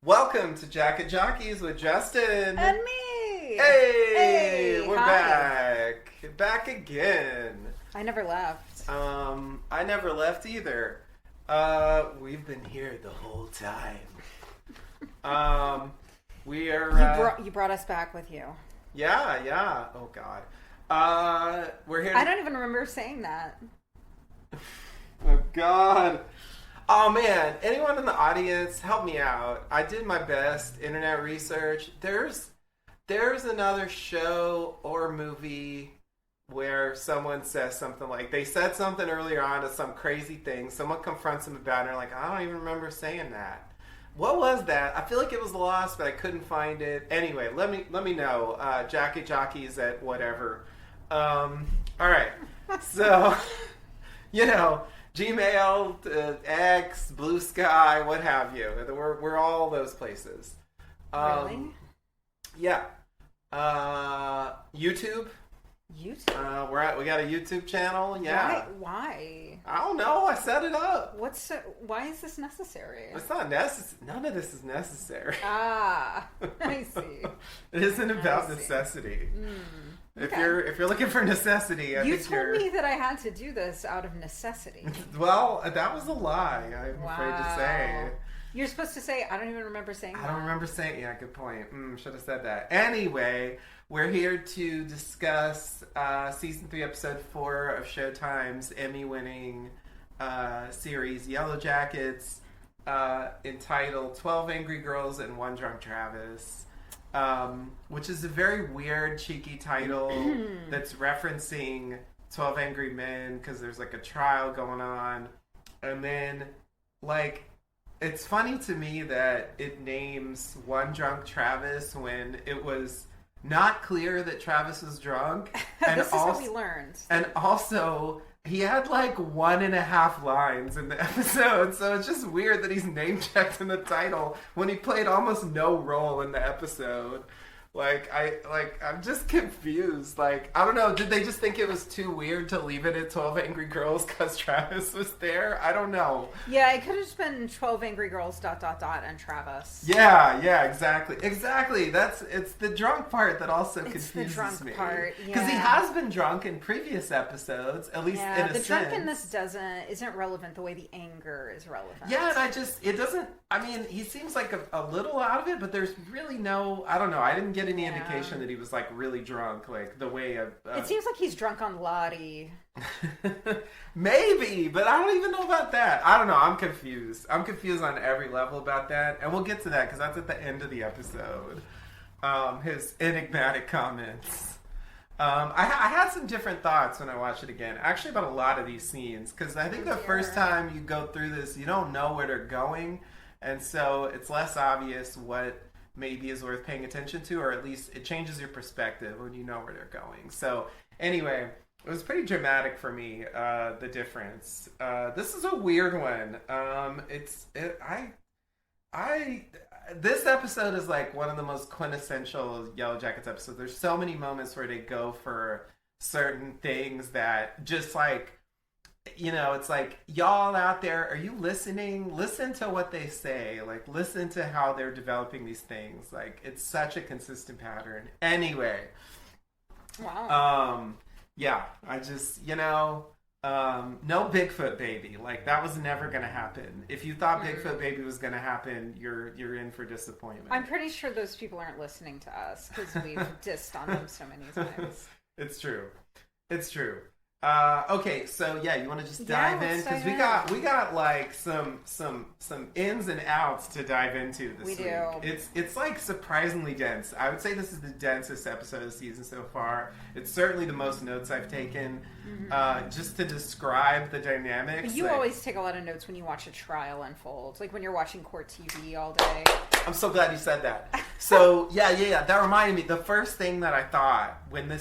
Welcome to Jacket Jockeys with Justin. And me! Hey! We're hi. back again. I never left. I never left either. We've been here the whole time. We are... You brought us back with you. Yeah. Oh, God. We're here I don't even remember saying that. Oh, God. Oh, man. Anyone in the audience, help me out. I did my best internet research. There's another show or movie where someone says something like, they said something earlier on to some crazy thing. Someone confronts them about it, and they're like, I don't even remember saying that. What was that? I feel like it was lost, but I couldn't find it. Anyway, let me know. Jacket Jockeys at whatever. All right. So, Gmail, X, Blue Sky, what have you. We're all those places. Really? Yeah. YouTube. YouTube? We got a YouTube channel. Yeah. Why? I don't know. I set it up. Why is this necessary? It's not necessary. None of this is necessary. I see. It isn't about necessity. Okay. If you're looking for necessity, You told me that I had to do this out of necessity. Well, that was a lie. I'm afraid to say. You're supposed to say, I don't even remember saying that. I don't remember saying. Yeah, good point. Should have said that. Anyway, we're here to discuss season 3, episode 4 of Showtime's Emmy-winning series Yellowjackets, entitled 12 Angry Girls and One Drunk Travis. Which is a very weird, cheeky title that's referencing 12 Angry Men because there's like a trial going on. And then, it's funny to me that it names One Drunk Travis when it was not clear that Travis was drunk. And this is what we learned. And also, he had 1.5 lines in the episode, so it's just weird that he's name-checked in the title when he played almost no role in the episode. I'm just confused. I don't know, did they just think it was too weird to leave it at 12 Angry Girls because Travis was there? I don't know. Yeah, it could have just been 12 Angry Girls ... and Travis. Yeah, exactly. It's the drunk part that also confuses me. It's the drunk part, yeah. Because he has been drunk in previous episodes, at least in a sense. The drunkenness isn't relevant the way the anger is relevant. Yeah, and he seems like a little out of it, but there's really no, I don't know, I didn't get any indication that he was really drunk, the way it seems like he's drunk on Lottie. Maybe, but I don't even know about that. I don't know, I'm confused on every level about that, and we'll get to that because that's at the end of the episode. His enigmatic comments. I had some different thoughts when I watched it again, actually, about a lot of these scenes, because I think the first time you go through this, you don't know where they're going, and so it's less obvious what maybe is worth paying attention to, or at least it changes your perspective when you know where they're going. So anyway, it was pretty dramatic for me, the difference. This is a weird one. This episode is one of the most quintessential Yellowjackets episodes. There's so many moments where they go for certain things that just it's y'all out there, are you listening? Listen to what they say. Listen to how they're developing these things. It's such a consistent pattern. Anyway. Wow. Yeah, I just, no Bigfoot baby. That was never going to happen. If you thought Bigfoot baby was going to happen, you're in for disappointment. I'm pretty sure those people aren't listening to us because we've dissed on them so many times. It's true. Okay, so yeah, you want to just dive in because we got some ins and outs to dive into this week. We do. It's surprisingly dense. I would say this is the densest episode of the season so far. It's certainly the most notes I've taken, just to describe the dynamics. But you always take a lot of notes when you watch a trial unfold, when you're watching court TV all day. I'm so glad you said that. So yeah. That reminded me. The first thing that I thought when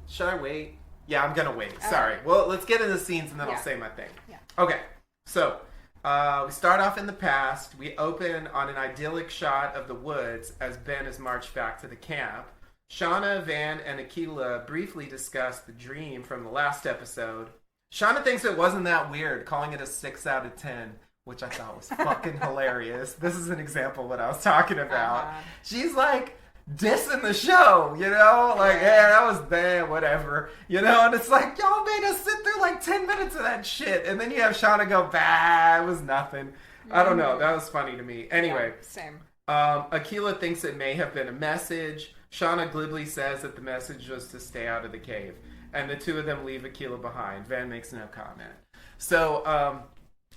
should I wait? Yeah, I'm going to wait. Sorry. Well, let's get into the scenes and then I'll say my thing. Yeah. Okay. So, we start off in the past. We open on an idyllic shot of the woods as Ben is marched back to the camp. Shauna, Van, and Akila briefly discuss the dream from the last episode. Shauna thinks it wasn't that weird, calling it a 6 out of 10. which I thought was fucking hilarious. This is an example of what I was talking about. She's like dissing the show, you know? Like, yeah, that was bad, whatever. You know, and it's like, y'all made us sit through like 10 minutes of that shit. And then you have Shauna go, bah, it was nothing. I don't know. That was funny to me. Anyway. Yeah, same. Akila thinks it may have been a message. Shauna glibly says that the message was to stay out of the cave. And the two of them leave Akila behind. Van makes no comment. So,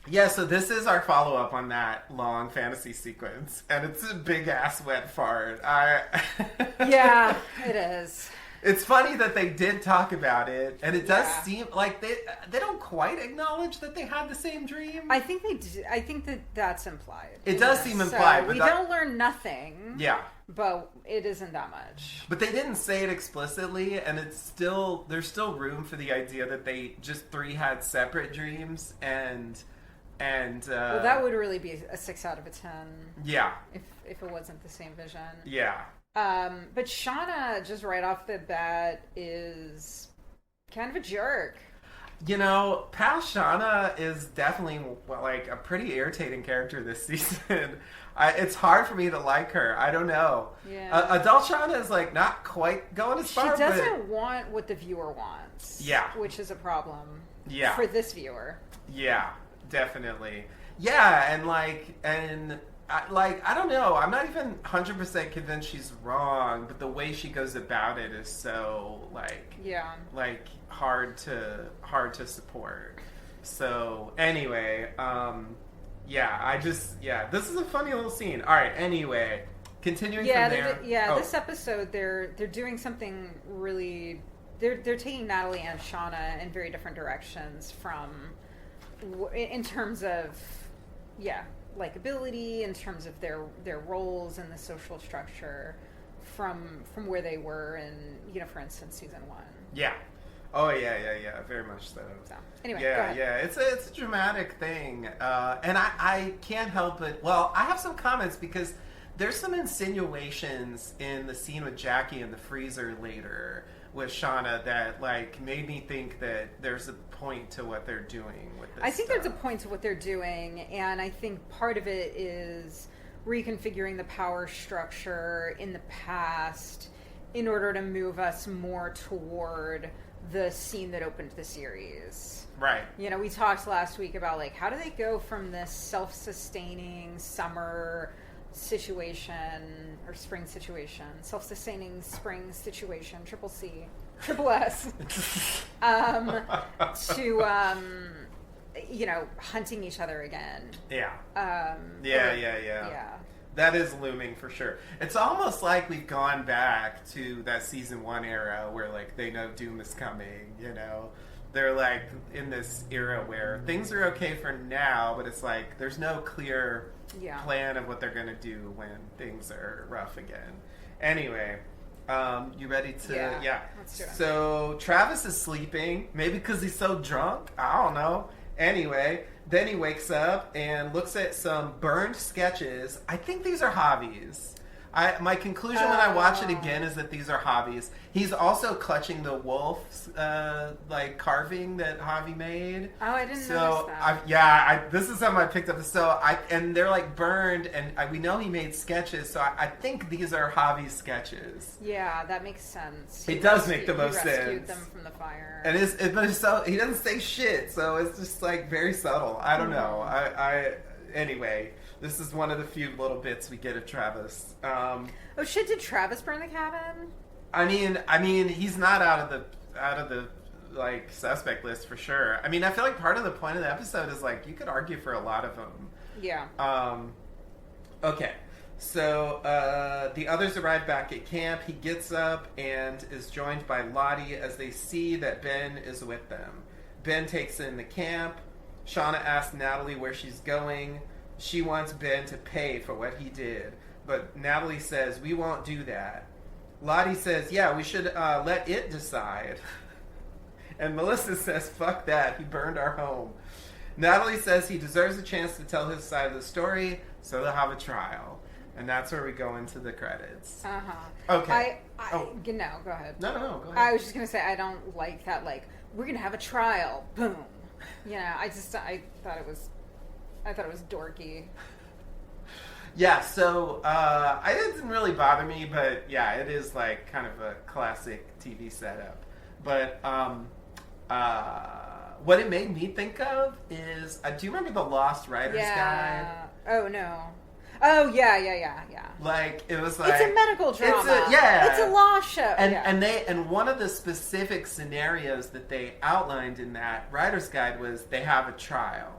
yeah, so this is our follow-up on that long fantasy sequence. And it's a big-ass wet fart. Yeah, it is. It's funny that they did talk about it, and it does seem like they don't quite acknowledge that they had the same dream. I think they do. I think that's implied. It does seem implied. So we don't learn nothing. Yeah. But it isn't that much. But they didn't say it explicitly, and there's still room for the idea that they just three had separate dreams, and well, that would really be a 6 out of a 10. Yeah. If it wasn't the same vision. Yeah. But Shauna, just right off the bat, is kind of a jerk. You know, past Shauna is definitely like a pretty irritating character this season. It's hard for me to like her. I don't know. Yeah. Adult Shauna is like not quite going as far. She doesn't want what the viewer wants. Yeah. Which is a problem. Yeah. For this viewer. Yeah, definitely. Yeah, I don't know. I'm not even 100% convinced she's wrong, but the way she goes about it is so hard to support. So anyway, this is a funny little scene. All right. Anyway, continuing from there. This episode they're doing something really. They're taking Natalie and Shauna in very different directions in terms of likability, in terms of their roles in the social structure from where they were in, for instance, season 1. Yeah. Oh yeah, very much so. Anyway, go ahead. Yeah, it's a dramatic thing, and I can't help it. Well, I have some comments because there's some insinuations in the scene with Jackie in the freezer later with Shauna that made me think that there's a point to what they're doing with this. I think there's a point to what they're doing, and I think part of it is reconfiguring the power structure in the past in order to move us more toward the scene that opened the series. Right. We talked last week about how do they go from this self-sustaining summer situation or spring situation, self-sustaining spring situation, triple S, to hunting each other again. Yeah. Yeah. That is looming for sure. It's almost like we've gone back to that season 1 era where they know doom is coming, They're in this era where things are okay for now, but it's there's no clear plan of what they're going to do when things are rough again. Anyway, you ready to... Yeah. Let's do it. So Travis is sleeping, maybe because he's so drunk. I don't know. Anyway, then he wakes up and looks at some burned sketches. I think these are hobbies. My conclusion when I watch it again is that these are hobbies. He's also clutching the wolf's carving that Javi made. Oh, I didn't notice that. This is something I picked up. And they're burned, and we know he made sketches. So I think these are Javi's sketches. Yeah, that makes sense. It does make the most sense. He rescued them from the fire. And it's so he doesn't say shit, so it's just very subtle. I don't know. Anyway. This is one of the few little bits we get of Travis. Oh shit! Did Travis burn the cabin? I mean, he's not out of the suspect list for sure. I mean, I feel like part of the point of the episode is you could argue for a lot of them. Yeah. Okay. So the others arrive back at camp. He gets up and is joined by Lottie as they see that Ben is with them. Ben takes in the camp. Shauna asks Natalie where she's going. She wants Ben to pay for what he did, but Natalie says, we won't do that. Lottie says, yeah, we should let it decide. And Melissa says, fuck that, he burned our home. Natalie says he deserves a chance to tell his side of the story, so they'll have a trial. And that's where we go into the credits. Uh-huh. Okay. No, go ahead. No, go ahead. I was just going to say, I don't like that, we're going to have a trial. Boom. I thought it was... I thought it was dorky. Yeah, so it didn't really bother me, but yeah, it is like kind of a classic TV setup. But what it made me think of is, do you remember the Lost Writers Guide? Oh no. Oh yeah. Like it was like it's a medical drama. It's a law show. And one of the specific scenarios that they outlined in that Writers Guide was they have a trial.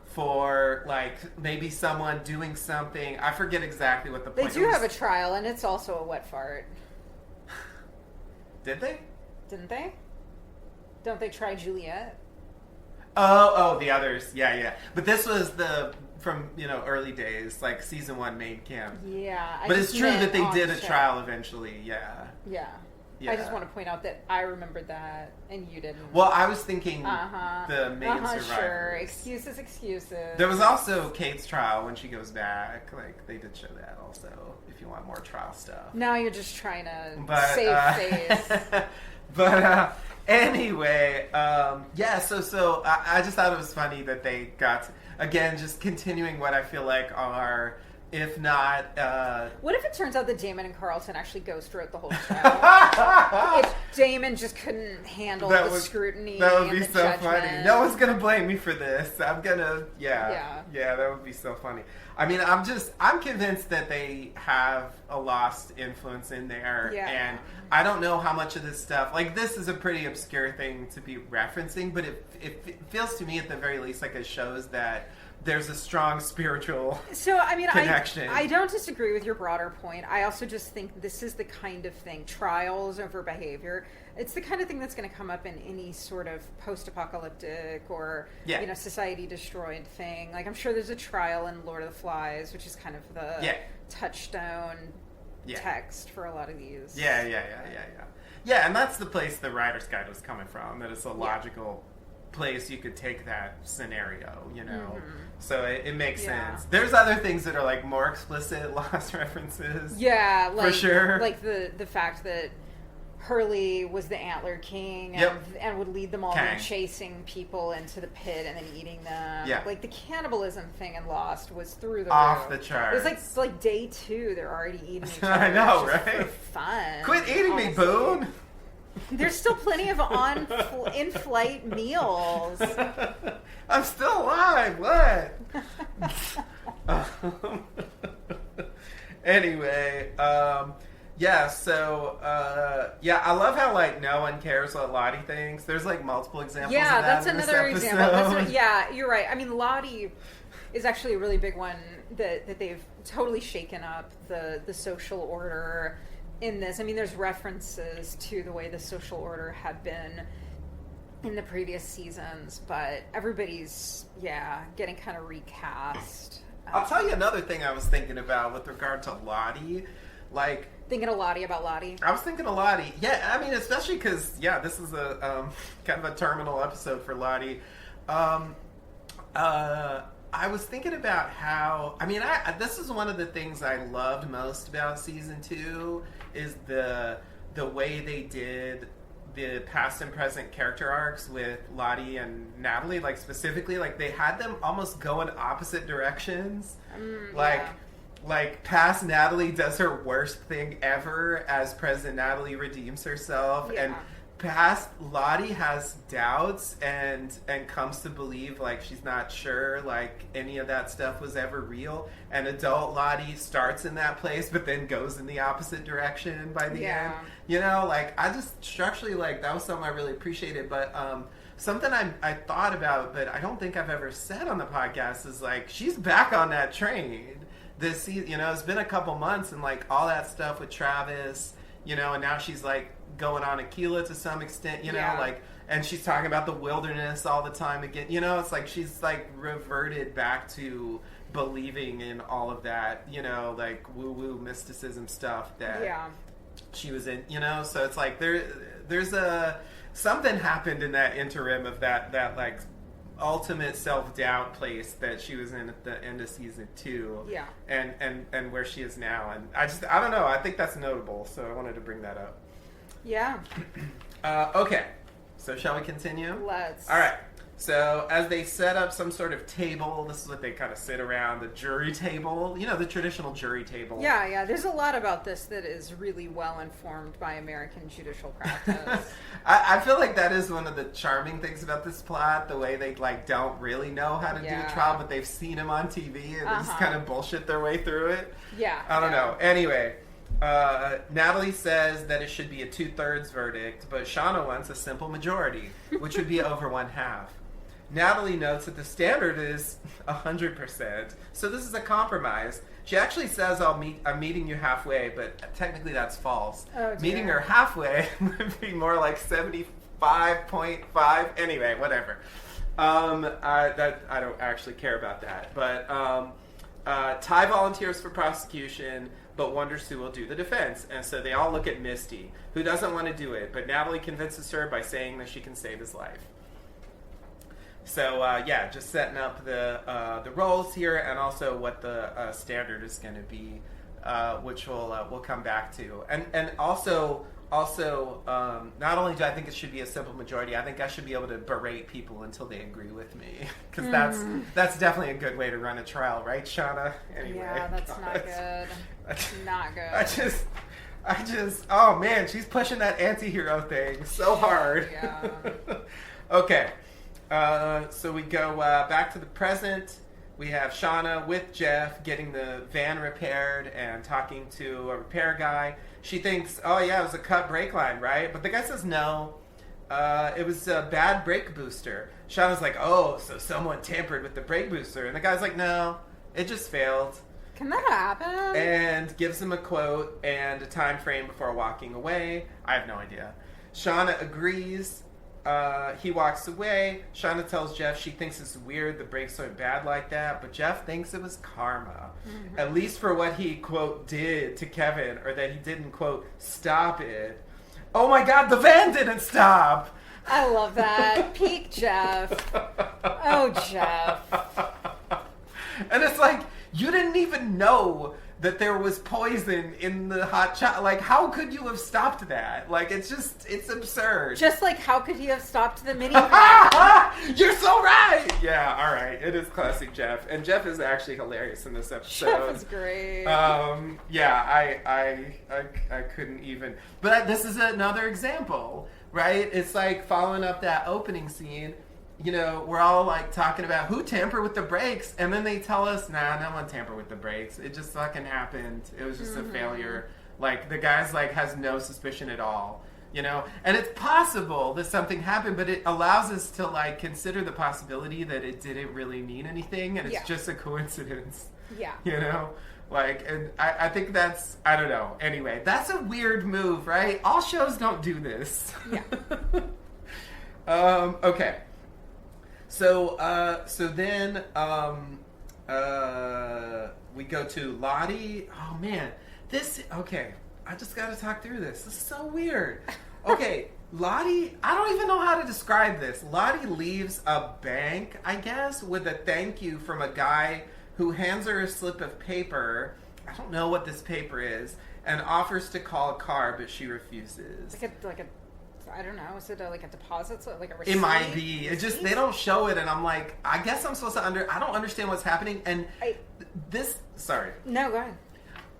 For like maybe someone doing something. I forget exactly what the point was. They do have a trial, and it's also a wet fart. Did they? Didn't they? Don't they try Juliet? Oh, the others. Yeah. But this was from early days, like season 1 main camp. Yeah. But it's true that they did a trial eventually. Yeah. I just want to point out that I remembered that and you didn't. Well, I was thinking the main survivors. Sure. Excuses. There was also Kate's trial when she goes back. Like, they did show that also, if you want more trial stuff. Now you're just trying to save face. But anyway, so I just thought it was funny that they got, again, just continuing what I feel like are... If not... what if it turns out that Damon and Carlton actually ghost wrote the whole show? If Damon just couldn't handle the scrutiny that would be and the so judgment. funny. No one's going to blame me for this. I'm going to... Yeah, that would be so funny. I mean, I'm convinced that they have a Lost influence in there. Yeah. And I don't know how much of this stuff... Like, this is a pretty obscure thing to be referencing, but it feels to me at the very least like it shows that there's a strong spiritual connection. I don't disagree with your broader point. I also just think this is the kind of thing, trials over behavior, it's the kind of thing that's going to come up in any sort of post-apocalyptic or society destroyed thing. Like, I'm sure there's a trial in Lord of the Flies, which is kind of the touchstone text for a lot of these. Yeah, and that's the place the Writer's Guide was coming from, that it's a logical place you could take that scenario, so it makes sense. There's other things that are like more explicit Lost references, like, for sure, like the fact that Hurley was the Antler King and would lead them all in chasing people into the pit and then eating them. Like the cannibalism thing in Lost was through the off roof. The charts. It was like day 2 they're already eating each other. I know, right? For fun. Quit eating me, Boone. There's still plenty of in-flight meals. I'm still alive. What? Anyway, So I love how like no one cares what Lottie thinks. There's like multiple examples. of that that's in another this example. You're right. I mean, Lottie is actually a really big one that they've totally shaken up the social order. In this, I mean, there's references to the way the social order had been in the previous seasons, but everybody's, getting kind of recast. I'll tell you another thing I was thinking about with regard to Lottie. Like, thinking a Lottie about Lottie. I was thinking a Lottie. Yeah, I mean, especially because, this is a kind of a terminal episode for Lottie. I was thinking about how, I mean, this is one of the things I loved most about season 2 is the way they did the past and present character arcs with Lottie and Natalie. Like, specifically, like, they had them almost go in opposite directions. Like, past Natalie does her worst thing ever as present Natalie redeems herself. And past Lottie has doubts and comes to believe like she's not sure like any of that stuff was ever real, and adult Lottie starts in that place but then goes in the opposite direction by the end. Like, I just structurally, like, that was something I really appreciated. But something I thought about but I don't think I've ever said on the podcast is like, she's back on that train this season. It's been a couple months and like all that stuff with Travis, and now she's like going on Aquila to some extent, like, and she's talking about the wilderness all the time again. It's like she's like reverted back to believing in all of that, like woo-woo mysticism stuff that she was in, so it's like there's something happened in that interim of that like ultimate self-doubt place that she was in at the end of season 2 and where she is now. And I don't know, I think that's notable, so I wanted to bring that up. Okay, so shall we continue? Let's. All right. So as they set up some sort of table, this is what they kind of sit around, the jury table, the traditional jury table. Yeah. There's a lot about this that is really well informed by American judicial practice. I feel like that is one of the charming things about this plot, the way they don't really know how to do a trial, but they've seen him on TV and they just kind of bullshit their way through it. Yeah. I don't know. Anyway, Natalie says that it should be a 2/3 verdict, but Shauna wants a simple majority, which would be over 1/2. Natalie notes that the standard is 100%, so this is a compromise. She actually says, I'm meeting you halfway, but technically that's false. Oh, meeting her halfway would be more like 75.5. Anyway, whatever. I don't actually care about that. But Ty volunteers for prosecution, but wonders who will do the defense. And so they all look at Misty, who doesn't want to do it, but Natalie convinces her by saying that she can save his life. So just setting up the roles here, and also what the standard is going to be, which we'll come back to, and also not only do I think it should be a simple majority, I think I should be able to berate people until they agree with me, because that's definitely a good way to run a trial, right, Shauna? Anyway, yeah, that's not good. Not good. I just, oh man, she's pushing that anti-hero thing so hard. Yeah. Okay. So we go back to the present. We have Shauna with Jeff getting the van repaired and talking to a repair guy. She thinks, oh yeah, it was a cut brake line, right? But the guy says no. It was a bad brake booster. Shauna's like, oh, so someone tampered with the brake booster. And the guy's like, no, it just failed. Can that happen? And gives him a quote and a time frame before walking away. I have no idea. Shauna agrees. He walks away. Shauna tells Jeff she thinks it's weird the brakes are bad like that, but Jeff thinks it was karma. Mm-hmm. At least for what he, quote, did to Kevin, or that he didn't, quote, stop it. Oh my god, the van didn't stop! I love that. Peak Jeff. Oh, Jeff. And it's like, you didn't even know that there was poison in the hot chocolate. Like, how could you have stopped that? Like, it's absurd. Just like, how could he have stopped the minivan? You're so right! Yeah, all right. It is classic Jeff. And Jeff is actually hilarious in this episode. Jeff is great. Yeah, I couldn't even. But this is another example, right? It's like following up that opening scene. We're all like talking about who tampered with the brakes, and then they tell us, nah, no one tampered with the brakes. It just fucking happened. It was just a failure. Like, the guy's like has no suspicion at all, And it's possible that something happened, but it allows us to like consider the possibility that it didn't really mean anything, and it's just a coincidence. Yeah. Like, and I think that's, I don't know. Anyway, that's a weird move, right? All shows don't do this. Yeah. Okay. So then we go to Lottie. Oh man, okay. I just got to talk through this. This is so weird. Okay, Lottie. I don't even know how to describe this. Lottie leaves a bank, I guess, with a thank you from a guy who hands her a slip of paper. I don't know what this paper is, and offers to call a car, but she refuses. Like a I don't know. Is it like a deposit? Like a receipt? It might be. It just, they don't show it, and I'm like, I guess I'm supposed to I don't understand what's happening. And sorry. No, go ahead.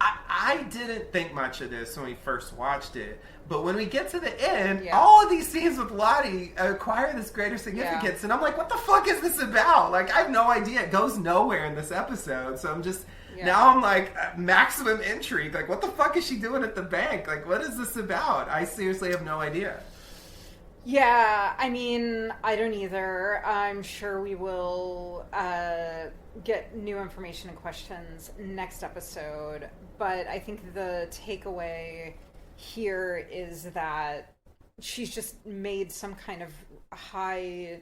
I didn't think much of this when we first watched it, but when we get to the end, all of these scenes with Lottie acquire this greater significance, and I'm like, what the fuck is this about? Like, I have no idea. It goes nowhere in this episode, so I'm just... Now I'm like, maximum intrigue. Like, what the fuck is she doing at the bank? Like, what is this about? I seriously have no idea. Yeah, I mean, I don't either. I'm sure we will get new information and questions next episode. But I think the takeaway here is that she's just made some kind of high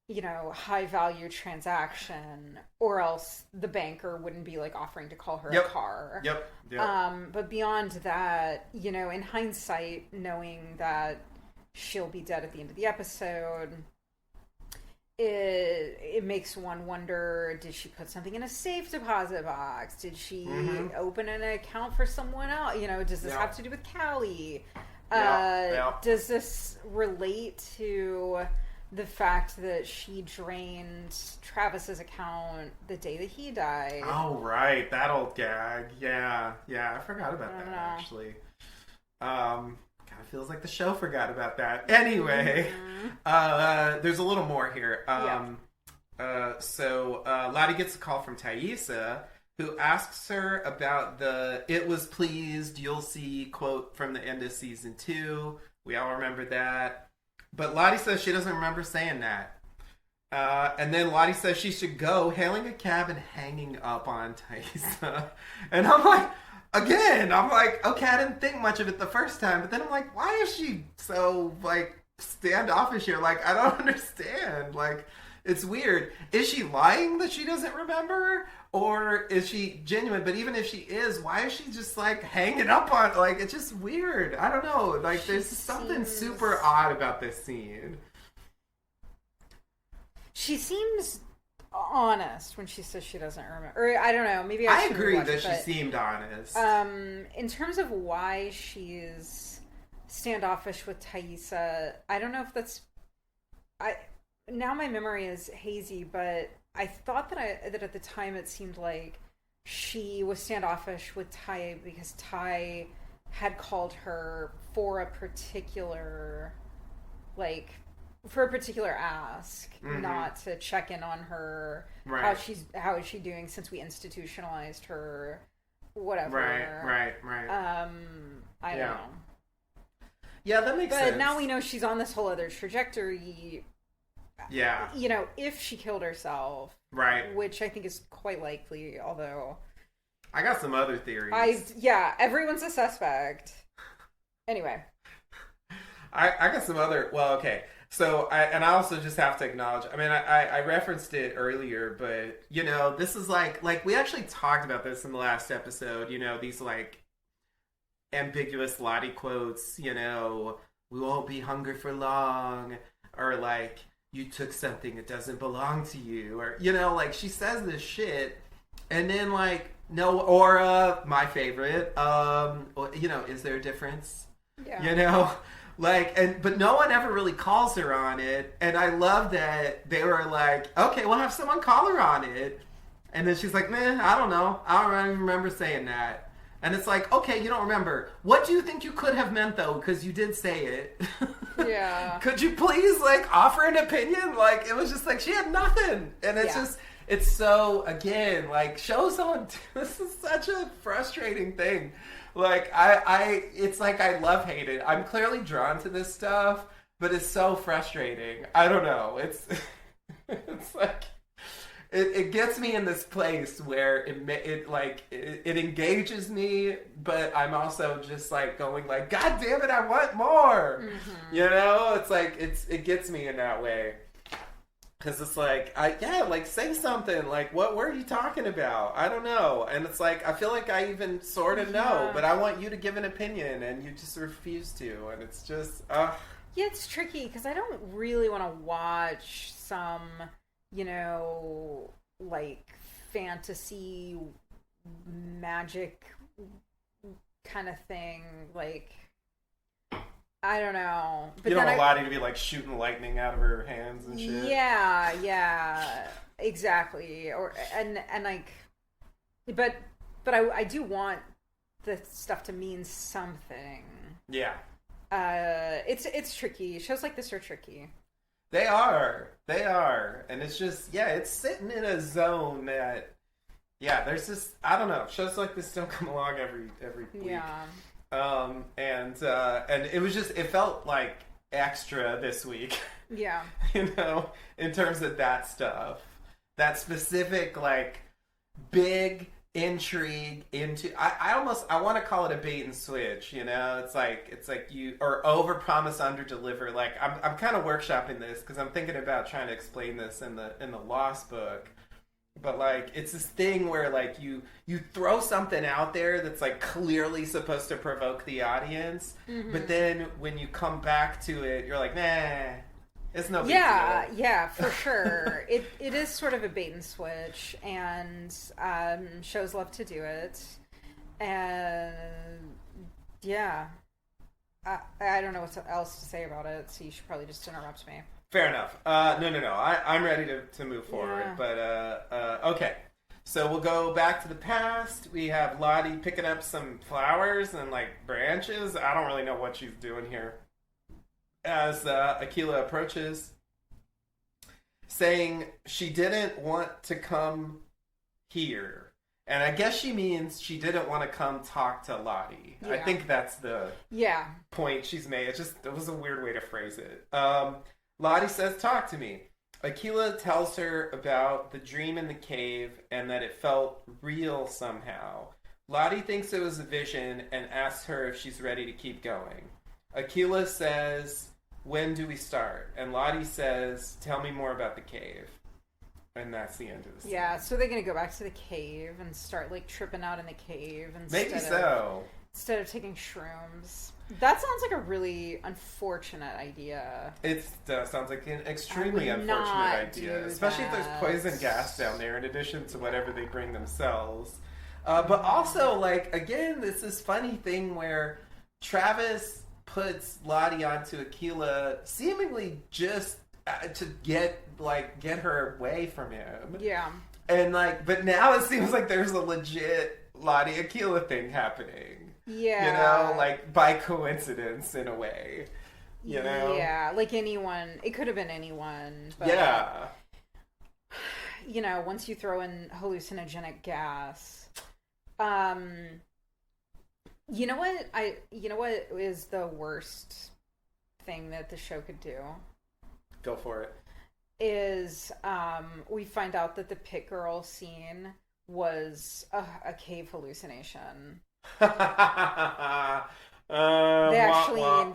value transaction, or else the banker wouldn't be like offering to call her a car. Yep. But beyond that, in hindsight, knowing that she'll be dead at the end of the episode, it makes one wonder, did she put something in a safe deposit box? Did she open an account for someone else? Does this have to do with Callie? Does this relate to the fact that she drained Travis's account the day that he died. Oh, right. That old gag. Yeah. I forgot about that, actually. Kind of feels like the show forgot about that. Anyway, there's a little more here. So Lottie gets a call from Thaisa, who asks her about the "it was pleased, you'll see" quote from the end of season 2. We all remember that. But Lottie says she doesn't remember saying that. And then Lottie says she should go, hailing a cab and hanging up on Thaisa. And I'm like, okay, I didn't think much of it the first time. But then I'm like, why is she so, like, standoffish here? Like, I don't understand. Like, it's weird. Is she lying that she doesn't remember? Or is she genuine? But even if she is, why is she just, like, hanging up on... Like, it's just weird. I don't know. Like, there's something super odd about this scene. She seems honest when she says she doesn't remember. Or, I don't know. Maybe I agree that she seemed honest. In terms of why she's standoffish with Thaisa, I don't know if that's... Now my memory is hazy, but I thought that at the time it seemed like she was standoffish with Ty because Ty had called her for a particular ask, not to check in on her, right. how is she doing since we institutionalized her, whatever. Right. I don't know. Yeah, that makes sense. But now we know she's on this whole other trajectory. Yeah. You know, if she killed herself. Right. Which I think is quite likely, although... I got some other theories. Everyone's a suspect. Anyway. I got some other... Well, okay. So, I also just have to acknowledge... I mean, I referenced it earlier, but, you know, this is like... Like, we actually talked about this in the last episode, you know, these, like, ambiguous Lottie quotes, you know, "we won't be hungry for long," or, like... "you took something that doesn't belong to you," or, you know, like, she says this shit, and then, like, no, or, my favorite, you know, "is there a difference?" Yeah. You know? Like, but no one ever really calls her on it, and I love that they were like, okay, we'll have someone call her on it, and then she's like, "Man, I don't know, I don't even remember saying that." And it's like, okay, you don't remember. What do you think you could have meant, though? Because you did say it. Yeah. Could you please, like, offer an opinion? Like, it was just like, she had nothing. And it's just, it's so, again, like, shows on, this is such a frustrating thing. Like, it's like I love-hate it. I'm clearly drawn to this stuff, but it's so frustrating. I don't know. It's like... It gets me in this place where it engages me, but I'm also just like going like, God damn it, I want more. Mm-hmm. You know, it's like it gets me in that way because it's like like say something, like what were you talking about? I don't know, and it's like I feel like I even sort of know, but I want you to give an opinion, and you just refuse to, and it's just yeah, it's tricky because I don't really want to watch some, you know, like fantasy magic kind of thing. Like, I don't know. But you don't want Lottie to be like shooting lightning out of her hands and shit. Yeah, exactly. Or and like, but I do want the stuff to mean something. Yeah. It's tricky. Shows like this are tricky. They are, and it's just, it's sitting in a zone that, there's just, I don't know, shows like this don't come along every week. Yeah. And it was just, it felt like extra this week. Yeah. You know, in terms of that stuff, that specific, like, big intrigue into, I want to call it a bait and switch, you know. It's like you, or over promise under deliver. Like I'm kind of workshopping this because I'm thinking about trying to explain this in the Lost book, but like it's this thing where like you throw something out there that's like clearly supposed to provoke the audience, but then when you come back to it, you're like, nah, it's no big deal. Yeah, for sure. It is sort of a bait and switch, and shows love to do it. And I don't know what else to say about it, so you should probably just interrupt me. Fair enough. No. I'm ready to move forward. Yeah. But, okay. So we'll go back to the past. We have Lottie picking up some flowers and, like, branches. I don't really know what she's doing here. As Aquila approaches, saying she didn't want to come here. And I guess she means she didn't want to come talk to Lottie. Yeah. I think that's the Yeah. point she's made. It was a weird way to phrase it. Lottie says, talk to me. Aquila tells her about the dream in the cave and that it felt real somehow. Lottie thinks it was a vision and asks her if she's ready to keep going. Aquila says, when do we start? And Lottie says, tell me more about the cave. And that's the end of the scene. Yeah, so they're going to go back to the cave and start, like, tripping out in the cave. Maybe so. Instead of taking shrooms. That sounds like a really unfortunate idea. It sounds like an extremely unfortunate idea. Especially if there's poison gas down there in addition to whatever they bring themselves. But also, like, again, this is funny thing where Travis puts Lottie onto Aquila seemingly just to get her away from him. Yeah. And, like, but now it seems like there's a legit Lottie Aquila thing happening. Yeah. You know, like, by coincidence in a way. You know? Yeah, like anyone. It could have been anyone. But, yeah. You know, once you throw in hallucinogenic gas. You know what is the worst thing that the show could do? Go for it. Is we find out that the pit girl scene was a cave hallucination. They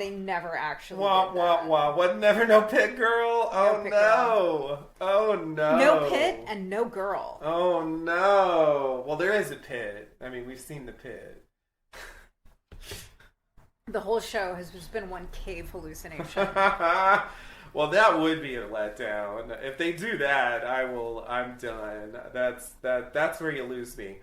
never actually did that. What? Never no pit girl? Oh No pit no! girl. Oh no! No pit and no girl. Oh no! Well, there is a pit. I mean, we've seen the pit. The whole show has just been one cave hallucination. Well, that would be a letdown. If they do that, I'm done. That's where you lose me.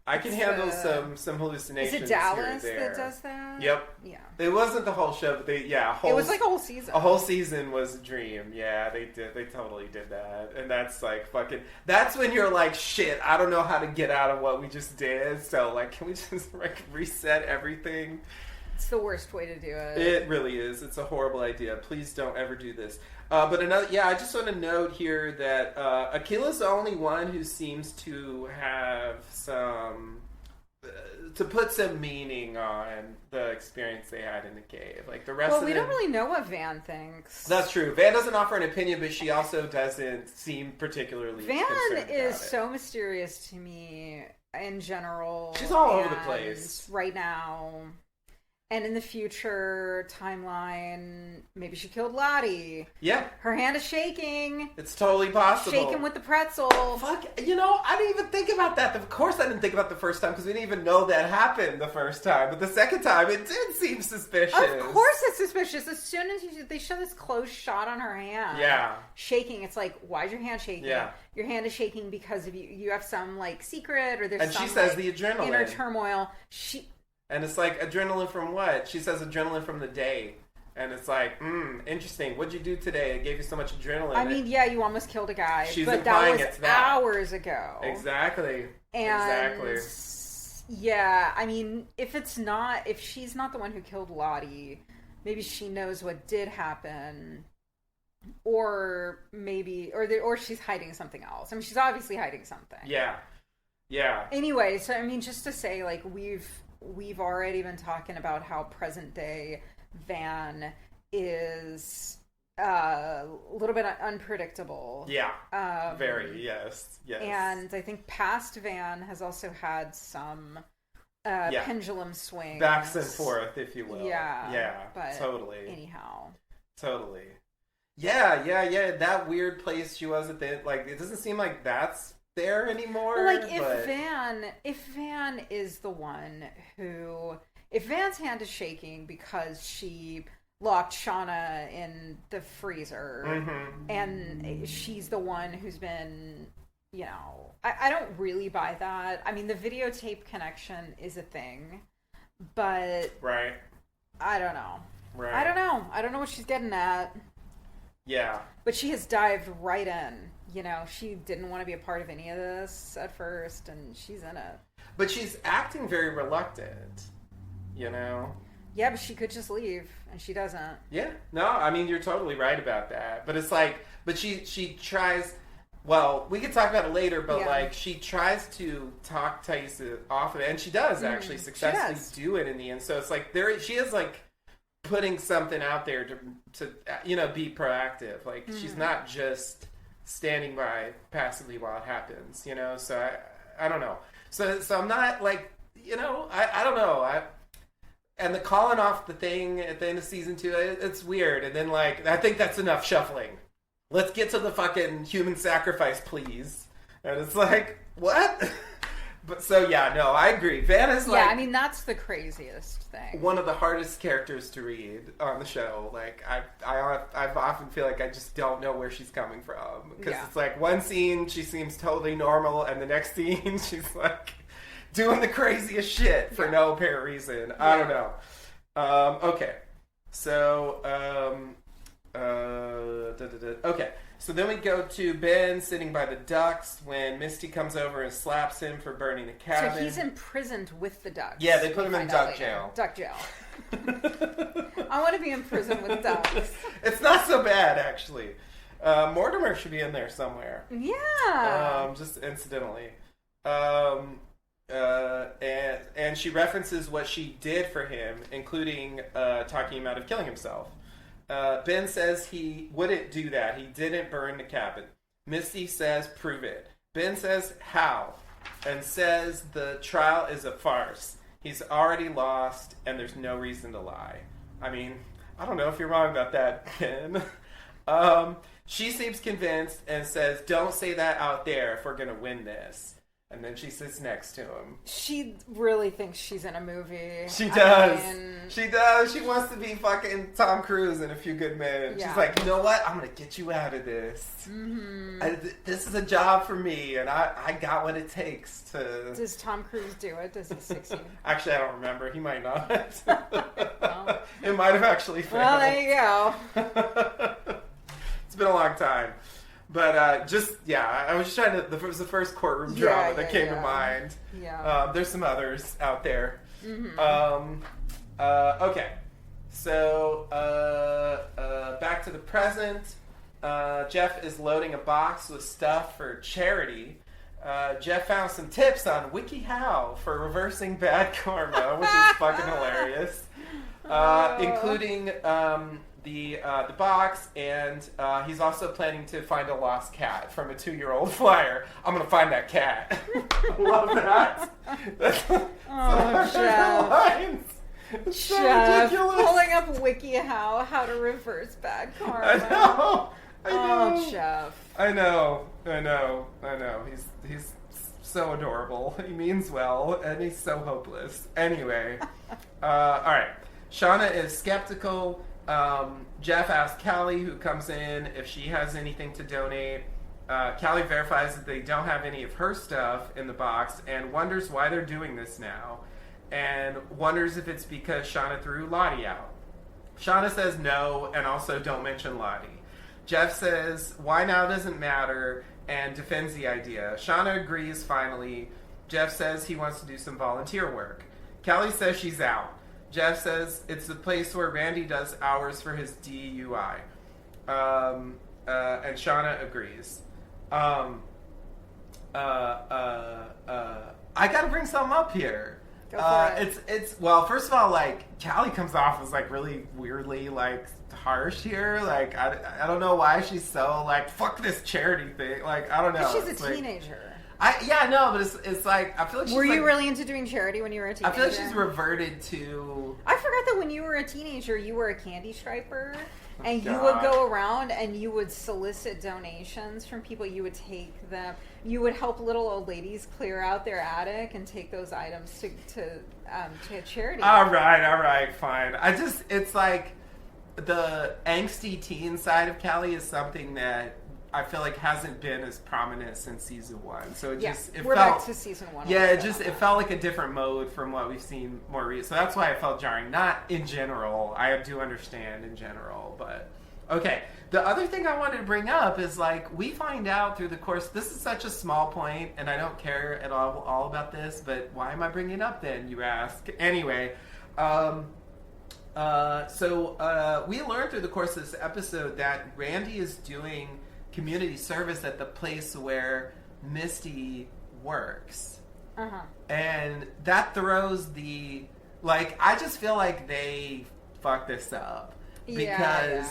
I can handle some hallucinations. Is it Dallas here and there. that does that? Yep. Yeah. It wasn't the whole show, but it was like a whole season. A whole season was a dream. Yeah, they did. They totally did that, and that's like fucking. That's when you're like, shit. I don't know how to get out of what we just did. So like, can we just like reset everything? It's the worst way to do it. It really is. It's a horrible idea. Please don't ever do this. But I just want to note here that Aquila's the only one who seems to have to put some meaning on the experience they had in the cave. Like the rest of them... Well, we don't really know what Van thinks. That's true. Van doesn't offer an opinion, but she also doesn't seem particularly Van concerned is about it. so mysterious to me in general. She's all over the place. Right now. And in the future timeline, maybe she killed Lottie. Yeah. Her hand is shaking. It's totally possible. Shaking with the pretzel. Fuck, I didn't even think about that. Of course I didn't think about the first time because we didn't even know that happened the first time. But the second time, it did seem suspicious. Of course it's suspicious. As soon as they show this close shot on her hand. Yeah. Shaking. It's like, why is your hand shaking? Yeah. Your hand is shaking because of you have some, like, secret or there's and some, she says like, the adrenaline. inner turmoil. And it's like, adrenaline from what? She says adrenaline from the day. And it's like, interesting. What'd you do today? It gave you so much adrenaline. I mean, yeah, you almost killed a guy. She's but that implying was it's that. hours ago. Exactly. And yeah, I mean, if she's not the one who killed Lottie, maybe she knows what did happen. Or maybe, or she's hiding something else. I mean, she's obviously hiding something. Yeah. Yeah. Anyway, so I mean, just to say, like, we've already been talking about how present day Van is a little bit unpredictable. Yeah. Very, yes. And I think past Van has also had some pendulum swings. Backs and forth, if you will. Yeah. Yeah, but totally. Anyhow. Totally. Yeah. That weird place she was at like, it doesn't seem like that's there anymore. Well, like, if Van is the one who... If Van's hand is shaking because she locked Shauna in the freezer, and she's the one who's been, I don't really buy that. I mean, the videotape connection is a thing, but... Right. I don't know. Right. I don't know what she's getting at. Yeah. But she has dived right in. You know, she didn't want to be a part of any of this at first, and she's in it. But she's acting very reluctant, you know? Yeah, but she could just leave, and she doesn't. Yeah. No, I mean, you're totally right about that. But it's like, but she tries, well, we can talk about it later, but like, she tries to talk Taissa off of it, and she does actually successfully do it in the end. So it's like, she is like putting something out there to you know, be proactive. Like, she's not just standing by passively while it happens, you know? So I don't know. So I'm not like, you know, I don't know. And the calling off the thing at the end of season 2, it's weird. And then, like, I think that's enough shuffling. Let's get to the fucking human sacrifice, please. And it's like, what? But so, yeah, no, I agree. Vanna's like... Yeah, I mean, that's the craziest thing. One of the hardest characters to read on the show. Like, I often feel like I just don't know where she's coming from. Because it's like, one scene, she seems totally normal, and the next scene, she's like... doing the craziest shit for no apparent reason. I don't know. Okay. So, okay. So then we go to Ben sitting by the ducks when Misty comes over and slaps him for burning the cabin. So he's imprisoned with the ducks. Yeah, they put him in duck jail. Duck jail. I want to be in prison with ducks. It's not so bad, actually. Mortimer should be in there somewhere. Yeah. Just incidentally. And she references what she did for him, including talking him out of killing himself. Ben says he wouldn't do that. He didn't burn the cabin. Misty says, prove it. Ben says, how? And says the trial is a farce. He's already lost, and there's no reason to lie. I mean, I don't know if you're wrong about that, Ben. She seems convinced and says, don't say that out there if we're going to win this. And then she sits next to him. She really thinks she's in a movie. She does. She does. She wants to be fucking Tom Cruise in A Few Good Men. Yeah. She's like, you know what? I'm going to get you out of this. Mm-hmm. This is a job for me, and I got what it takes to... Does Tom Cruise do it? Does he succeed? Actually, I don't remember. He might not. Well, it might have actually failed. Well, there you go. It's been a long time. But I was just trying to. It was the first courtroom drama that came to mind. Yeah. There's some others out there. Mm-hmm. Okay. So back to the present. Jeff is loading a box with stuff for charity. Jeff found some tips on WikiHow for reversing bad karma, which is fucking hilarious. Including the box, and he's also planning to find a lost cat from a 2-year-old flyer. I'm gonna find that cat. Love that. That's Jeff. It's so Jeff, ridiculous. Pulling up WikiHow, how to reverse bad karma. I know. Oh, Jeff. I know. He's so adorable. He means well, and he's so hopeless. Anyway, all right. Shauna is skeptical. Jeff asks Callie, who comes in, if she has anything to donate. Callie verifies that they don't have any of her stuff in the box and wonders why they're doing this now, and wonders if it's because Shauna threw Lottie out. Shauna says no, and also don't mention Lottie. Jeff says why now doesn't matter and defends the idea. Shauna agrees finally. Jeff says he wants to do some volunteer work. Callie says she's out. Jeff says it's the place where Randy does hours for his DUI. And Shauna agrees. I gotta bring something up here. Go for it. It's well, first of all, like, Callie comes off as like really weirdly like harsh here. Like, I don't know why she's so like, fuck this charity thing. Like, I don't know. She's a teenager. But it's like, I feel like she's Were you really into doing charity when you were a teenager? I feel like she's reverted to... I forgot that when you were a teenager, you were a candy striper, and you would go around and you would solicit donations from people. You would take them. You would help little old ladies clear out their attic and take those items to a charity. All right, fine. It's like the angsty teen side of Callie is something that I feel like hasn't been as prominent since season 1. So it we're back to season 1. Yeah, it felt like a different mode from what we've seen more recently. So that's why it felt jarring. Not in general. I do understand in general, but Okay. The other thing I wanted to bring up is, like, we find out through the course, this is such a small point, and I don't care at all about this, but why am I bringing it up then, you ask? Anyway, we learned through the course of this episode that Randy is doing community service at the place where Misty works. Uh-huh. And that throws the... Like, I just feel like they fucked this up. Because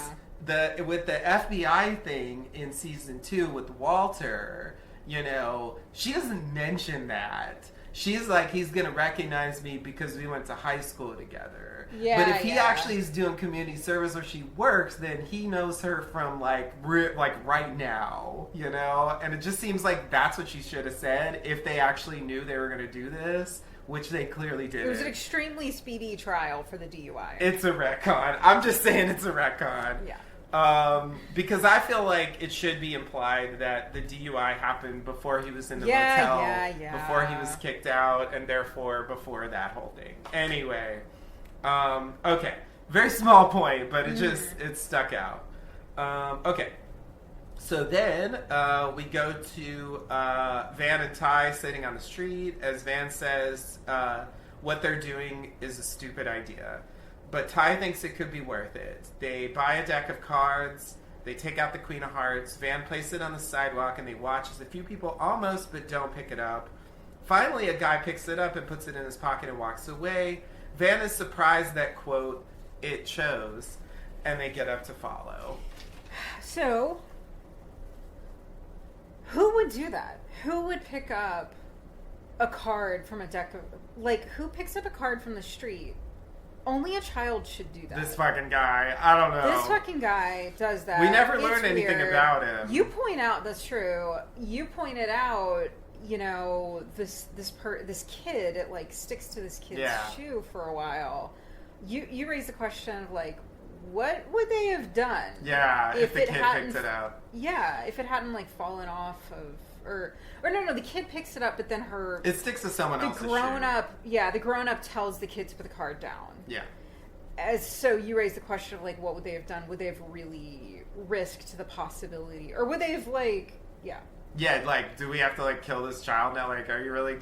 with the FBI thing in season 2 with Walter, you know, she doesn't mention that. She's like, he's going to recognize me because we went to high school together. Yeah, but if he actually is doing community service where she works, then he knows her from, like right now, you know? And it just seems like that's what she should have said if they actually knew they were going to do this, which they clearly didn't. It was an extremely speedy trial for the DUI. It's a retcon. I'm just saying it's a retcon. Yeah. Because I feel like it should be implied that the DUI happened before he was in the motel, before he was kicked out, and therefore before that whole thing. Anyway, okay, very small point, but it stuck out. Okay, so then we go to Van and Ty sitting on the street as Van says what they're doing is a stupid idea. But Ty thinks it could be worth it. They buy a deck of cards. They take out the Queen of Hearts. Van places it on the sidewalk, and they watch as a few people almost but don't pick it up. Finally, a guy picks it up and puts it in his pocket and walks away. Van is surprised that, quote, it chose, and they get up to follow. So, who would do that? Who would pick up a card from a deck of... Like, who picks up a card from the street? Only a child should do that. This fucking guy. I don't know. This fucking guy does that. We never learned anything weird. about him. You point out, that's true. You pointed out, you know, this kid, it like sticks to this kid's shoe for a while. You raised the question of like, what would they have done? Yeah, if the kid picked it up. Yeah, if it hadn't like fallen off of... Or no, the kid picks it up, but then it sticks to someone else's shoe. The grown-up tells the kid to put the card down. Yeah. So you raise the question of, like, what would they have done? Would they have really risked the possibility? Or would they have, like, Yeah, like, do we have to, like, kill this child now? Like, are you really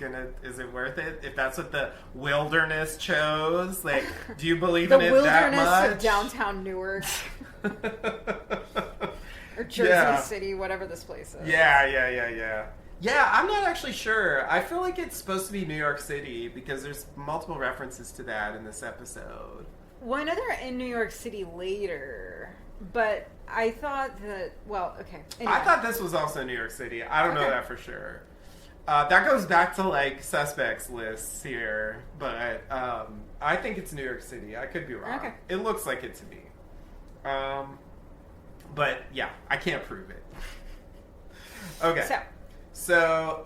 is it worth it? If that's what the wilderness chose? Like, do you believe in it that much? The wilderness of downtown Newark. Or Jersey City, whatever this place is. Yeah. Yeah, I'm not actually sure. I feel like it's supposed to be New York City because there's multiple references to that in this episode. Well, I know they're in New York City later, but I thought that... Well, okay. Anyway. I thought this was also New York City. I don't know that for sure. That goes back to, like, suspects lists here, but I think it's New York City. I could be wrong. Okay. It looks like it to me. But, yeah, I can't prove it. Okay. So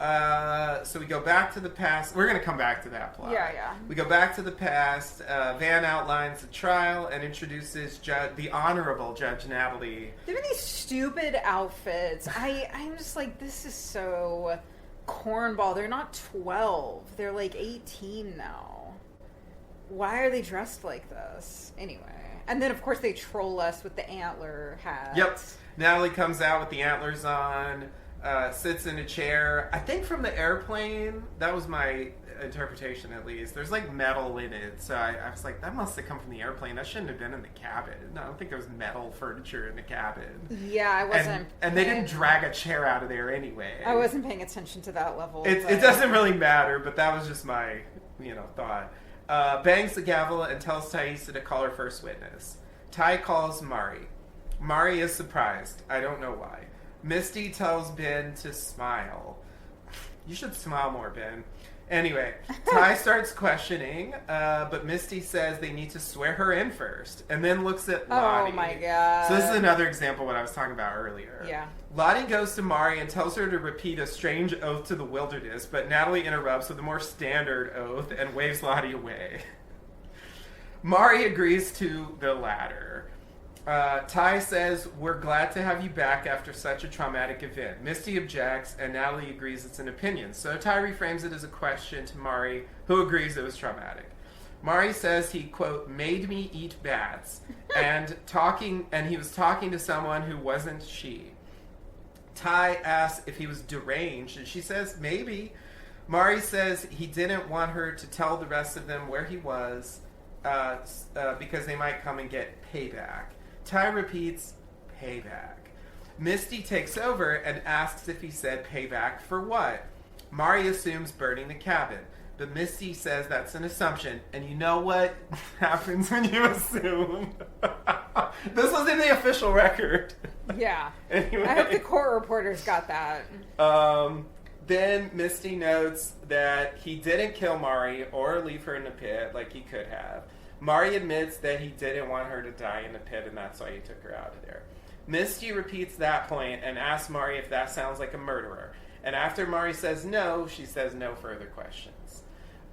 we go back to the past. We're going to come back to that plot. Yeah. We go back to the past. Van outlines the trial and introduces the Honorable Judge Natalie. There are these stupid outfits. I'm just like, this is so cornball. They're not 12. They're like 18 now. Why are they dressed like this? Anyway. And then, of course, they troll us with the antler hats. Yep. Natalie comes out with the antlers on, sits in a chair. I think from the airplane, that was my interpretation at least. There's like metal in it. So I was like, that must have come from the airplane. That shouldn't have been in the cabin. No, I don't think there was metal furniture in the cabin. Yeah, I wasn't. And they didn't drag a chair out of there anyway. I wasn't paying attention to that level. It doesn't really matter, but that was just my, thought. Bangs the gavel and tells Thaisa to call her first witness. Ty calls Mari. Mari is surprised. I don't know why. Misty tells Ben to smile. You should smile more, Ben. Anyway, Ty starts questioning, but Misty says they need to swear her in first, and then looks at Lottie. Oh my god. So this is another example of what I was talking about earlier. Yeah. Lottie goes to Mari and tells her to repeat a strange oath to the wilderness, but Natalie interrupts with a more standard oath and waves Lottie away. Mari agrees to the latter. Ty says, we're glad to have you back after such a traumatic event. Misty objects, and Natalie agrees it's an opinion. So Ty reframes it as a question to Mari, who agrees it was traumatic. Mari says he, quote, made me eat bats, and he was talking to someone who wasn't she. Ty asks if he was deranged, and she says maybe. Mari says he didn't want her to tell the rest of them where he was because they might come and get payback. Ty repeats, payback. Misty takes over and asks if he said payback for what. Mari assumes burning the cabin, but Misty says that's an assumption. And you know what happens when you assume? This was in the official record. Yeah. Anyway. I hope the court reporters got that. Then Misty notes that he didn't kill Mari or leave her in the pit like he could have. Mari admits that he didn't want her to die in the pit, and that's why he took her out of there. Misty repeats that point and asks Mari if that sounds like a murderer. And after Mari says no, she says no further questions.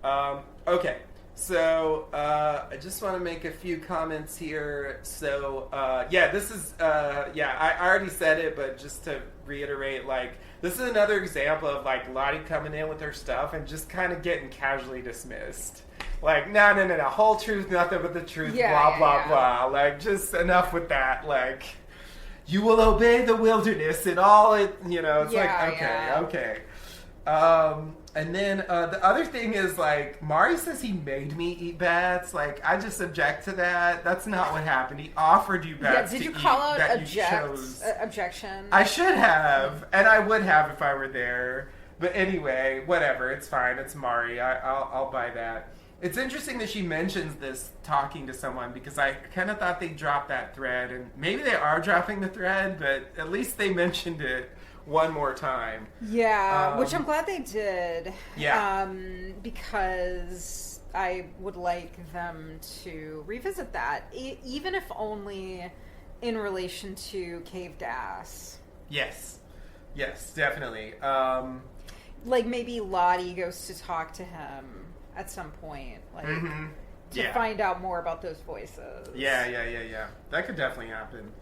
Okay, so I just want to make a few comments here. So, this is, I already said it, but just to reiterate, like, this is another example of, like, Lottie coming in with her stuff and just kind of getting casually dismissed. Like, no, whole truth, nothing but the truth, blah. Like, just enough with that, like... You will obey the wilderness and all it, it's okay. And then the other thing is, like, Mari says he made me eat bats. Like, I just object to that. That's not what happened. He offered you bats to eat. Did you call out objection? I should have, and I would have if I were there. But anyway, whatever. It's fine. It's Mari. I'll buy that. It's interesting that she mentions this talking to someone, because I kind of thought they dropped that thread, and maybe they are dropping the thread, but at least they mentioned it one more time. Yeah, which I'm glad they did. Yeah. Because I would like them to revisit that, even if only in relation to Caved Ass. Yes, definitely. Like, maybe Lottie goes to talk to him at some point, like, to find out more about those voices. Yeah. That could definitely happen.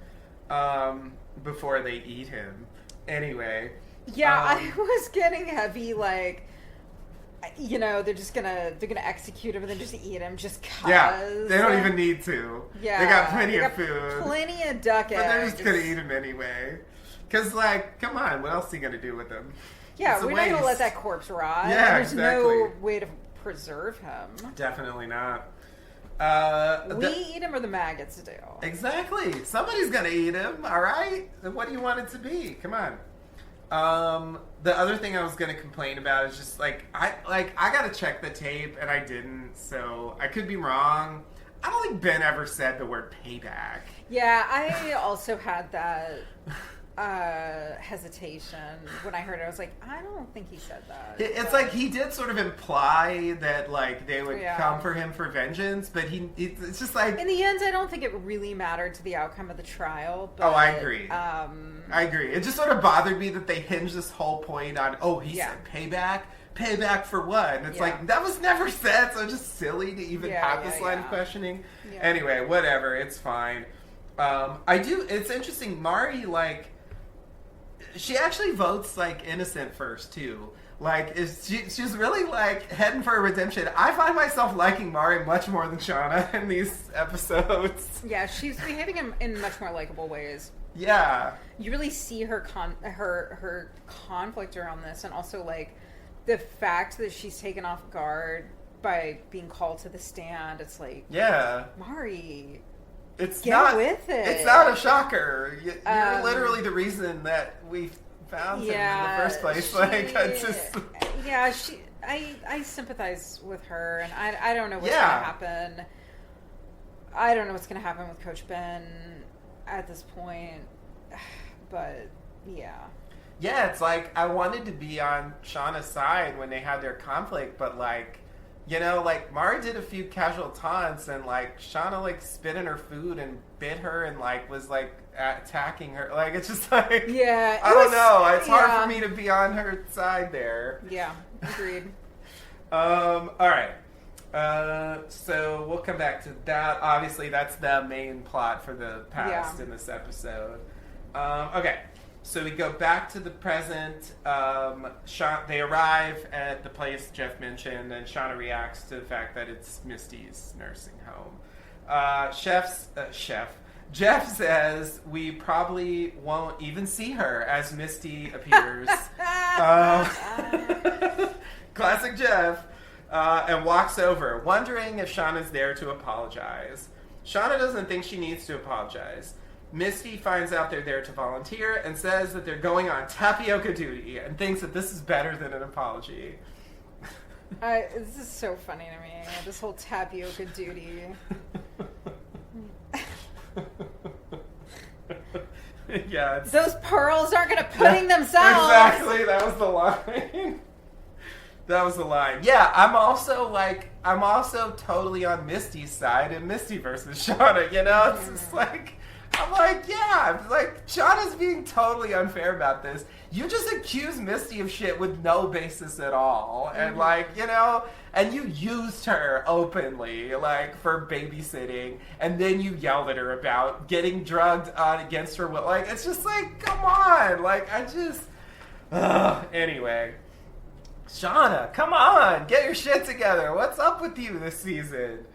Before they eat him. Anyway. Yeah, I was getting heavy, like, they're gonna execute him and then just eat him just cause. Yeah, they don't even need to. Yeah. They got plenty of food. Plenty of duck eggs. But they're just gonna eat him anyway. Because, like, come on, what else are you gonna do with him? Yeah, we're not gonna let that corpse rot. Yeah, There's no way to preserve him. Definitely not. We eat him or the maggots do. Exactly. Somebody's gonna eat him, alright? What do you want it to be? Come on. The other thing I was gonna complain about is just, I gotta check the tape, and I didn't, so I could be wrong. I don't think Ben ever said the word payback. Yeah, I also had that hesitation when I heard it. I was like, I don't think he said that. It's like he did sort of imply that, like, they would come for him for vengeance, but it's just like, in the end, I don't think it really mattered to the outcome of the trial. But, I agree. I agree. It just sort of bothered me that they hinged this whole point on, said payback. Payback for what? And it's like, that was never said, so it's just silly to even have this line of questioning. Yeah. Anyway, whatever. It's fine. It's interesting. Mari, like, she actually votes, like, innocent first, too. Like, she's really, like, heading for a redemption. I find myself liking Mari much more than Shauna in these episodes. Yeah, she's behaving in much more likable ways. Yeah. You really see her conflict around this, and also, like, the fact that she's taken off guard by being called to the stand. It's like, Mari... Get with it. It's not a shocker. You're literally the reason that we found him in the first place. I sympathize with her, and I don't know what's going to happen. I don't know what's going to happen with Coach Ben at this point, but yeah. Yeah, it's like I wanted to be on Shauna's side when they had their conflict, but, like, like, Mari did a few casual taunts, and, like, Shauna, like, spit in her food and bit her and, like, was, like, attacking her. Like, it's just like... Yeah. I don't know. It's hard for me to be on her side there. Yeah, agreed. All right. So we'll come back to that. Obviously, that's the main plot for the past in this episode. Okay. So we go back to the present. They arrive at the place Jeff mentioned, and Shauna reacts to the fact that it's Misty's nursing home. Jeff says we probably won't even see her as Misty appears. Classic Jeff. And walks over, wondering if Shauna's there to apologize. Shauna doesn't think she needs to apologize. Misty finds out they're there to volunteer and says that they're going on tapioca duty and thinks that this is better than an apology. This is so funny to me, this whole tapioca duty. Yeah, those pearls aren't going to pudding themselves. Exactly, that was the line. That was the line. Yeah, I'm also totally on Misty's side in Misty versus Shauna, you know? It's just like, Shauna's being totally unfair about this. You just accuse Misty of shit with no basis at all. And and you used her openly, for babysitting, and then you yelled at her about getting drugged against her will. It's just come on. Anyway. Shauna, come on, get your shit together. What's up with you this season?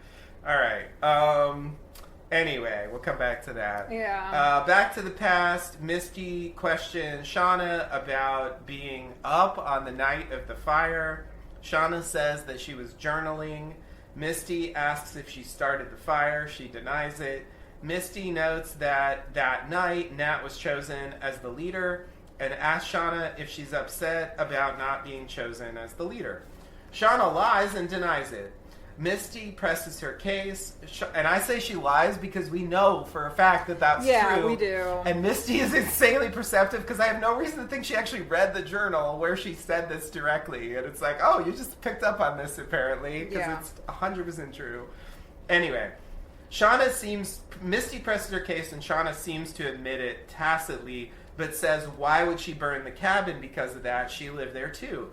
All right. Anyway, we'll come back to that. Yeah. Back to the past. Misty questions Shauna about being up on the night of the fire. Shauna says that she was journaling. Misty asks if she started the fire. She denies it. Misty notes that night Nat was chosen as the leader, and asks Shauna if she's upset about not being chosen as the leader. Shauna lies and denies it. Misty presses her case, and I say she lies because we know for a fact that that's true. Yeah, we do. And Misty is insanely perceptive because I have no reason to think she actually read the journal where she said this directly. And it's oh, you just picked up on this apparently because it's 100% true. Anyway, Misty presses her case and Shauna seems to admit it tacitly, but says why would she burn the cabin because of that? She lived there too.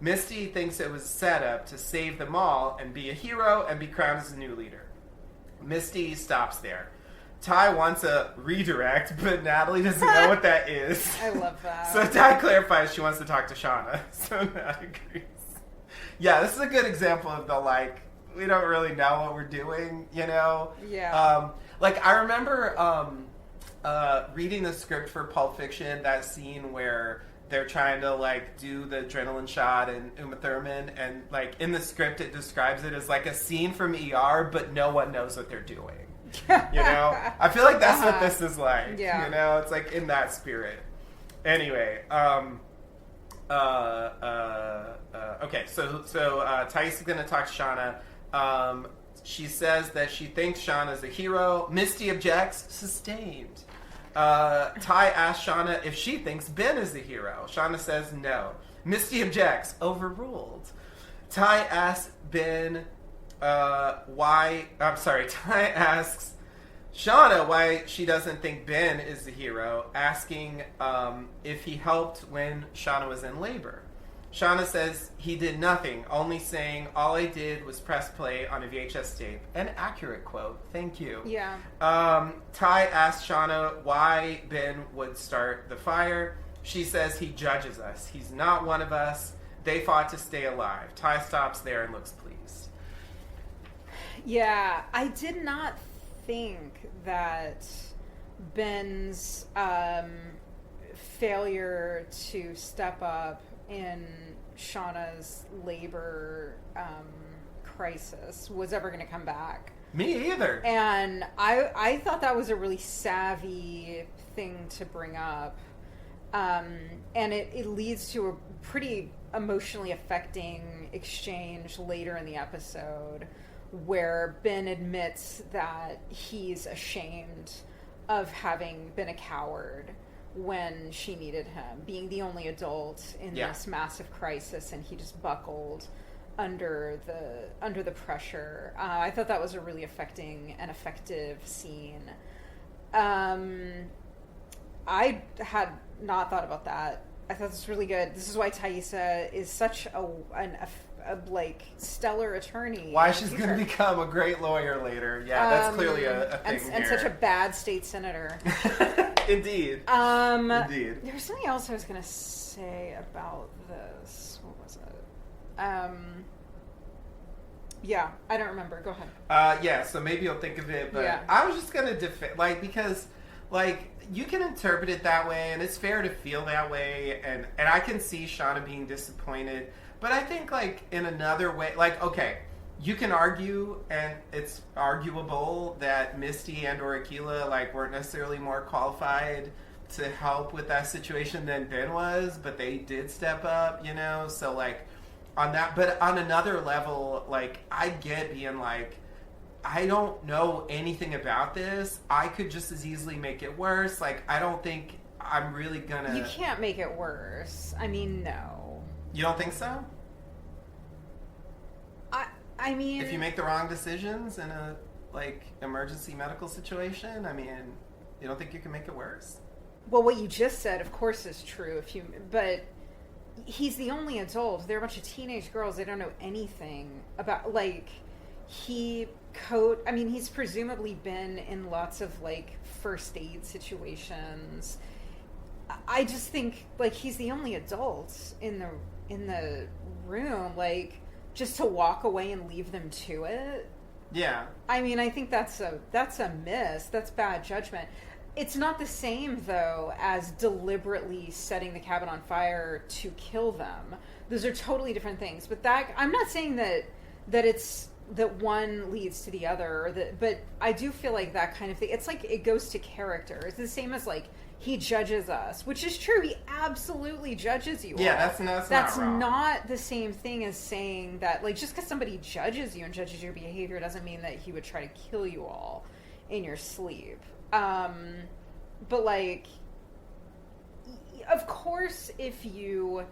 Misty thinks it was set up to save them all and be a hero and be crowned as a new leader. Misty stops there. Ty wants a redirect, but Natalie doesn't know what that is. I love that. So Ty clarifies she wants to talk to Shauna. So Nat agrees. Yeah, this is a good example of the we don't really know what we're doing, you know? Yeah. I remember reading the script for Pulp Fiction, that scene where they're trying to do the adrenaline shot and Uma Thurman, and in the script it describes it as a scene from ER, but no one knows what they're doing. You know, I feel like that's what this is like. Yeah. You know, it's in that spirit. Anyway, okay, so Thais is gonna talk to Shauna. She says that she thinks Shauna's a hero. Misty objects. Sustained. Ty asks Shauna if she thinks Ben is the hero. Shauna says no. Misty objects. Overruled. Ty asks Ty asks Shauna why she doesn't think Ben is the hero, asking if he helped when Shauna was in labor. Shauna says he did nothing, only saying, all I did was press play on a VHS tape. An accurate quote. Thank you. Yeah. Ty asks Shauna why Ben would start the fire. She says he judges us. He's not one of us. They fought to stay alive. Ty stops there and looks pleased. Yeah, I did not think that Ben's failure to step up in Shauna's labor crisis was ever going to come back. Me either. And I thought that was a really savvy thing to bring up. And it leads to a pretty emotionally affecting exchange later in the episode where Ben admits that he's ashamed of having been a coward when she needed him, being the only adult in this massive crisis, and he just buckled under the pressure. I thought that was a really affecting and effective scene. I had not thought about that. I thought this was really good. This is why Thaisa is such a stellar attorney. Why she's going to become a great lawyer later. Yeah, that's clearly a thing and such a bad state senator. Indeed. Indeed. There was something else I was going to say about this. What was it? Yeah, I don't remember. Go ahead. Yeah, so maybe you'll think of it, but Yeah. I was just going to defend, like, because, like, you can interpret it that way, and it's fair to feel that way, and I can see Shauna being disappointed, but I think, like, in another way, like, okay, you can argue, and it's arguable that Misty and or Aquila, like, weren't necessarily more qualified to help with that situation than Ben was, but they did step up, you know, so, like, on that, but on another level, like, I get being like, I don't know anything about this. I could just as easily make it worse. Like, I don't think I'm really gonna... You can't make it worse. I mean, no. You don't think so? I mean... If you make the wrong decisions in a, like, emergency medical situation, I mean, you don't think you can make it worse? Well, what you just said, of course, is true. But he's the only adult. They're a bunch of teenage girls. They don't know anything about, like... He's presumably been in lots of, like, first aid situations. I just think, like, he's the only adult in the room. Like, just to walk away and leave them to it. Yeah. I mean, I think that's a miss. That's bad judgment. It's not the same, though, as deliberately setting the cabin on fire to kill them. Those are totally different things. But I'm not saying that it's that one leads to the other, but I do feel like that kind of thing, it's like it goes to character. It's the same as, like, he judges us, which is true. He absolutely judges you all. Yeah, that's not wrong. Not the same thing as saying that, like, just because somebody judges you and judges your behavior doesn't mean that he would try to kill you all in your sleep. But, like, of course, if you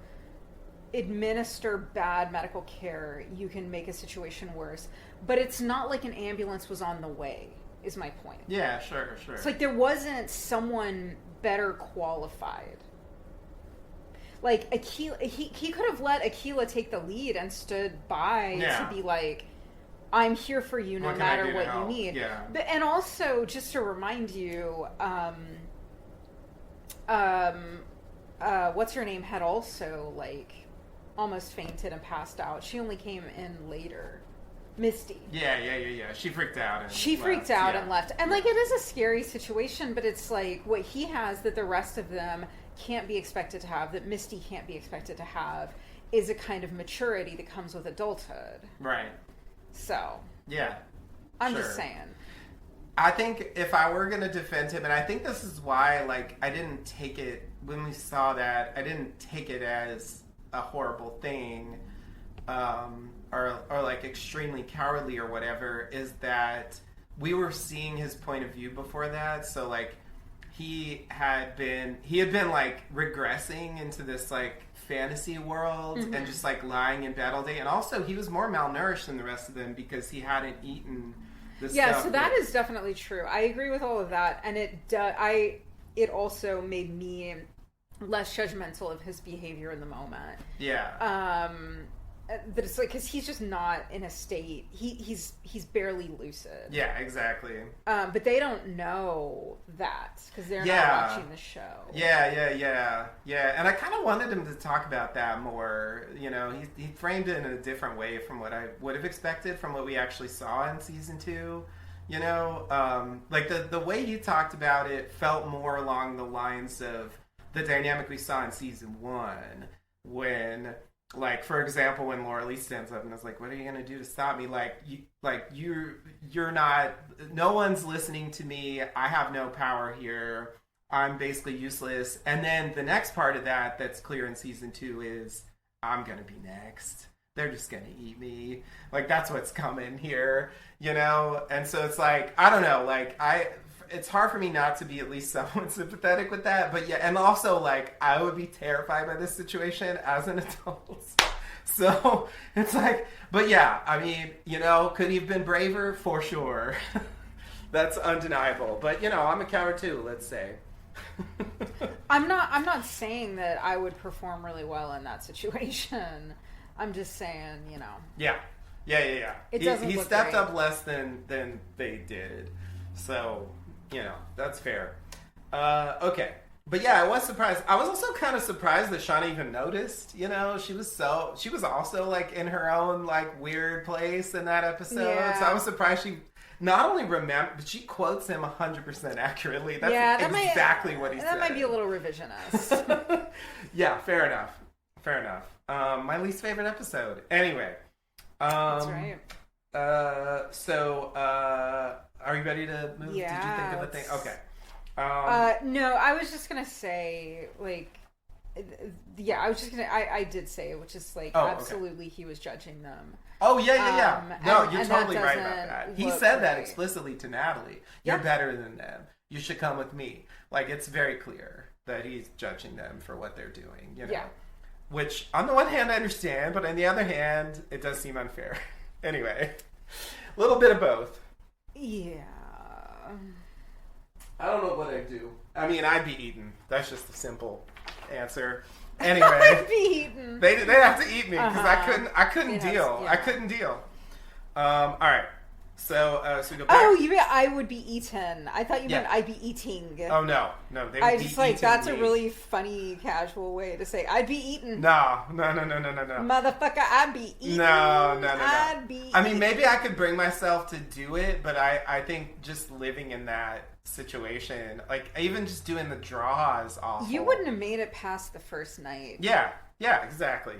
administer bad medical care, you can make a situation worse. But it's not like an ambulance was on the way, is my point. Yeah, sure. It's like there wasn't someone better qualified. Like, Aquila, he could have let Aquila take the lead and stood by to be like, I'm here for you no matter what you need. Yeah. But, and also, just to remind you, what's her name had also, like, almost fainted and passed out. She only came in later. Misty. Yeah. She freaked out. And left. And, like, it is a scary situation, but it's like what he has that the rest of them can't be expected to have, that Misty can't be expected to have, is a kind of maturity that comes with adulthood. Right. So. Yeah. I'm just saying. I think if I were going to defend him, and I think this is why, like, I didn't take it, when we saw that, I didn't take it as a horrible thing, or like extremely cowardly or whatever, is that we were seeing his point of view before that. So, like, he had been like regressing into this, like, fantasy world, and just, like, lying in battle day, and also he was more malnourished than the rest of them because he hadn't eaten the stuff. So that is definitely true. I agree with all of that, and it also made me less judgmental of his behavior in the moment. Yeah. That it's like, because he's just not in a state. He's barely lucid. Yeah, exactly. But they don't know that because they're not watching the show. Yeah. And I kind of wanted him to talk about that more. You know, he framed it in a different way from what I would have expected from what we actually saw in season 2. You know, like the way he talked about it felt more along the lines of the dynamic we saw in season 1 when, like, for example, when Laura Lee stands up and is like, what are you going to do to stop me? You're not, no one's listening to me. I have no power here. I'm basically useless. And then the next part of that that's clear in season 2 is, I'm going to be next. They're just going to eat me. Like, that's what's coming here, you know? And so it's like, I don't know, like, it's hard for me not to be at least somewhat sympathetic with that, but yeah, and also, like, I would be terrified by this situation as an adult. So it's like, but yeah, I mean, you know, could he have been braver? For sure. That's undeniable. But, you know, I'm a coward too, let's say. I'm not saying that I would perform really well in that situation. I'm just saying, you know. Yeah. He stepped up less than they did. So, you know, that's fair. Okay. But yeah, I was surprised. I was also kind of surprised that Shauna even noticed. You know, she was also like in her own like weird place in that episode. Yeah. So I was surprised she not only remembered, but she quotes him 100% accurately. That's exactly what he said. That might be a little revisionist. Yeah, fair enough. Fair enough. My least favorite episode. Anyway. That's right. So, are you ready to move? Yeah. Did you think of a thing? Okay. No, I was just gonna say, like, yeah, I did say it, which is like, absolutely, okay. He was judging them. Oh yeah. No, you're totally right about that. He said that right. explicitly to Natalie. You're better than them. You should come with me. Like, it's very clear that he's judging them for what they're doing. You know? Yeah. Which, on the one hand, I understand, but on the other hand, it does seem unfair. Anyway, a little bit of both. Yeah. I don't know what I'd do. I mean, I'd be eaten. That's just a simple answer. Anyway, I'd be eaten. They have to eat me because I couldn't deal. Yeah. I couldn't deal. All right. So we go back. Oh, you mean I would be eaten? I thought you meant I'd be eating. Oh no, they would I be just like that's me. A really funny, casual way to say I'd be eaten. No. Motherfucker, I'd be eaten. No. I'd be. I mean, maybe I could bring myself to do it, but I think just living in that situation, like even just doing the draw is awful. You wouldn't have made it past the first night. Yeah, exactly.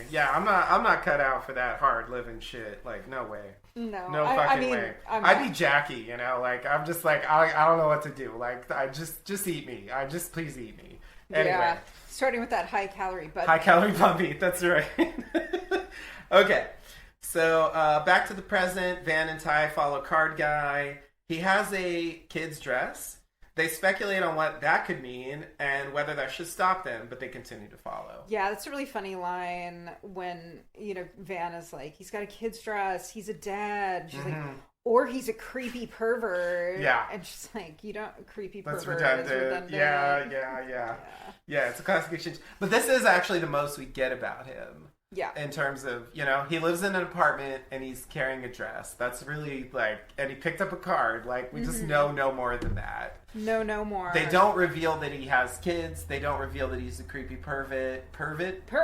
Yeah, I'm not cut out for that hard living shit. Like, no way. No fucking way. I'd be Jackie, you know. Like, I'm just like I don't know what to do. Like, I just eat me. Please eat me. Anyway. Yeah, starting with that high calorie butt. High calorie butt meat. That's right. Okay, so back to the present. Van and Ty follow Card Guy. He has a kid's dress. They speculate on what that could mean and whether that should stop them, but they continue to follow. Yeah, that's a really funny line when, you know, Van is like, he's got a kid's dress, he's a dad. She's like, or he's a creepy pervert. Yeah. And she's like, you don't, a creepy pervert. That's redundant. Yeah, it's a classic exchange. But this is actually the most we get about him. Yeah. In terms of, you know, he lives in an apartment and he's carrying a dress. That's really like, and he picked up a card. Like, we just know no more than that. No more. They don't reveal that he has kids. They don't reveal that he's a creepy pervert. Pervert. Get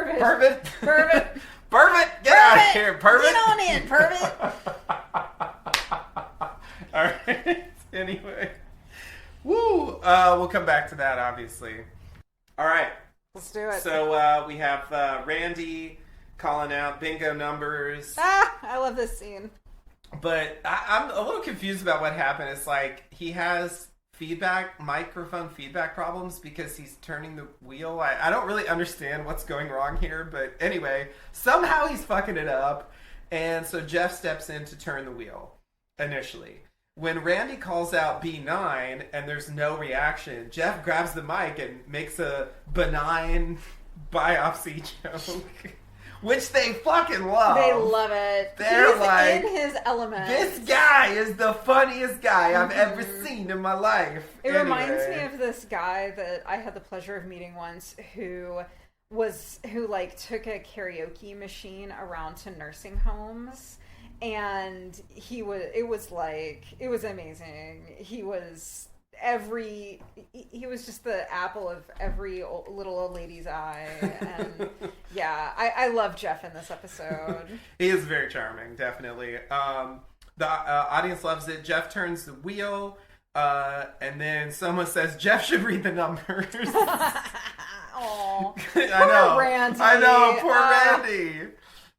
out of here, pervert. Get on in, pervert. All right. Anyway. Woo. We'll come back to that, obviously. All right. Let's do it. So we have Randy calling out bingo numbers. I love this scene. But I'm a little confused about what happened. It's like he has microphone feedback problems because he's turning the wheel. I don't really understand what's going wrong here. But anyway, somehow he's fucking it up. And so Jeff steps in to turn the wheel initially. When Randy calls out B9 and there's no reaction, Jeff grabs the mic and makes a benign biopsy joke, which they fucking love. They love it. They're He's like, in his element. This guy is the funniest guy I've ever seen in my life. It reminds me of this guy that I had the pleasure of meeting once who like took a karaoke machine around to nursing homes. And it was amazing. He was just the apple of every little old lady's eye. And yeah, I love Jeff in this episode. He is very charming, definitely. The audience loves it. Jeff turns the wheel, and then someone says Jeff should read the numbers. Oh, Randy. I know, poor Randy.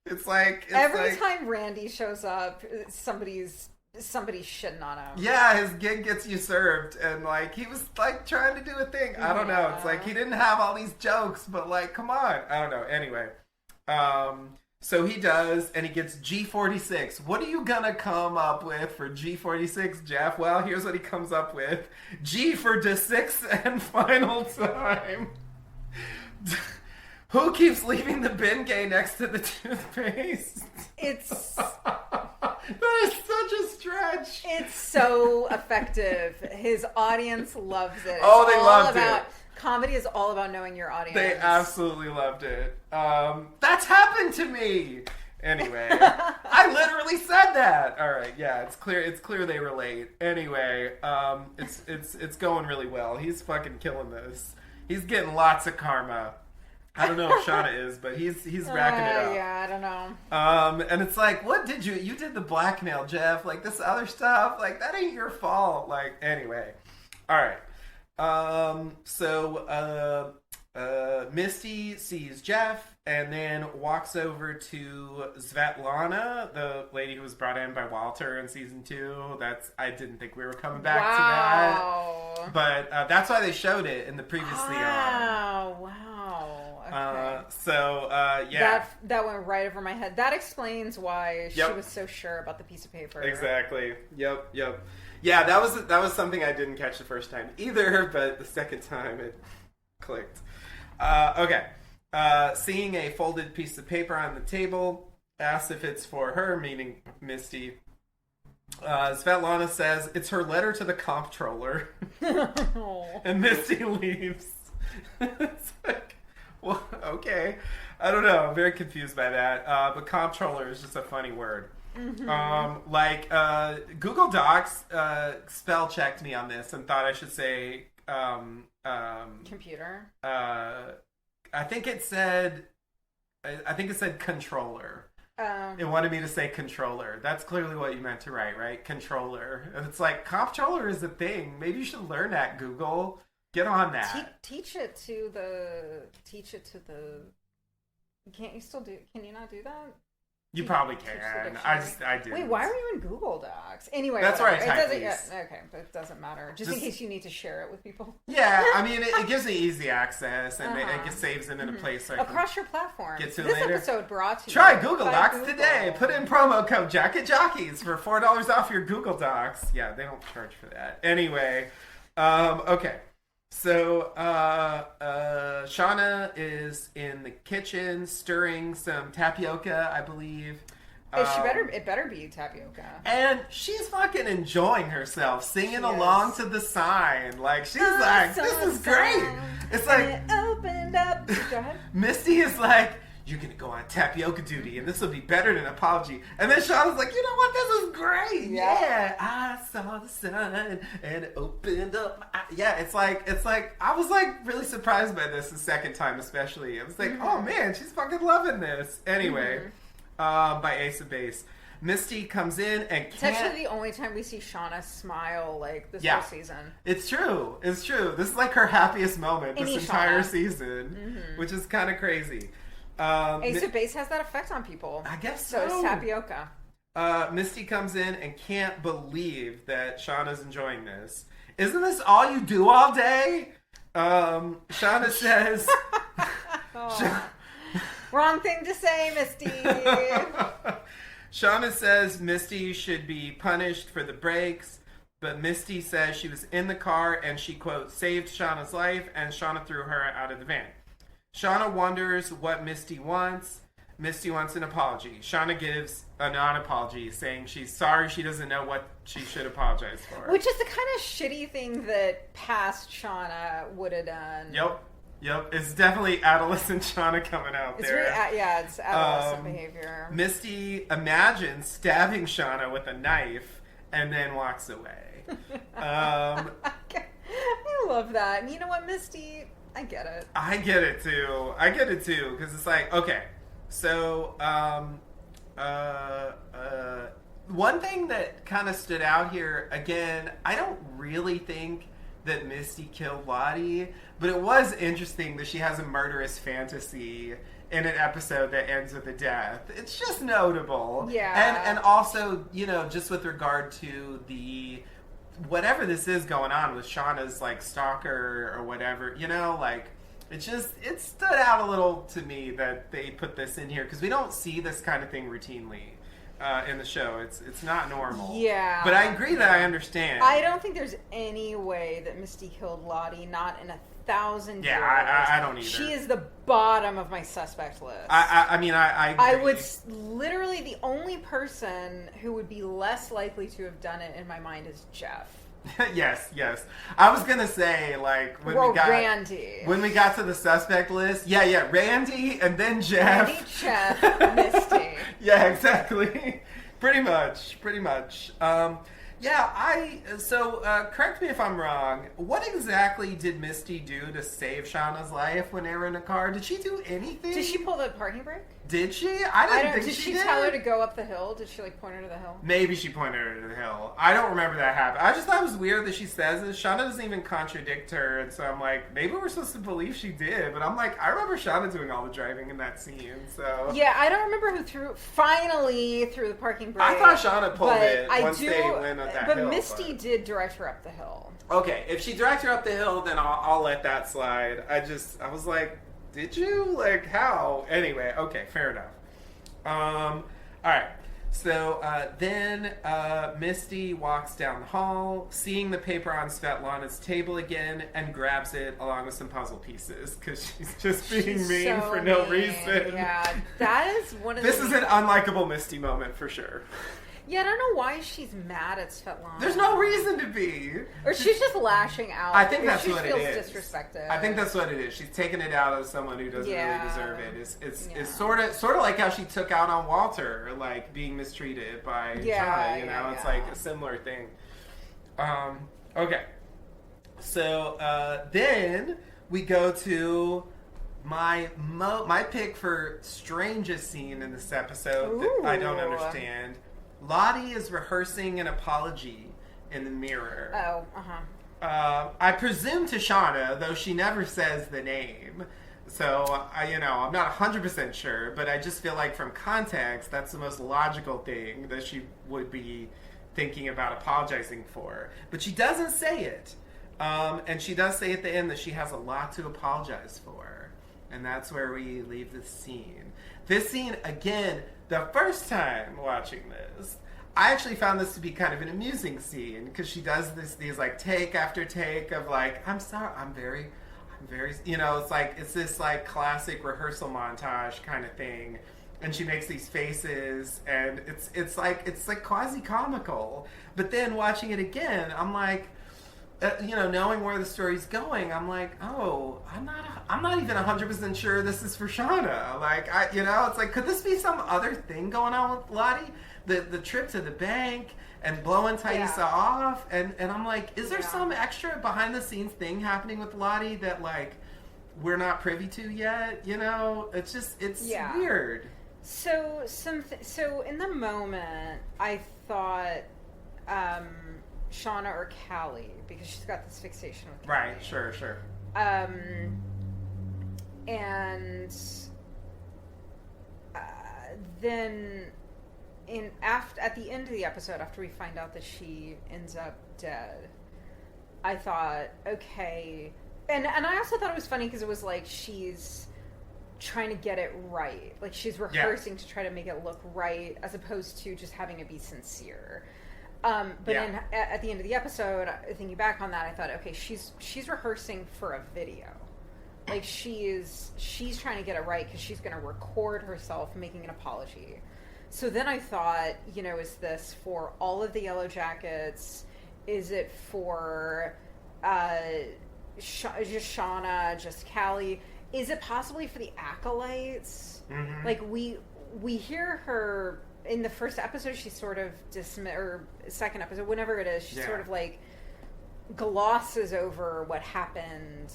It's every time Randy shows up, somebody's shitting on him. Yeah, his gig gets usurped, and like he was like trying to do a thing. I don't know. It's like he didn't have all these jokes, but like, come on. I don't know. Anyway, so he does, and he gets G46. What are you gonna come up with for G46, Jeff? Well, here's what he comes up with: G for the sixth and final time. Who keeps leaving the Bengay next to the toothpaste? That is such a stretch. It's so effective. His audience loves it. They loved it. Comedy is all about knowing your audience. They absolutely loved it. That's happened to me. Anyway, I literally said that. All right, yeah, it's clear they relate. Anyway, it's going really well. He's fucking killing this. He's getting lots of karma. I don't know if Shauna is, but he's racking it up. Yeah, I don't know. And it's like, what did you did the blackmail, Jeff? Like this other stuff, like that ain't your fault. Like anyway, all right. So Misty sees Jeff and then walks over to Svetlana, the lady who was brought in by Walter in season 2. I didn't think we were coming back to that, but that's why they showed it in the previously on. Wow. Okay. Yeah, that went right over my head. That explains why she was so sure about the piece of paper. Exactly. Yep. Yeah, that was something I didn't catch the first time either, but the second time it clicked. Okay. Seeing a folded piece of paper on the table, asks if it's for her, meaning Misty. Svetlana says it's her letter to the comptroller, and Misty leaves. It's like, well, okay. I don't know. I'm very confused by that. But comptroller is just a funny word. Mm-hmm. Google Docs spell checked me on this and thought I should say computer. I think it said controller. It wanted me to say controller. That's clearly what you meant to write, right? Controller. And it's like comptroller is a thing. Maybe you should learn that, Google. Get on that. Teach it to the. Can you not do that? You probably can. I did. Wait, why are you in Google Docs? Anyway, that's where I type these. Okay, but it doesn't matter. Just in case you need to share it with people. Yeah, I mean, it gives me easy access, and it saves them in a place so I across your platform. Get to this later. Episode brought to you. Try Google Docs today. Put in promo code Jacket Jockeys for $4 off your Google Docs. Yeah, they don't charge for that. Anyway, okay. So, Shauna is in the kitchen stirring some tapioca, I believe. It better be tapioca. And she's fucking enjoying herself, singing along to the sign. Like, she's like, this is great. It's like, it opened up. Go ahead. Misty is like, you're going to go on tapioca duty, and this will be better than apology. And then Shauna's like, you know what? This is great. Yeah. I saw the sun, and it opened up my eye. Yeah, it's like, I was like really surprised by this the second time, especially. I was like, oh man, she's fucking loving this. Anyway, by Ace of Base. Misty comes in and It's actually the only time we see Shauna smile like this whole season. It's true. This is like her happiest moment this entire season, which is kind of crazy. Ace of Base has that effect on people. I guess so. So is tapioca. Misty comes in and can't believe that Shauna's enjoying this. Isn't this all you do all day? Shauna says... Wrong thing to say, Misty. Shauna says Misty should be punished for the breaks, but Misty says she was in the car and she, quote, saved Shauna's life, and Shauna threw her out of the van. Shauna wonders what Misty wants. Misty wants an apology. Shauna gives a non-apology, saying she's sorry she doesn't know what she should apologize for. Which is the kind of shitty thing that past Shauna would have done. Yep. It's definitely adolescent Shauna coming out there. It's adolescent behavior. Misty imagines stabbing Shauna with a knife and then walks away. I love that. And you know what, Misty... I get it. I get it too. Because it's like, okay, so one thing that kind of stood out here, again, I don't really think that Misty killed Lottie, but it was interesting that she has a murderous fantasy in an episode that ends with a death. It's just notable. Yeah. And also, just with regard to the... whatever this is going on with Shauna's like stalker or whatever, it stood out a little to me that they put this in here because we don't see this kind of thing routinely in the show. It's not normal. Yeah. But I agree that I understand. I don't think there's any way that Misty killed Lottie, not in 1,000 years. Yeah, I don't either. She is the bottom of my suspect list. I mean, I agree. I would literally, the only person who would be less likely to have done it in my mind is Jeff. Yes. I was gonna say when we got to the suspect list, Randy and then Jeff. Randy, Jeff, Misty. Yeah, exactly. Pretty much. Correct me if I'm wrong. What exactly did Misty do to save Shauna's life when they were in the car? Did she do anything? Did she pull the parking brake? Did she? I didn't think did she she did. tell her to go up the hill? Did she point her to the hill? Maybe she pointed her to the hill. I don't remember that happening. I just thought it was weird that she says this. Shauna doesn't even contradict her, and so I'm like, maybe we're supposed to believe she did. But I'm like, I remember Shauna doing all the driving in that scene. So yeah, I don't remember who finally threw the parking brake. I thought Shauna pulled it once they went up that hill. But Misty did direct her up the hill. Okay, if she directed her up the hill, then I'll let that slide. I was like, did you? Like, how? Anyway, okay, fair enough. All right. So then Misty walks down the hall, seeing the paper on Svetlana's table again, and grabs it along with some puzzle pieces because she's just being mean for no reason. Yeah, that is one of This is an unlikable Misty moment for sure. Yeah, I don't know why she's mad at Svetlana. There's no reason to be. Or she's just lashing out. I think that's what it is. She feels disrespected. I think that's what it is. She's taking it out of someone who doesn't really deserve it. It's sort of like how she took out on Walter, like being mistreated by Shauna. You know, it's like a similar thing. Okay, so then we go to my pick for strangest scene in this episode that I don't understand. Lottie is rehearsing an apology in the mirror. Oh, I presume to Shauna, though she never says the name. So, I'm not 100% sure, but I just feel like from context, that's the most logical thing that she would be thinking about apologizing for. But she doesn't say it. And she does say at the end that she has a lot to apologize for. And that's where we leave this scene. This scene, again, the first time watching this, I actually found this to be kind of an amusing scene because she does these like take after take of like, I'm sorry, I'm very, it's this like classic rehearsal montage kind of thing. And she makes these faces and it's like quasi comical. But then watching it again, I'm like, knowing where the story's going, I'm like, oh, I'm not even 100% sure this is for Shauna. Like, it's like, could this be some other thing going on with Lottie? The trip to the bank and blowing Thaisa off, and I'm like, is there some extra behind the scenes thing happening with Lottie that like we're not privy to yet? It's weird. So in the moment, I thought. Shauna or Callie, because she's got this fixation with Callie. Right, sure. And then at the end of the episode, after we find out that she ends up dead, I thought, okay, and I also thought it was funny because it was like she's trying to get it right, like she's rehearsing to try to make it look right, as opposed to just having it be sincere. Then at the end of the episode, thinking back on that, I thought, okay, she's rehearsing for a video. Like she's trying to get it right because she's going to record herself making an apology. So then I thought, is this for all of the Yellowjackets? Is it for just Shauna, just Callie? Is it possibly for the acolytes? Mm-hmm. Like we hear her. In the first episode, she sort of or second episode, whenever it is, she sort of like glosses over what happened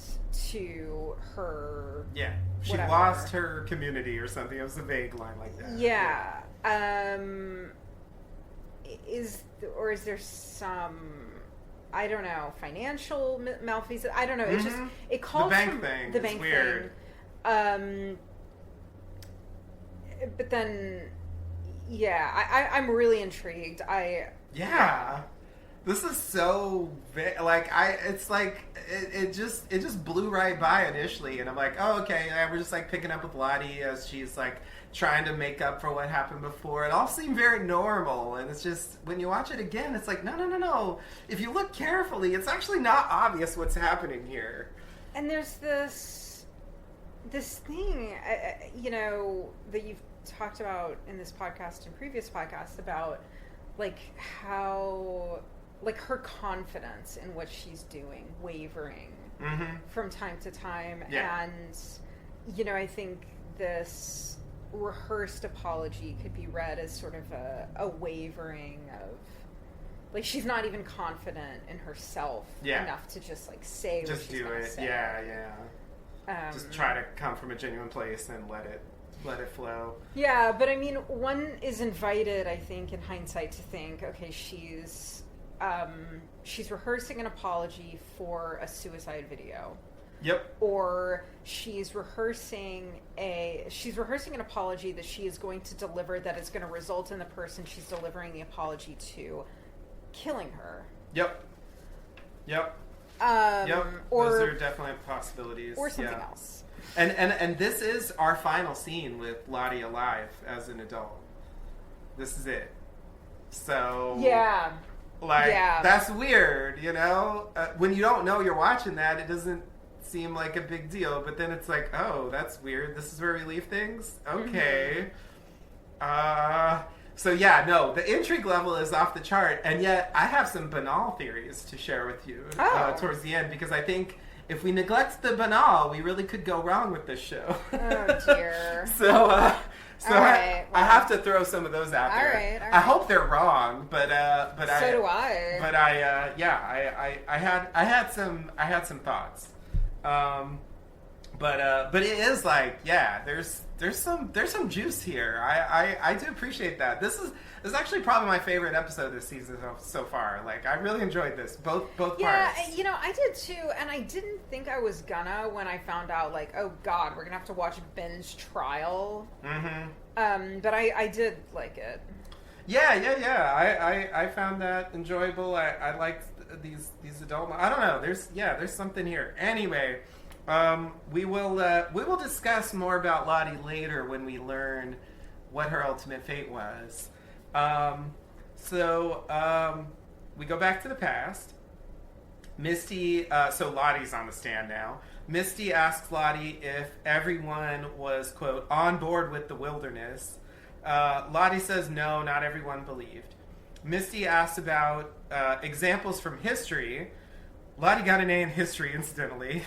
to her. Yeah, she lost her community or something. It was a vague line like that. Yeah. Is there some, I don't know, financial malfeasance? I don't know. It's just it calls the bank thing. The bank weird. Thing. But then. Yeah, I'm really intrigued. This is so it just blew right by initially, and I'm like, oh, okay, we're just like picking up with Lottie as she's like trying to make up for what happened before. It all seemed very normal, and it's just when you watch it again, it's like no. If you look carefully, it's actually not obvious what's happening here. And there's this thing, that you've talked about in this podcast and previous podcasts about like how like her confidence in what she's doing wavering from time to time. And I think this rehearsed apology could be read as sort of a wavering of, like, she's not even confident in herself enough to just, like, say what she's going to say. Just try to come from a genuine place and let it flow. Yeah, but I mean, one is invited, I think, in hindsight, to think, okay, she's rehearsing an apology for a suicide video. Yep. Or she's rehearsing an apology that she is going to deliver that is going to result in the person she's delivering the apology to killing her. Yep. Or, those are definitely possibilities. Or something else. And this is our final scene with Lottie alive as an adult. This is it. So yeah, that's weird, you know. When you don't know you're watching that, it doesn't seem like a big deal. But then it's like, oh, that's weird. This is where we leave things. Okay. So yeah, no, the intrigue level is off the chart, and yet I have some banal theories to share with you towards the end, because I think if we neglect the banal, we really could go wrong with this show. Oh dear. So right, I have to throw some of those out there. All right. I hope they're wrong, but so do I. But I had some thoughts. But it is like, yeah, there's some juice here. I do appreciate that. This is actually probably my favorite episode this season so far. Like, I really enjoyed this, both parts. Yeah, you know, I did too, and I didn't think I was gonna when I found out, like, oh God, we're gonna have to watch Ben's trial. Mm-hmm. But I did like it. Yeah. I found that enjoyable. I liked these adult. I don't know. There's something here. Anyway. We will discuss more about Lottie later when we learn what her ultimate fate was. We go back to the past. Misty, so Lottie's on the stand now. Misty asks Lottie if everyone was, quote, on board with the wilderness. Lottie says no, not everyone believed. Misty asks about examples from history. Lottie got an A in history, incidentally.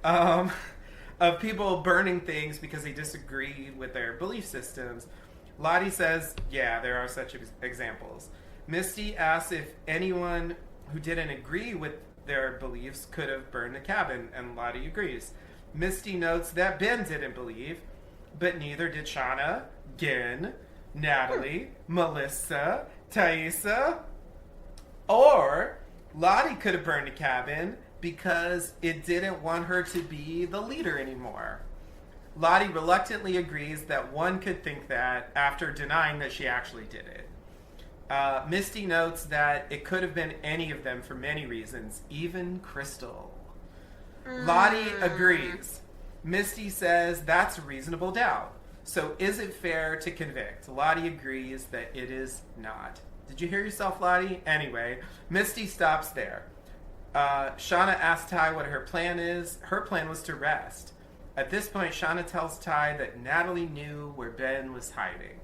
Of people burning things because they disagree with their belief systems. Lottie says, yeah, there are such examples. Misty asks if anyone who didn't agree with their beliefs could have burned the cabin, and Lottie agrees. Misty notes that Ben didn't believe, but neither did Shauna, Gin, Natalie, Melissa, Thaisa, or Lottie could have burned the cabin because it didn't want her to be the leader anymore. Lottie reluctantly agrees that one could think that after denying that she actually did it. Misty notes that it could have been any of them for many reasons, even Crystal. Lottie agrees. Misty says that's a reasonable doubt. So is it fair to convict? Lottie agrees that it is not. Did you hear yourself, Lottie? Anyway, Misty stops there. Shauna asks Ty what her plan is. Her plan was to rest. At this point, Shauna tells Ty that Natalie knew where Ben was hiding.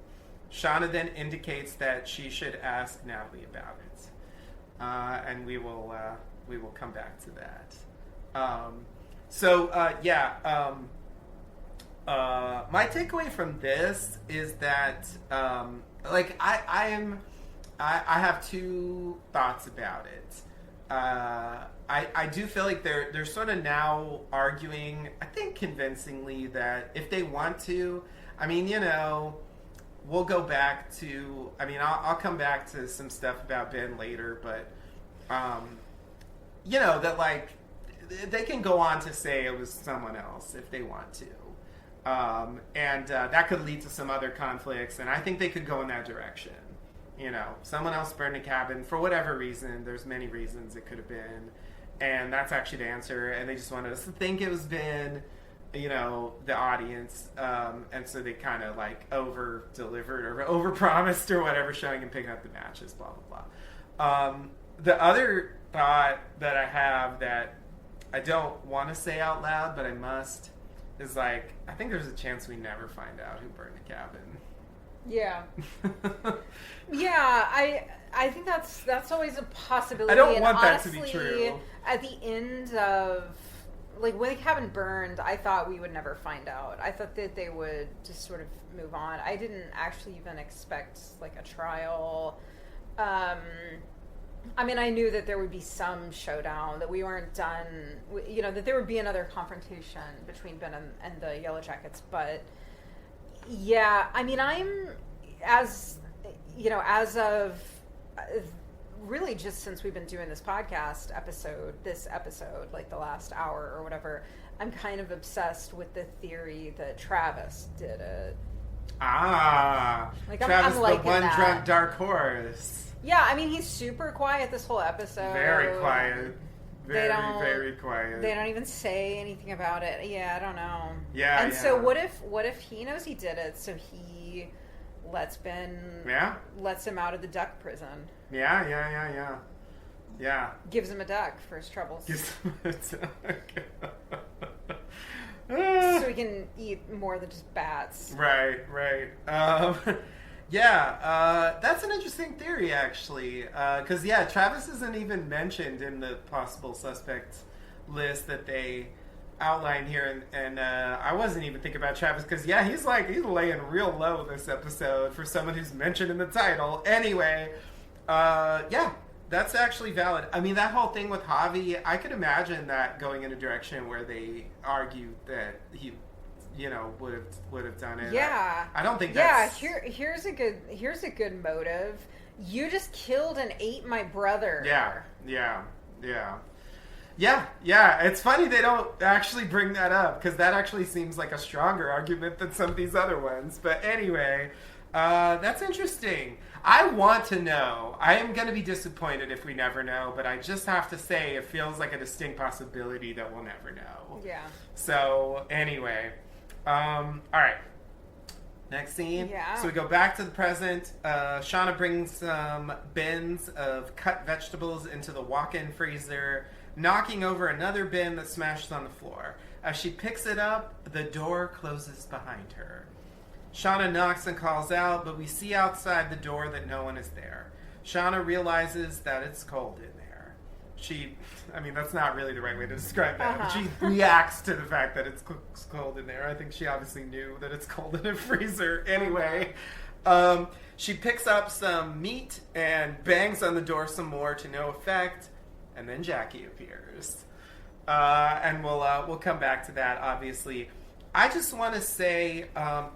Shauna then indicates that she should ask Natalie about it. And we will come back to that. My takeaway from this is that, I have two thoughts about it. I do feel like they're sort of now arguing, I think convincingly, that if they want to, I mean, you know, we'll go back to, I mean, I'll come back to some stuff about Ben later, but, you know, that, like, they can go on to say it was someone else if they want to. That could lead to some other conflicts, and I think they could go in that direction. You know, someone else burned a cabin for whatever reason. There's many reasons it could have been. And that's actually the answer. And they just wanted us to think it was Ben, you know, the audience. And so they kind of like over-delivered or over-promised or whatever, showing him picking up the matches, blah, blah, blah. The other thought that I have that I don't want to say out loud, but I must, is like, I think there's a chance we never find out who burned the cabin. Yeah. Yeah, I think that's always a possibility. I don't want honestly, that to be true. At the end of like when the cabin burned, I thought we would never find out. I thought that they would just sort of move on. I didn't actually even expect like a trial. I mean, I knew that there would be some showdown, that we weren't done, you know, that there would be another confrontation between Ben and the Yellowjackets. But yeah, I mean, as of really just since we've been doing this episode, like the last hour or whatever, I'm kind of obsessed with the theory that Travis did it. Like Travis, I'm the one that. Drunk dark horse. Yeah, I mean, he's super quiet this whole episode. Very quiet. Very quiet. They don't even say anything about it. Yeah, I don't know. Yeah. And so what if he knows he did it, so he lets him out of the duck prison. Yeah. Gives him a duck for his troubles. Gives him a duck. So he can eat more than just bats. Right. That's an interesting theory, actually. Because, Travis isn't even mentioned in the possible suspects list that they outlined here. And I wasn't even thinking about Travis because, he's laying real low this episode for someone who's mentioned in the title. Anyway, that's actually valid. I mean, that whole thing with Javi, I could imagine that going in a direction where they argued that he, would have done it. Yeah, I don't think that's... Yeah, here's a good motive. You just killed and ate my brother. Yeah. It's funny they don't actually bring that up because that actually seems like a stronger argument than some of these other ones. But anyway, that's interesting. I want to know. I am going to be disappointed if we never know, but I just have to say it feels like a distinct possibility that we'll never know. Yeah. So anyway, all right. Next scene. Yeah. So we go back to the present. Shauna brings some bins of cut vegetables into the walk-in freezer, knocking over another bin that smashes on the floor. As she picks it up, the door closes behind her. Shauna knocks and calls out, but we see outside the door that no one is there. Shauna realizes that it's cold in there. That's not really the right way to describe that. Uh-huh. She reacts to the fact that it's cold in there. I think she obviously knew that it's cold in a freezer. Anyway, she picks up some meat and bangs on the door some more to no effect, and then Jackie appears. And we'll come back to that, obviously. I just want to say, I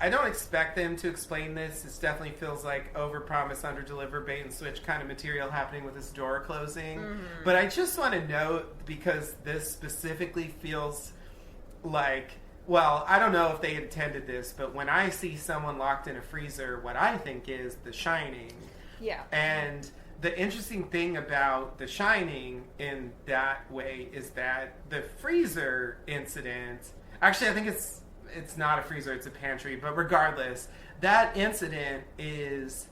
don't expect them to explain this. It definitely feels like overpromise, underdeliver, bait and switch kind of material happening with this door closing. Mm-hmm. But I just want to note, because this specifically feels like, well, I don't know if they intended this, but when I see someone locked in a freezer, what I think is The Shining. Yeah. And the interesting thing about The Shining in that way is that the freezer incident, actually I think it's not a freezer, it's a pantry, but regardless, that incident is,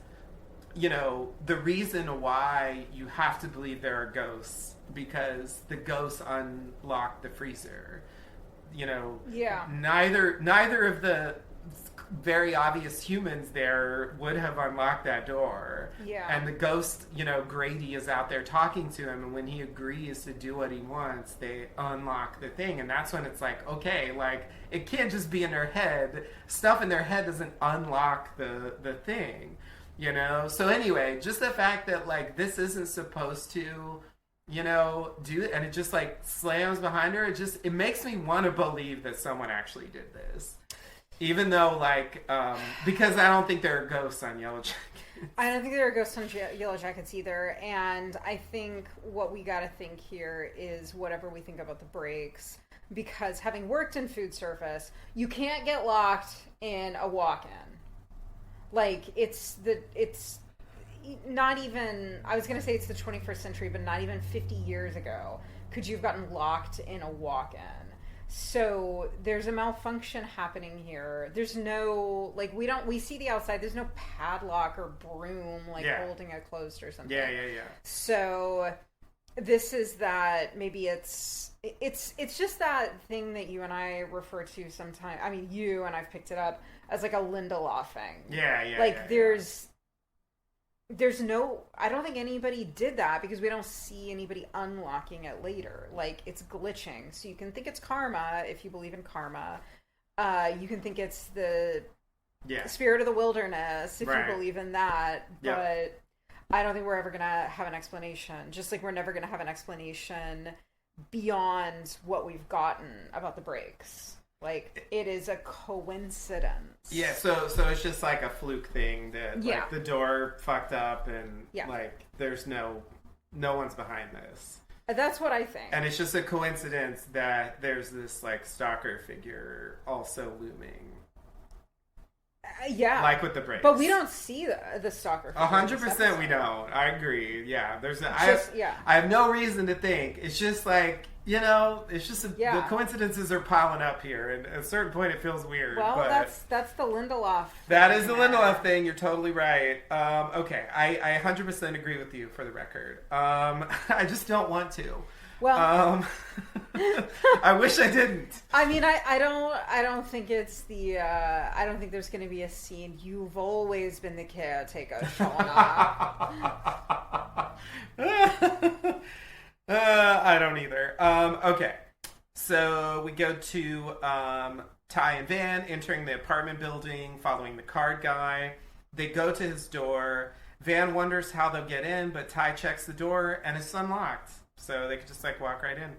the reason why you have to believe there are ghosts, because the ghosts unlock the freezer. Yeah. Neither of the very obvious humans there would have unlocked that door. Yeah. And the ghost, Grady is out there talking to him, and when he agrees to do what he wants, they unlock the thing. And that's when it's like, okay, like, it can't just be in their head. Stuff in their head doesn't unlock the thing, So anyway, just the fact that, like, this isn't supposed to, do it, and it just, like, slams behind her, it makes me want to believe that someone actually did this. Even though, like, because I don't think there are ghosts on Yellowjackets. I don't think there are ghosts on Yellowjackets either. And I think what we got to think here is whatever we think about the breaks. Because having worked in food service, you can't get locked in a walk-in. Like, it's not even, I was going to say it's the 21st century, but not even 50 years ago could you have gotten locked in a walk-in. So there's a malfunction happening here. There's no, like, we see the outside. There's no padlock or broom, like, holding it closed or something. Yeah. So this is that, maybe it's just that thing that you and I refer to sometimes. I mean, you and I've picked it up as, like, a Lindelof thing. Yeah. Like, there's I don't think anybody did that because we don't see anybody unlocking it later. Like, it's glitching. So you can think it's karma if you believe in karma. You can think it's the spirit of the wilderness if you believe in that. But I don't think we're ever going to have an explanation. Just like we're never going to have an explanation beyond what we've gotten about the breaks. Like, it is a coincidence. Yeah, so it's just like a fluke thing that like the door fucked up and like there's no one's behind this. That's what I think. And it's just a coincidence that there's this like stalker figure also looming. Like with the breaks. But we don't see the stalker figure. 100% we don't. I agree. Yeah. I have no reason to think. It's just like, it's just the coincidences are piling up here, and at a certain point it feels weird. Well, but that's the Lindelof. That is the Lindelof thing. You're totally right. Okay, I 100% agree with you for the record. I just don't want to. Well, I wish I didn't. I mean, I don't think it's the. I don't think there's going to be a scene. You've always been the caretaker, Shauna. I don't either. Okay, so we go to Ty and Van entering the apartment building, following the card guy. They go to his door. Van wonders how they'll get in, but Ty checks the door and it's unlocked. So they could just like walk right in.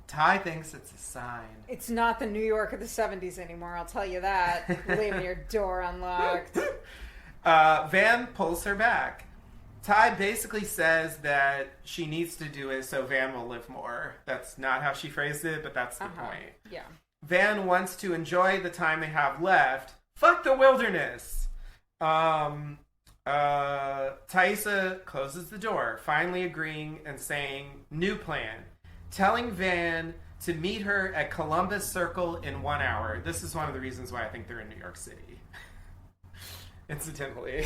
Ty thinks it's a sign. It's not the New York of the 70s anymore, I'll tell you that. Leaving your door unlocked. Van pulls her back. Ty basically says that she needs to do it so Van will live more. That's not how she phrased it, but that's the point. Yeah. Van wants to enjoy the time they have left. Fuck the wilderness. Thaisa closes the door, finally agreeing and saying, new plan. Telling Van to meet her at Columbus Circle in 1 hour. This is one of the reasons why I think they're in New York City. Incidentally.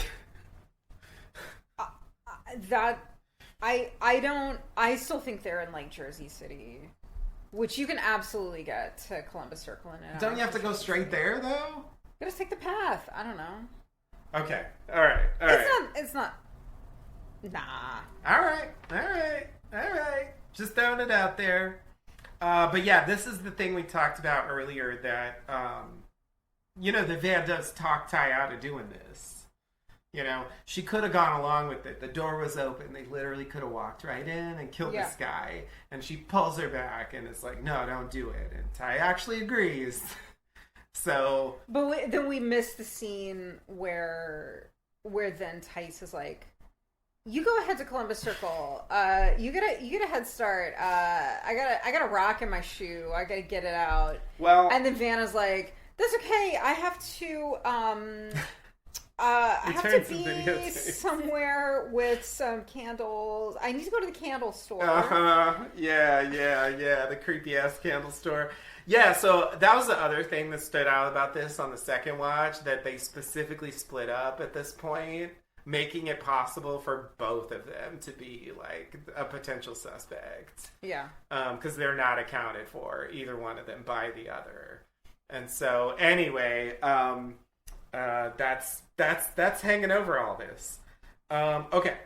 I still think they're in like Jersey City. Which you can absolutely get to Columbus Circle in an hour. Don't you have to go straight there though? You gotta take the path. I don't know. Okay. All right. It's not. Nah. All right. Just throwing it out there. But yeah, this is the thing we talked about earlier that, the Van does talk Ty out of doing this. She could have gone along with it. The door was open. They literally could have walked right in and killed this guy. And she pulls her back and it's like, no, don't do it. And Ty actually agrees. So, but then we missed the scene where then Tice is like, "You go ahead to Columbus Circle. You get a head start. I got a rock in my shoe. I gotta get it out." Well, and then Vanna's like, "That's okay. I have to be somewhere with some candles. I need to go to the candle store." Yeah. The creepy ass candle store. Yeah, so that was the other thing that stood out about this on the second watch, that they specifically split up at this point, making it possible for both of them to be, like, a potential suspect. Yeah. Because they're not accounted for, either one of them, by the other. And so, anyway, that's hanging over all this. Okay,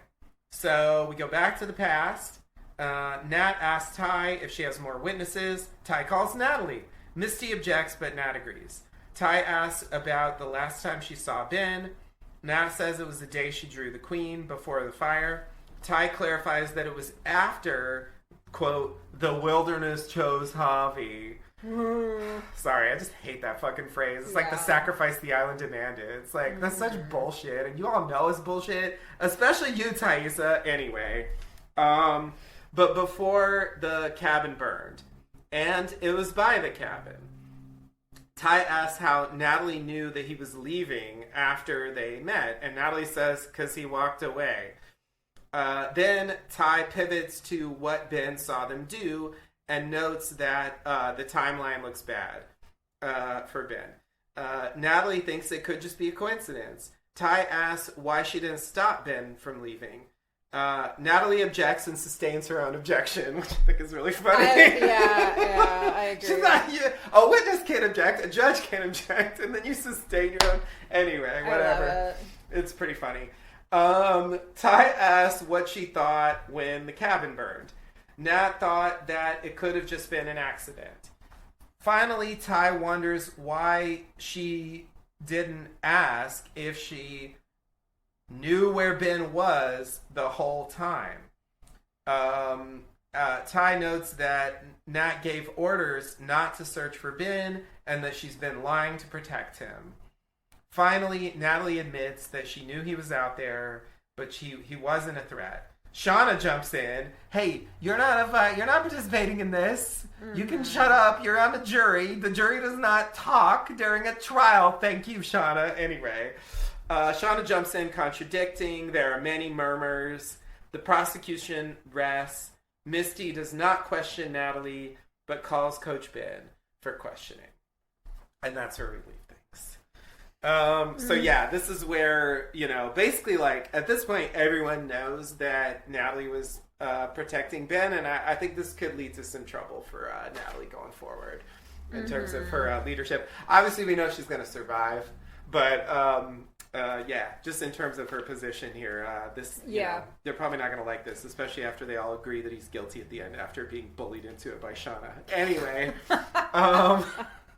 so we go back to the past. Nat asks Ty if she has more witnesses. Ty calls Natalie. Misty objects, but Nat agrees. Ty asks about the last time she saw Ben. Nat says it was the day she drew the queen before the fire. Ty clarifies that it was after, quote, the wilderness chose Javi. Sorry, I just hate that fucking phrase. It's like the sacrifice the island demanded. It's like, that's such bullshit, and you all know it's bullshit. Especially you, Thaisa. Anyway. But before the cabin burned, and it was by the cabin, Ty asks how Natalie knew that he was leaving after they met, and Natalie says, because he walked away. Then Ty pivots to what Ben saw them do, and notes that the timeline looks bad for Ben. Natalie thinks it could just be a coincidence. Ty asks why she didn't stop Ben from leaving. Natalie objects and sustains her own objection, which I think is really funny. I agree. She's not, a witness can't object, a judge can't object, and then you sustain your own. Anyway, whatever. It's pretty funny. Ty asked what she thought when the cabin burned. Nat thought that it could have just been an accident. Finally, Ty wonders why she didn't ask if she knew where Ben was the whole time. Ty notes that Nat gave orders not to search for Ben and that she's been lying to protect him. Finally, Natalie admits that she knew he was out there, but he wasn't a threat. Shauna jumps in. Hey, you're not participating in this. Mm-hmm. You can shut up. You're on the jury. The jury does not talk during a trial. Thank you, Shauna. Anyway, Shauna jumps in, contradicting. There are many murmurs. The prosecution rests. Misty does not question Natalie, but calls Coach Ben for questioning, and that's her relief. So yeah, this is where, basically like at this point, everyone knows that Natalie was protecting Ben. And I think this could lead to some trouble for Natalie going forward in terms of her leadership. Obviously we know she's going to survive, but just in terms of her position here, they're probably not going to like this, especially after they all agree that he's guilty at the end after being bullied into it by Shauna. Anyway,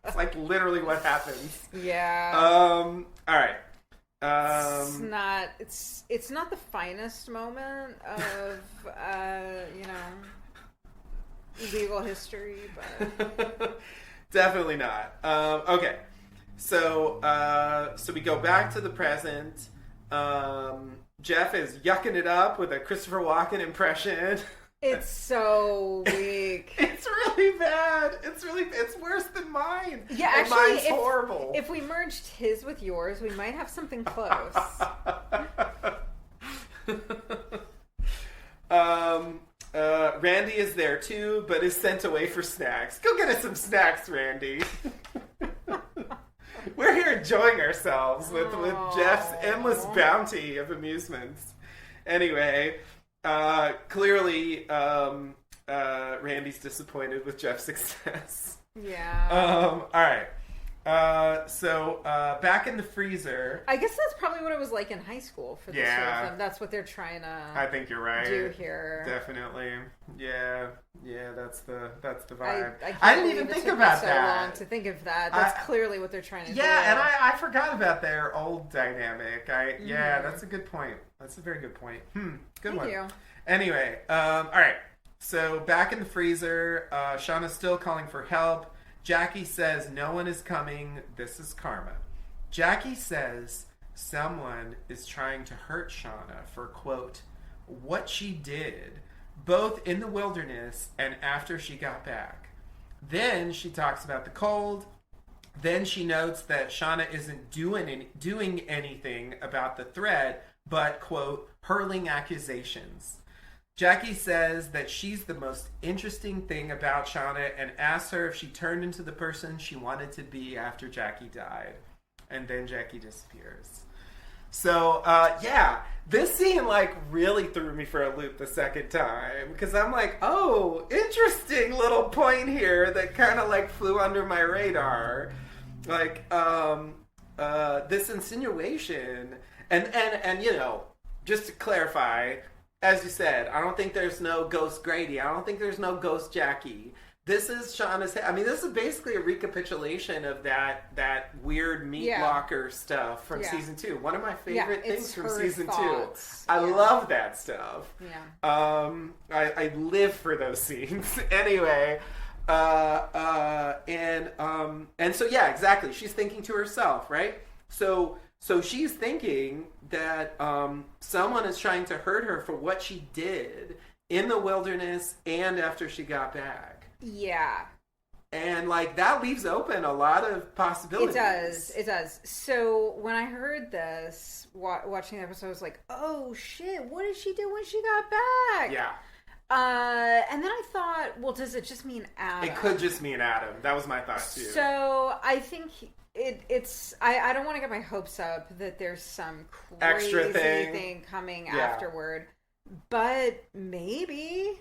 it's like literally what happens. Yeah. All right. It's not the finest moment of legal history, but definitely not. Okay. So we go back to the present. Jeff is yucking it up with a Christopher Walken impression. It's so weak. It's really bad. It's worse than mine. Yeah, and actually, mine's horrible. If we merged his with yours, we might have something close. Randy is there too, but is sent away for snacks. Go get us some snacks, Randy. We're here enjoying ourselves with Jeff's endless bounty of amusements. Anyway. Clearly, Randy's disappointed with Jeff's success. Yeah. All right. So back in the freezer. I guess that's probably what it was like in high school for the two of them. That's what they're trying to. I think you're right. Do here. Definitely. Yeah. That's the vibe. I didn't even think about so that. Long to think of that. That's clearly what they're trying to do. Yeah, and I forgot about their old dynamic. Yeah, that's a good point. That's a very good point. Good one. Thank you. Anyway, all right. So back in the freezer, Shauna's still calling for help. Jackie says no one is coming. This is karma. Jackie says someone is trying to hurt Shauna for, quote, what she did, both in the wilderness and after she got back. Then she talks about the cold. Then she notes that Shauna isn't doing anything about the threat, but, quote, hurling accusations. Jackie says that she's the most interesting thing about Shauna and asks her if she turned into the person she wanted to be after Jackie died. And then Jackie disappears. So, this scene, really threw me for a loop the second time. Because I'm like, oh, interesting little point here that kind of, flew under my radar. This insinuation. And just to clarify, as you said, I don't think there's no ghost Grady. I don't think there's no ghost Jackie. This is Shauna's. This is basically a recapitulation of that weird meat locker stuff from season 2. One of my favorite things from season 2. I love that stuff. Yeah. I live for those scenes. Anyway, and so exactly. She's thinking to herself, right? So she's thinking that someone is trying to hurt her for what she did in the wilderness and after she got back. Yeah. And that leaves open a lot of possibilities. It does. So when I heard this, watching the episode, I was like, oh shit, what did she do when she got back? Yeah. And then I thought, well, does it just mean Adam? It could just mean Adam. That was my thought too. So I think it's I don't want to get my hopes up that there's some crazy extra thing coming afterward, but maybe.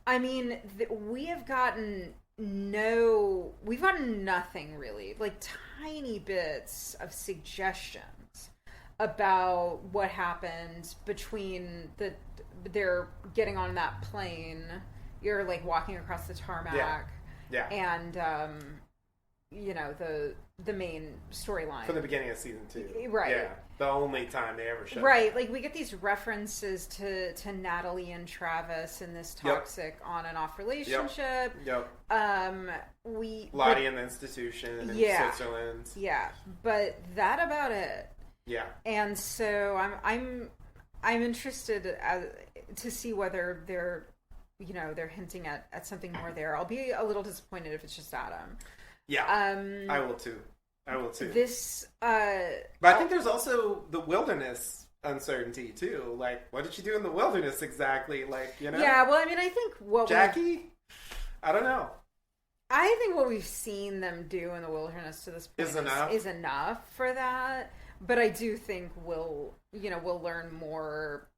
We've gotten nothing really, tiny bits of suggestions about what happened between they're getting on that plane. You're like walking across the tarmac. Yeah. And the main storyline from the beginning of season 2. Right. Yeah. The only time they ever showed. Right. Like we get these references to Natalie and Travis in this toxic on and off relationship. Yep. Lottie in the institution in Switzerland. Yeah. But that about it. Yeah. And so I'm interested to see whether they're hinting at something more there. I'll be a little disappointed if it's just Adam. Yeah. I will too. This but I think there's also the wilderness uncertainty too. Like, what did she do in the wilderness exactly? Like, Yeah, well, I mean, I think Jackie? I don't know. I think what we've seen them do in the wilderness to this point is enough for that. But I do think we'll learn more.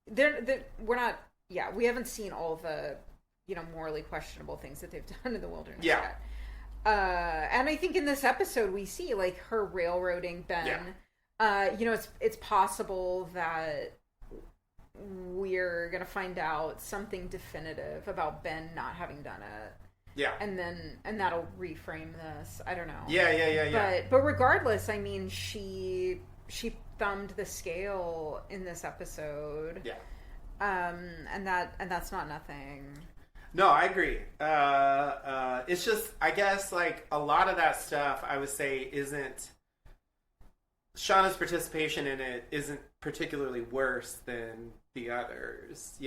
We're not. Yeah, we haven't seen all the, morally questionable things that they've done in the wilderness yet. And I think in this episode we see like her railroading Ben. Yeah. It's possible that we're gonna find out something definitive about Ben not having done it. Yeah. And that'll reframe this. I don't know. Yeah. But regardless, I mean, she thumbed the scale in this episode. Yeah. And that's not nothing. No, I agree. It's just, I guess, like, a lot of that stuff, I would say, isn't... Shauna's participation in it isn't particularly worse than the others,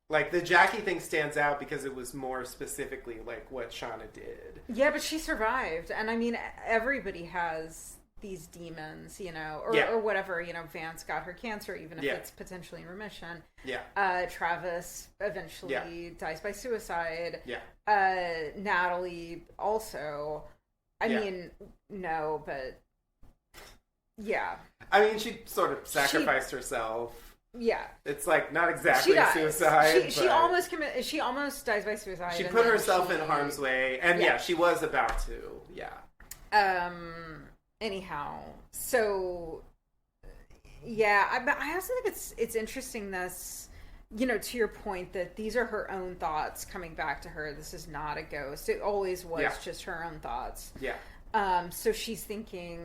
Like, the Jackie thing stands out because it was more specifically, like, what Shauna did. Yeah, but she survived. And, I mean, everybody has these demons, or whatever, Vance got her cancer, even if it's potentially in remission. Yeah. Travis eventually dies by suicide. Yeah. Natalie also. I mean, no, but yeah. I mean, she sort of sacrificed herself. Yeah. It's like not exactly suicide. She almost she almost dies by suicide. She put herself in harm's way, and she was about to. Yeah. Anyhow, so but I also think it's interesting this, to your point that these are her own thoughts coming back to her. This is not a ghost. It always was just her own thoughts. Yeah. So she's thinking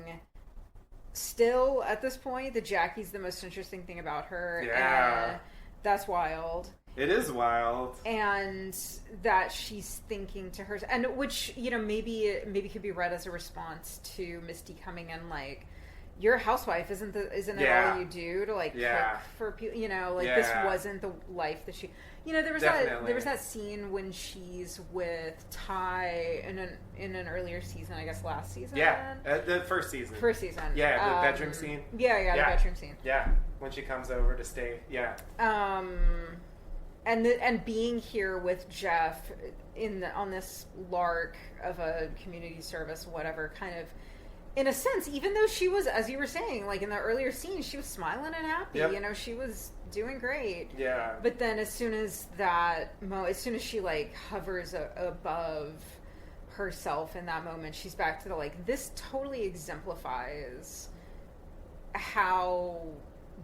still at this point that Jackie's the most interesting thing about her. Yeah. And that's wild. It is wild. And that she's thinking to her, and which, maybe could be read as a response to Misty coming in like, you're a housewife, isn't it all you do to like cook for people, this wasn't the life that she, there was that scene when she's with Ty in an earlier season, I guess last season. Yeah, the first season. Yeah, the bedroom scene. Yeah, the bedroom scene. Yeah, when she comes over to stay. Yeah. And being here with Jeff on this lark of a community service, whatever, kind of, in a sense, even though she was, as you were saying, like in the earlier scenes, she was smiling and happy. Yep. She was doing great. Yeah. But then as soon as she like hovers above herself in that moment, she's back to the like, this totally exemplifies how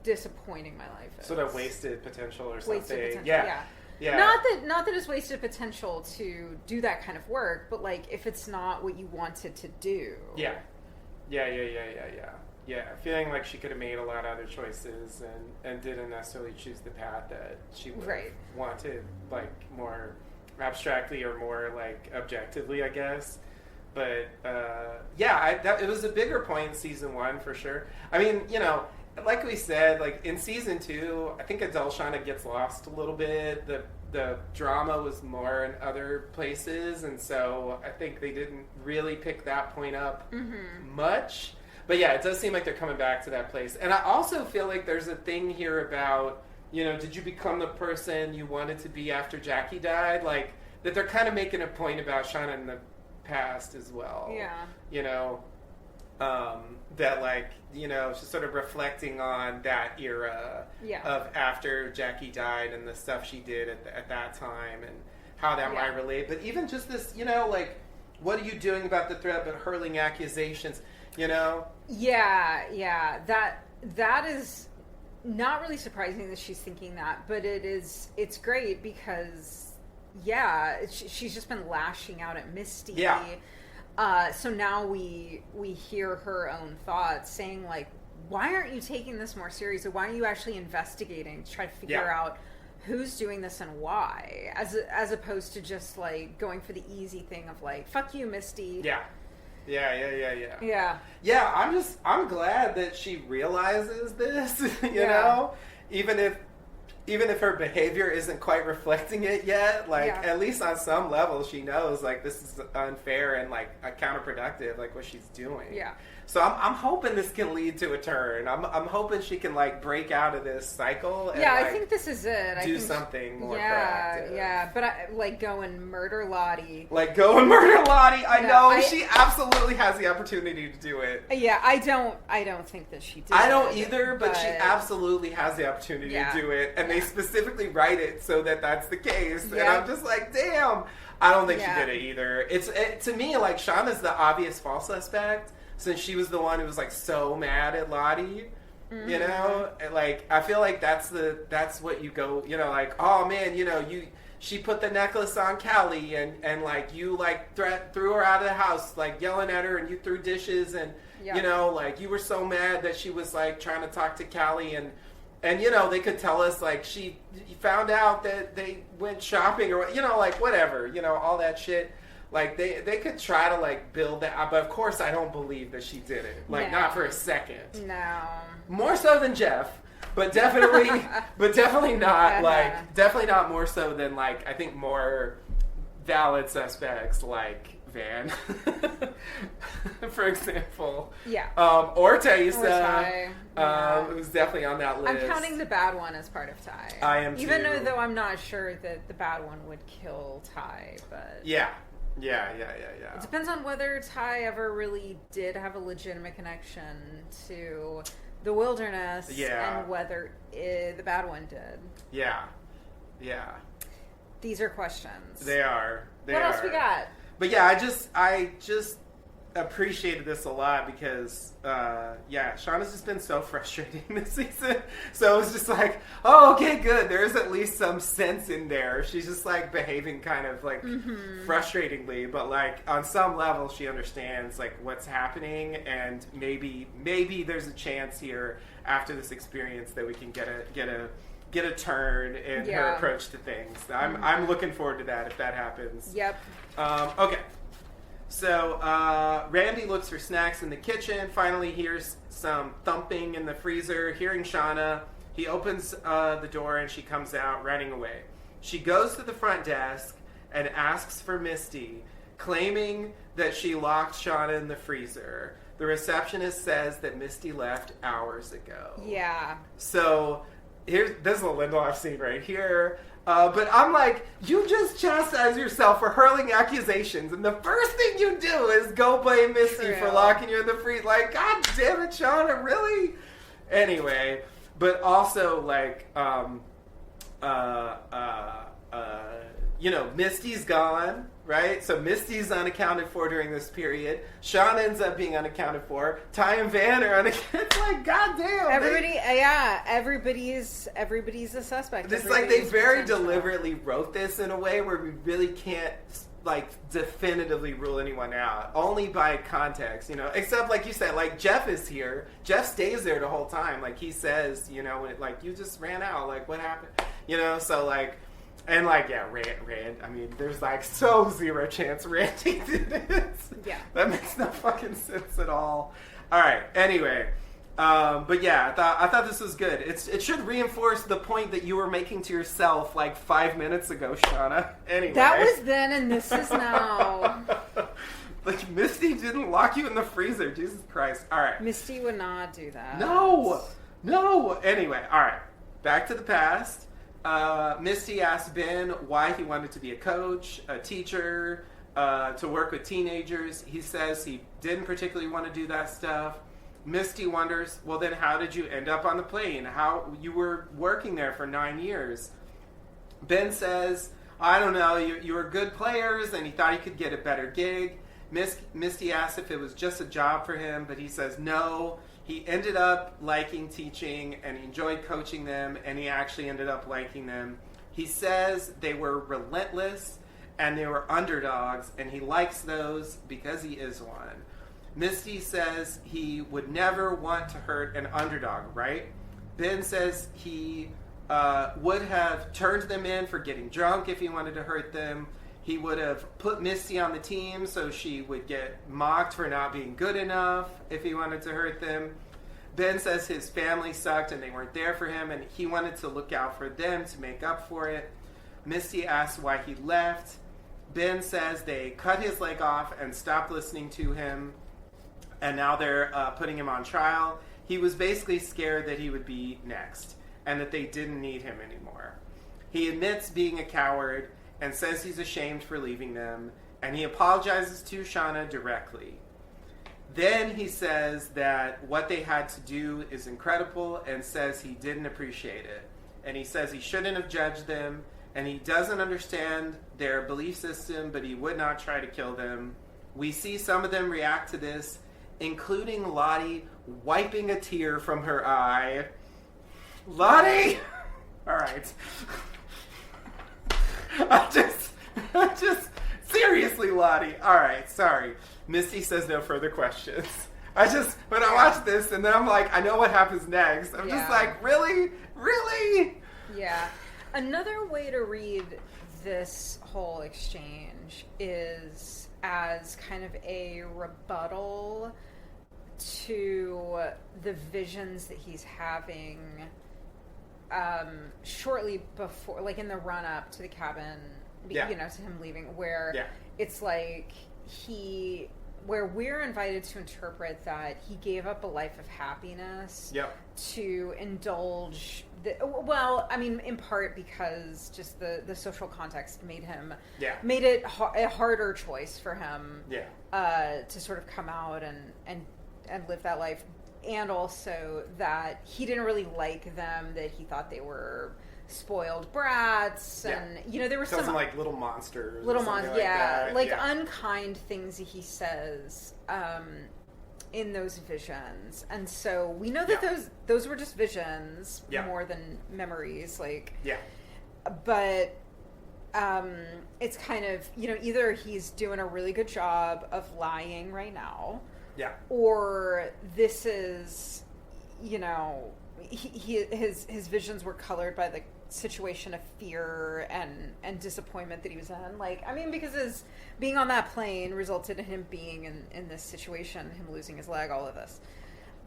disappointing my life is. Sort of wasted potential or something. Wasted potential, yeah. Not that it's wasted potential to do that kind of work, but like if it's not what you wanted to do. Yeah. Feeling like she could have made a lot of other choices and didn't necessarily choose the path that she would have wanted, like more abstractly or more like objectively, I guess. But it was a bigger point in season 1 for sure. I mean, like we said, like in season 2, I think Adele Shauna gets lost a little bit. The drama was more in other places, and so I think they didn't really pick that point up much. But yeah, it does seem like they're coming back to that place. And I also feel like there's a thing here about, did you become the person you wanted to be after Jackie died? Like, that they're kind of making a point about Shauna in the past as well. Yeah. That like, she's sort of reflecting on that era of after Jackie died and the stuff she did at that time and how that might relate. But even just this, like, what are you doing about the threat but hurling accusations, Yeah, that is not really surprising that she's thinking that, but it's great because, yeah, she's just been lashing out at Misty. Yeah. So now we hear her own thoughts saying, like, why aren't you taking this more seriously? Why aren't you actually investigating to try to figure out who's doing this and why? As opposed to just, like, going for the easy thing of, like, fuck you, Misty. Yeah. Yeah. Yeah. I'm glad that she realizes this, you know? Even if her behavior isn't quite reflecting it yet, like, at least on some level she knows, like, this is unfair and, like, counterproductive, like, what she's doing. Yeah. So I'm hoping this can lead to a turn. I'm hoping she can, like, break out of this cycle and, I think this is it. Do something more proactive. Yeah, but go and murder Lottie. I know she absolutely has the opportunity to do it. Yeah, I don't think that she did. I don't either, but she absolutely has the opportunity to do it, and they specifically write it so that that's the case. And I'm just like, damn, I don't think she did it either. To me, like, Shauna's the obvious false suspect, since she was the one who was, like, so mad at Lottie. Mm-hmm. You know, and, like, I feel like that's what you go, you know, like, oh man, you know, she put the necklace on Callie and like, you, like, threw her out of the house, like, yelling at her, and you threw dishes, and you know, like, you were so mad that she was, like, trying to talk to Callie, and you know, they could tell us, like, she found out that they went shopping, or, you know, like, whatever, you know, all that shit. Like, they could try to, like, build that, but of course I don't believe that she did it. Like, not for a second. No. More so than Jeff, but definitely not, like, definitely not more so than, like, I think more valid suspects, like Van, for example. Yeah. Or Thaisa, who's definitely on that list. I'm counting the bad one as part of Ty. I am too. Even though I'm not sure that the bad one would kill Ty, but... Yeah. It depends on whether Ty ever really did have a legitimate connection to the wilderness, and whether the bad one did. Yeah. These are questions. They are. What else we got? But yeah, I just appreciated this a lot because, Shauna's just been so frustrating this season. So it was just like, oh, okay, good. There is at least some sense in there. She's just, like, behaving kind of, like, frustratingly, but, like, on some level she understands, like, what's happening, and maybe there's a chance here after this experience that we can get a turn in her approach to things. I'm looking forward to that if that happens. Yep. Okay. So, Randy looks for snacks in the kitchen, finally hears some thumping in the freezer. Hearing Shauna, he opens the door and she comes out running away. She goes to the front desk and asks for Misty, claiming that she locked Shauna in the freezer. The receptionist says that Misty left hours ago. Yeah. So, this is a Lindelof scene right here. But I'm like, you just chastise yourself for hurling accusations, and the first thing you do is go blame Misty for locking you in the freezer. Like, God damn it, Shauna, really? Anyway, but also, like, you know, Misty's gone, right? So Misty's unaccounted for during this period. Shauna ends up being unaccounted for. Ty and Van are unaccounted. It's like, goddamn. Everybody's a suspect. It's like they very deliberately wrote this in a way where we really can't, like, definitively rule anyone out. Only by context, you know. Except, like you said, like, Jeff is here. Jeff stays there the whole time. Like, he says, you know, like, you just ran out. Like, what happened? You know, so, like... And, like, Rand, I mean, there's, like, so zero chance Randy did this. Yeah. That makes no fucking sense at all. All right, anyway. But, yeah, I thought this was good. It should reinforce the point that you were making to yourself, like, 5 minutes ago, Shauna. Anyway. That was then, and this is now. Like, Misty didn't lock you in the freezer. Jesus Christ. All right. Misty would not do that. No. Anyway, all right. Back to the past. Misty asked Ben why he wanted to be a coach, a teacher, to work with teenagers. He says he didn't particularly want to do that stuff. Misty wonders, well, then how did you end up on the plane? How you were working there for 9 years? Ben says, I don't know, you were good players, and he thought he could get a better gig. Misty asks if it was just a job for him, but he says no. He ended up liking teaching, and he enjoyed coaching them, and he actually ended up liking them. He says they were relentless and they were underdogs, and he likes those because he is one. Misty says he would never want to hurt an underdog, right? Ben says he would have turned them in for getting drunk if he wanted to hurt them. He would have put Misty on the team so she would get mocked for not being good enough if he wanted to hurt them. Ben says his family sucked and they weren't there for him, and he wanted to look out for them to make up for it. Misty asks why he left. Ben says they cut his leg off and stopped listening to him, and now they're putting him on trial. He was basically scared that he would be next and that they didn't need him anymore. He admits being a coward and says he's ashamed for leaving them, and he apologizes to Shauna directly. Then he says that what they had to do is incredible and says he didn't appreciate it. And he says he shouldn't have judged them, and he doesn't understand their belief system, but he would not try to kill them. We see some of them react to this, including Lottie wiping a tear from her eye. Lottie! All right. I just, seriously, Lottie. All right, sorry. Misty says no further questions. When I watch this, and then I'm like, I know what happens next. I'm just like, really? Really? Yeah. Another way to read this whole exchange is as kind of a rebuttal to the visions that he's having shortly before, like in the run-up to the cabin, to him leaving, where it's like where we're invited to interpret that he gave up a life of happiner to indulge in part because just the social context made it a harder choice for him to sort of come out and live that life, and also that he didn't really like them, that he thought they were spoiled brats, and there were some like little monsters, unkind things that he says in those visions. And so we know that those were just visions more than memories, but it's kind of either he's doing a really good job of lying right now, or this is his visions were colored by the situation of fear and disappointment that he was in. Because his being on that plane resulted in him being in this situation, him losing his leg, all of this.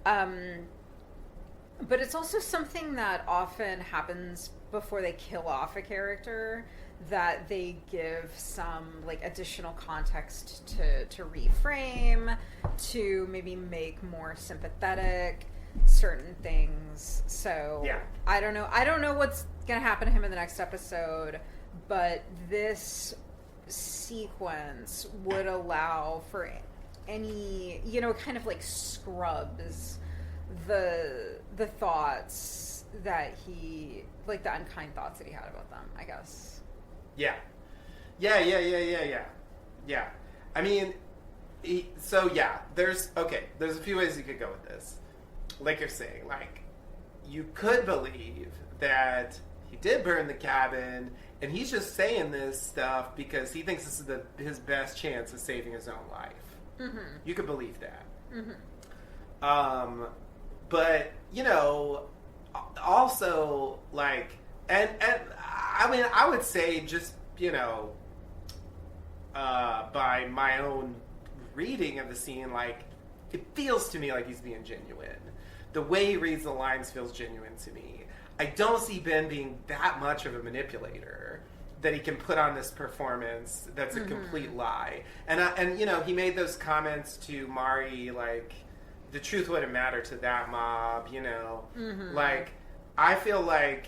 But it's also something that often happens before they kill off a character, that they give some additional context to reframe, to maybe make more sympathetic certain things. So I don't know what's gonna happen to him in the next episode, but this sequence would allow for any kind of scrubs the thoughts that he the unkind thoughts that he had about them, I guess. Yeah. There's a few ways you could go with this. Like you're saying, you could believe that he did burn the cabin, and he's just saying this stuff because he thinks this is his best chance of saving his own life. Mm-hmm. You could believe that. Mm-hmm. But also and I would say just by my own reading of the scene, it feels to me like he's being genuine. The way he reads the lines feels genuine to me. I don't see Ben being that much of a manipulator that he can put on this performance that's a complete lie. And he made those comments to Mari, the truth wouldn't matter to that mob, I feel like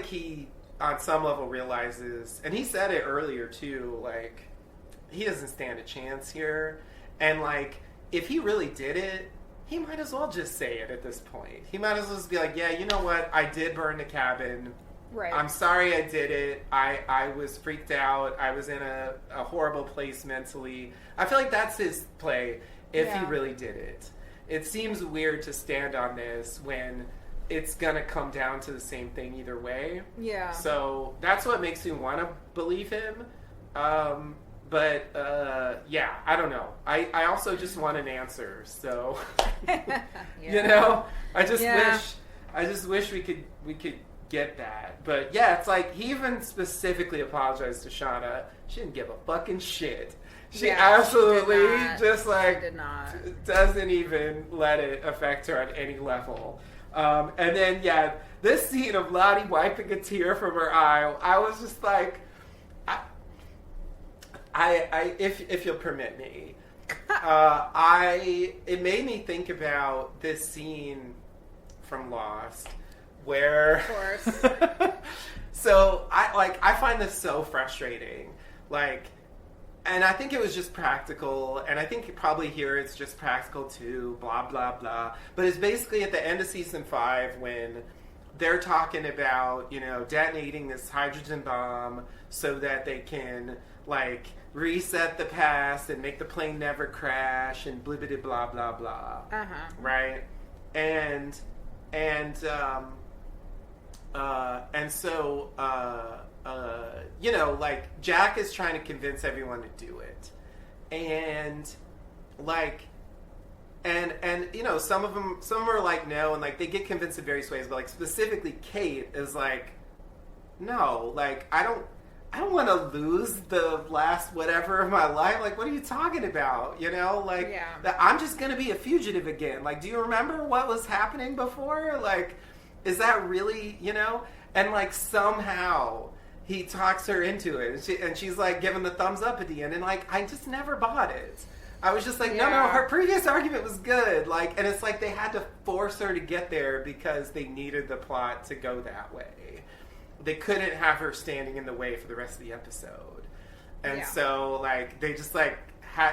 he on some level realizes, and he said it earlier too, he doesn't stand a chance here. And if he really did it, he might as well just say it at this point. He might as well just be like, yeah, you know what? I did burn the cabin. Right. I'm sorry I did it. I was freaked out. I was in a horrible place mentally. I feel like that's his play if he really did it. it seems weird to stand on this when it's gonna come down to the same thing either way. Yeah. So that's what makes me want to believe him. But yeah, I don't know. I also just want an answer. So Yeah. you know, I just wish we could get that. But yeah, it's like he even specifically apologized to Shauna. She didn't give a fucking shit. She absolutely just like doesn't even let it affect her on any level. And then yeah, this scene of Lottie wiping a tear from her eye, I was just like, I if you'll permit me, it made me think about this scene from Lost where, of course. So I find this so frustrating, like. And I think it was just practical, and I think probably here it's just practical too, blah, blah, blah. But it's basically at the end of season 5 when they're talking about, you know, detonating this hydrogen bomb so that they can, like, reset the past and make the plane never crash and blibbity blah, blah, blah. Uh-huh. Right? And so, you know, like, Jack is trying to convince everyone to do it. And, like, and you know, some of them are like, no, and, like, they get convinced in various ways, but, like, specifically Kate is like, no, like, I don't want to lose the last whatever of my life. Like, what are you talking about? You know, like, that I'm just going to be a fugitive again. Like, do you remember what was happening before? Like, is that really, you know? And, like, somehow he talks her into it. And she's, like, giving the thumbs up at the end. And, like, I just never bought it. I was just like, no, her previous argument was good. Like, and it's like they had to force her to get there because they needed the plot to go that way. They couldn't have her standing in the way for the rest of the episode. And so, like, they just, like,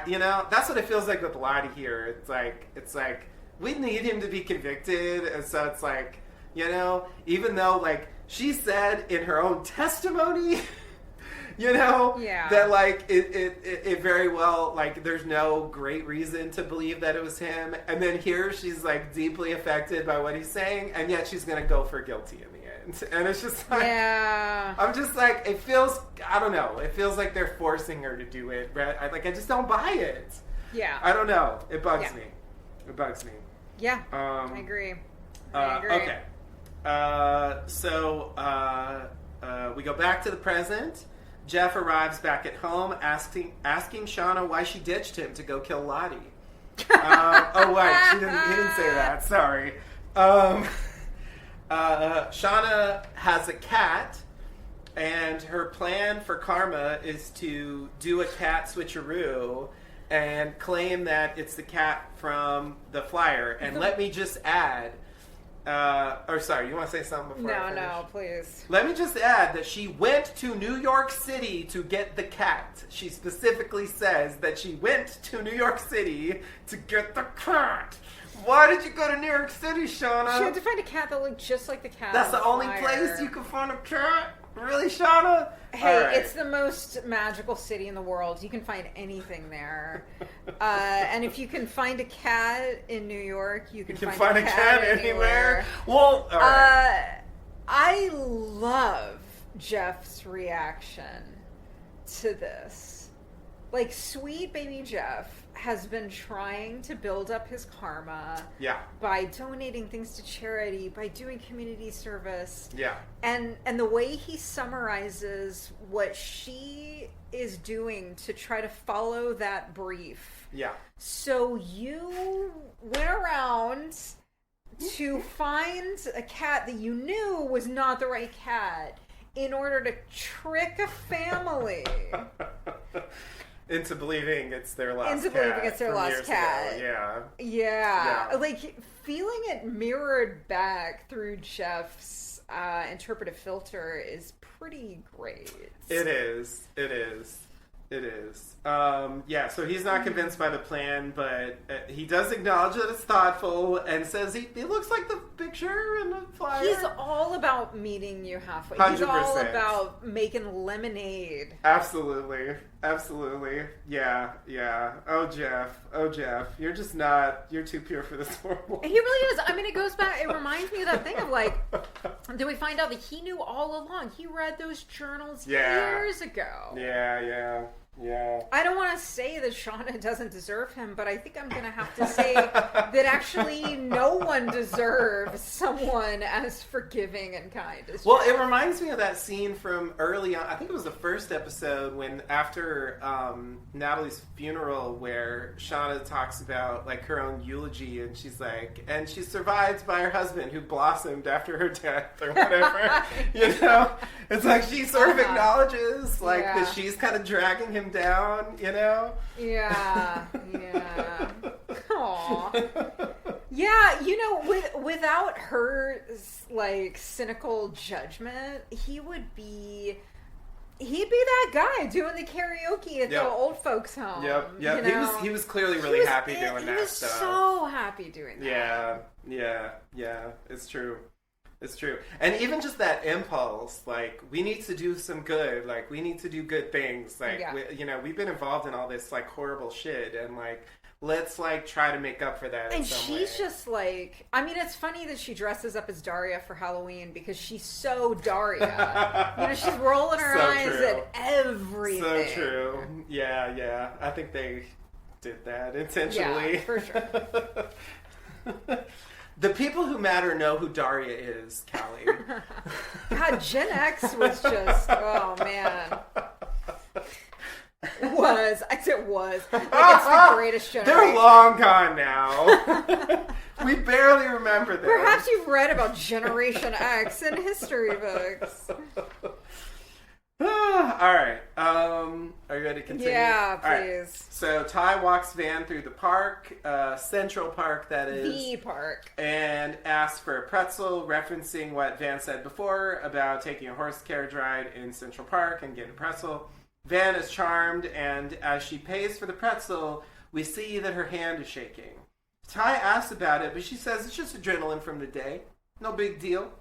you know, that's what it feels like with Lottie here. It's like, we need him to be convicted. And so it's like, you know, even though, like, she said in her own testimony, you know, that, like, it very well, like, there's no great reason to believe that it was him. And then here she's, like, deeply affected by what he's saying, and yet she's going to go for guilty in the end. And it's just like, I'm just like, it feels, I don't know, it feels like they're forcing her to do it. I just don't buy it. Yeah. I don't know. It bugs me. It bugs me. Yeah. I agree. Okay. So we go back to the present. Jeff arrives back at home asking Shauna why she ditched him to go kill Lottie. Oh, wait, he didn't say that. Sorry. Shauna has a cat, and her plan for karma is to do a cat switcheroo and claim that it's the cat from the flyer. And let me just add... or sorry, you want to say something before I finish? No, please. Let me just add that she went to New York City to get the cat. She specifically says that she went to New York City to get the cat. Why did you go to New York City, Shauna? She had to find a cat that looked just like the cat. That's the only place you can find a cat? Really, Shauna? Hey, it's the most magical city in the world. You can find anything there. And if you can find a cat in New York, you can find a cat anywhere. Well, all right. I love Jeff's reaction to this. Like, sweet baby Jeff has been trying to build up his karma by donating things to charity, by doing community service. Yeah. And the way he summarizes what she is doing to try to follow that brief. Yeah. So you went around to find a cat that you knew was not the right cat in order to trick a family. Into believing it's their lost cat. Into believing it's their lost cat. Yeah. Like, feeling it mirrored back through Jeff's interpretive filter is pretty great. It is. It is. Yeah, so he's not convinced by the plan, but he does acknowledge that it's thoughtful and says he looks like the picture in the flyer. He's all about meeting you halfway. 100%. He's all about making lemonade. Absolutely. Yeah. Oh, Jeff. You're just not, you're too pure for this world. He really is. I mean, it goes back, it reminds me of that thing of like, did we find out that he knew all along? He read those journals years ago. Yeah. I don't want to say that Shauna doesn't deserve him, but I think I'm going to have to say that actually no one deserves someone as forgiving and kind as Well, Jeff. it reminds me of that scene from early on. I think it was the first episode when after Natalie's funeral where Shauna talks about like her own eulogy and she's like, and she's survived by her husband who blossomed after her death or whatever. You know? It's like she sort of acknowledges like that she's kind of dragging him down, you know? Yeah. Aww. Yeah, you know, without her like cynical judgment, he'd be that guy doing the karaoke at the old folks' home. Yep. You know? He was clearly really happy doing that stuff. He was so happy doing that. Yeah. It's true. And even just that impulse, like, we need to do some good, like, we need to do good things. Like, we've been involved in all this, like, horrible shit, and, like, let's, like, try to make up for that in some way. And she's just, like, I mean, it's funny that she dresses up as Daria for Halloween because she's so Daria. You know, she's rolling her eyes at everything. So true. Yeah. I think they did that intentionally. Yeah, for sure. The people who matter know who Daria is, Callie. God, Gen X was just, oh man. I said was. Like it's the greatest generation. They're long gone now. We barely remember them. Perhaps you've read about Generation X in history books. All right. Are you ready to continue? Yeah, please. Right. So Ty walks Van through the park, Central Park, that is. The park. And asks for a pretzel, referencing what Van said before about taking a horse carriage ride in Central Park and getting a pretzel. Van is charmed, and as she pays for the pretzel, we see that her hand is shaking. Ty asks about it, but she says it's just adrenaline from the day. No big deal.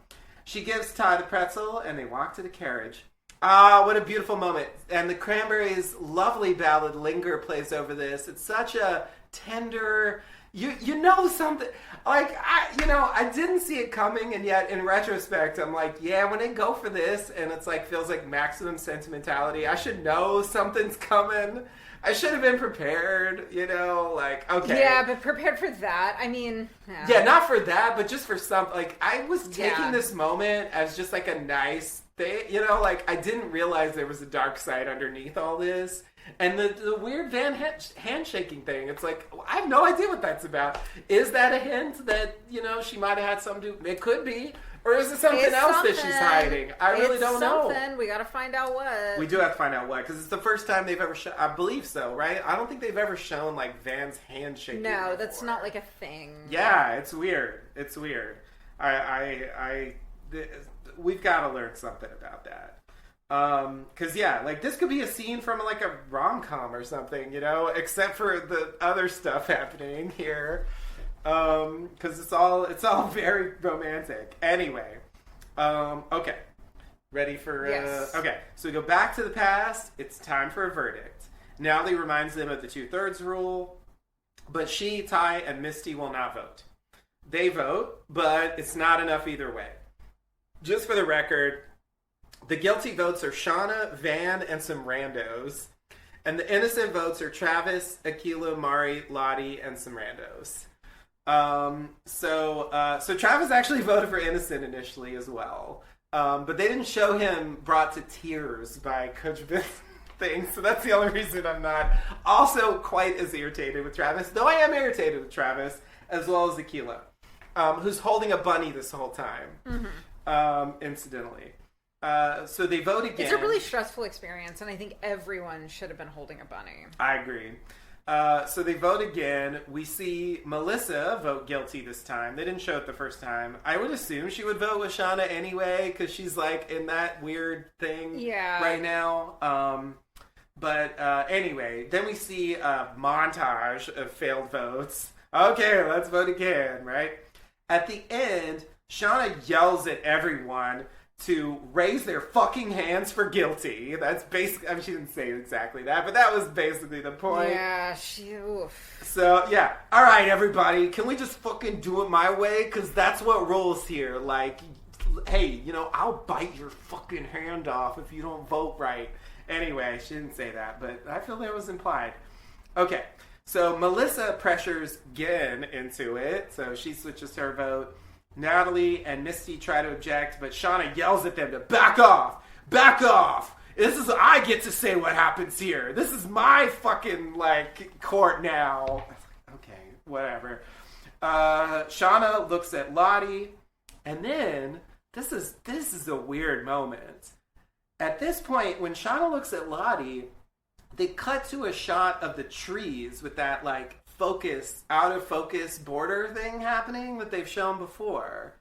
She gives Ty the pretzel, and they walk to the carriage. Ah, what a beautiful moment. And the Cranberries' lovely ballad Linger plays over this. It's such a tender, you know something. Like, I didn't see it coming, and yet in retrospect, I'm like, yeah, when they go for this, and it's like, feels like maximum sentimentality, I should know something's coming. I should have been prepared, like, okay. Yeah, but prepared for that, I mean... Yeah, not for that, but just for something. Like, I was taking this moment as just like a nice thing, like, I didn't realize there was a dark side underneath all this. And the weird Van handshaking thing, it's like, I have no idea what that's about. Is that a hint that, she might have had something to do? It could be. Or is it something else that she's hiding? I really don't know. We gotta find out what. We do have to find out what, because it's the first time they've ever shown, I believe so, right? I don't think they've ever shown, like, Van's handshaking No, before. that's not, like, a thing. Yeah, it's weird. We've got to learn something about that. Because, like, this could be a scene from, like, a rom-com or something, except for the other stuff happening here. Because it's all very romantic. Anyway, okay. Ready for... Yes. Okay, so we go back to the past. It's time for a verdict. Natalie reminds them of the 2/3 rule, but she, Ty, and Misty will not vote. They vote, but it's not enough either way. Just for the record, the guilty votes are Shauna, Van, and some randos. And the innocent votes are Travis, Akilah, Mari, Lottie, and some randos. So Travis actually voted for innocent initially as well. But they didn't show him brought to tears by Coach Ben's thing, so that's the only reason I'm not also quite as irritated with Travis, though I am irritated with Travis, as well as Akilah, who's holding a bunny this whole time, incidentally. So they vote again. It's a really stressful experience, and I think everyone should have been holding a bunny. I agree. So they vote again. We see Melissa vote guilty this time. They didn't show it the first time. I would assume she would vote with Shauna anyway, because she's like in that weird thing right now. But anyway, then we see a montage of failed votes. Okay, let's vote again, right? At the end, Shauna yells at everyone to raise their fucking hands for guilty. That's basically, I mean, she didn't say exactly that, but that was basically the point. Yeah, oof. So, yeah. All right, everybody, can we just fucking do it my way? Because that's what rules here. Like, hey, you know, I'll bite your fucking hand off if you don't vote right. Anyway, she didn't say that, but I feel that was implied. Okay, so Melissa pressures Gin into it, so she switches her vote. Natalie and Misty try to object, but Shauna yells at them to back off! Back off! I get to say what happens here. This is my fucking, like, court now. Okay, whatever. Shauna looks at Lottie, and then, this is a weird moment. At this point, when Shauna looks at Lottie, they cut to a shot of the trees with that, like, out of focus border thing happening that they've shown before.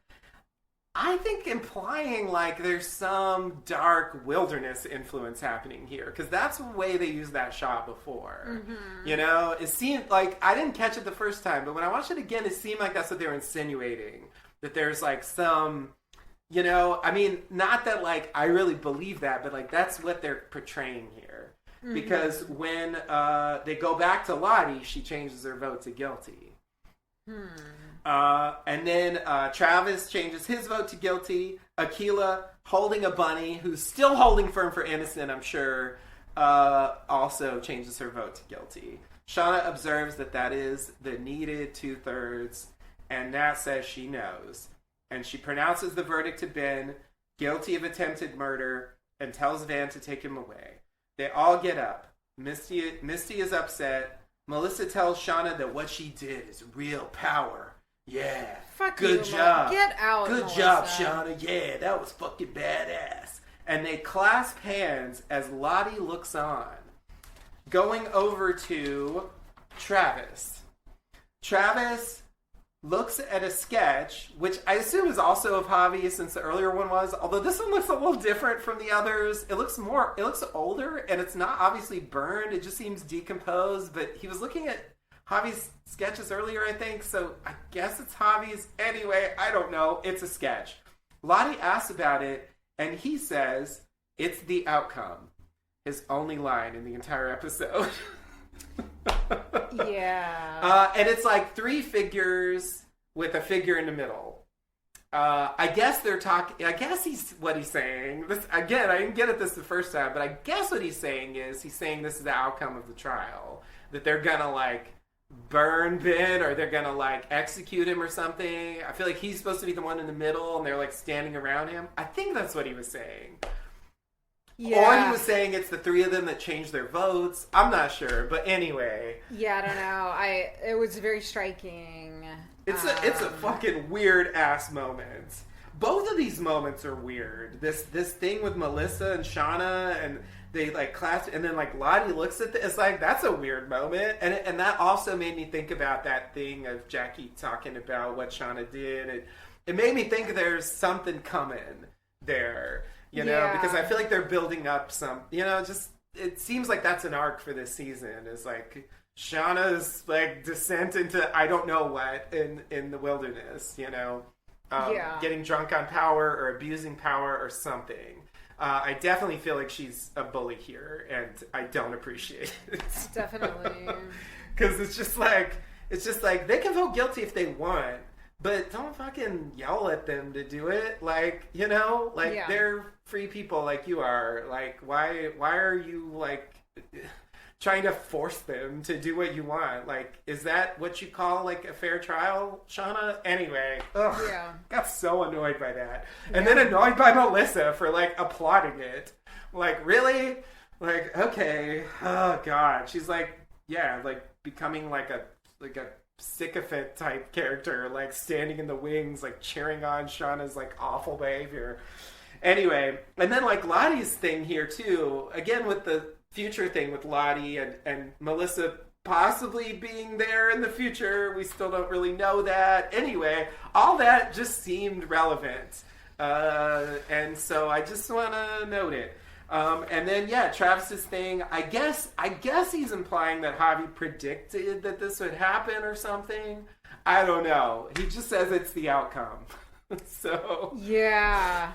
I think implying like there's some dark wilderness influence happening here, because that's the way they used that shot before. Mm-hmm. You know, it seemed like, I didn't catch it the first time, but when I watched it again, it seemed like that's what they were insinuating, that there's like some, you know, I mean, not that like I really believe that, but like that's what they're portraying here. Mm-hmm. Because when they go back to Lottie, she changes her vote to guilty. And then Travis changes his vote to guilty. Akilah, holding a bunny, who's still holding firm for innocent, I'm sure, also changes her vote to guilty. Shauna observes that is the needed 2/3, and Nat says she knows. And she pronounces the verdict to Ben, guilty of attempted murder, and tells Van to take him away. They all get up. Misty is upset. Melissa tells Shauna that what she did is real power. Yeah. Fuck good you, job. Get out, Good Melissa. job, Shauna. Yeah, that was fucking badass. And they clasp hands as Lottie looks on. Going over to Travis. Travis looks at a sketch, which I assume is also of Javi, since the earlier one was, although this one looks a little different from the others. It looks older, and it's not obviously burned, it just seems decomposed, but he was looking at Javi's sketches earlier, I think, so I guess it's Javi's. Anyway, I don't know, it's a sketch. Lottie asks about it, and he says, it's the outcome. His only line in the entire episode. Yeah. And it's like 3 figures with a figure in the middle. I guess they're talking. I guess what he's saying. This again, I didn't get at this the first time, but I guess what he's saying is this is the outcome of the trial. That they're gonna like burn Ben, or they're gonna like execute him or something. I feel like he's supposed to be the one in the middle, and they're like standing around him. I think that's what he was saying. Yeah. Or he was saying it's the 3 of them that changed their votes. I'm not sure, but anyway. Yeah, I don't know. It was very striking. It's a fucking weird ass moment. Both of these moments are weird. This thing with Melissa and Shauna, and they like clash, and then like Lottie looks at this. It's like, that's a weird moment, and that also made me think about that thing of Jackie talking about what Shauna did. It made me think there's something coming there. You know, because I feel like they're building up some, you know, just, it seems like that's an arc for this season, is like Shauna's like descent into I don't know what in the wilderness, you know, getting drunk on power or abusing power or something. I definitely feel like she's a bully here, and I don't appreciate it. Definitely. Because it's just like they can vote guilty if they want. But don't fucking yell at them to do it. Like, you know, like they're free people like you are. Like, why are you like trying to force them to do what you want? Like, is that what you call like a fair trial, Shauna? Anyway, got so annoyed by that. And then annoyed by Melissa for like applauding it. Like, really? Like, okay. Oh God. She's like, like becoming like a sycophant type character, like standing in the wings, like cheering on Shauna's like awful behavior. Anyway, and then like Lottie's thing here too, again with the future thing with Lottie and Melissa possibly being there in the future. We still don't really know that. Anyway, all that just seemed relevant. And so I just want to note it. And then Travis's thing. I guess he's implying that Javi predicted that this would happen or something. I don't know. He just says it's the outcome. So yeah.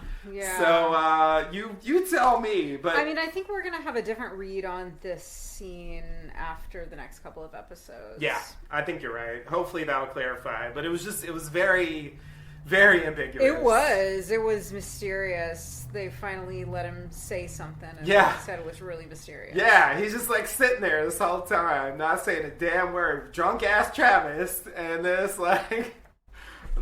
So you tell me. But I mean, I think we're gonna have a different read on this scene after the next couple of episodes. Yeah, I think you're right. Hopefully that'll clarify. But it was very, very ambiguous. It was mysterious. They finally let him say something, and he said it was really mysterious. Yeah, he's just like sitting there this whole time, not saying a damn word. Drunk ass Travis, and this like.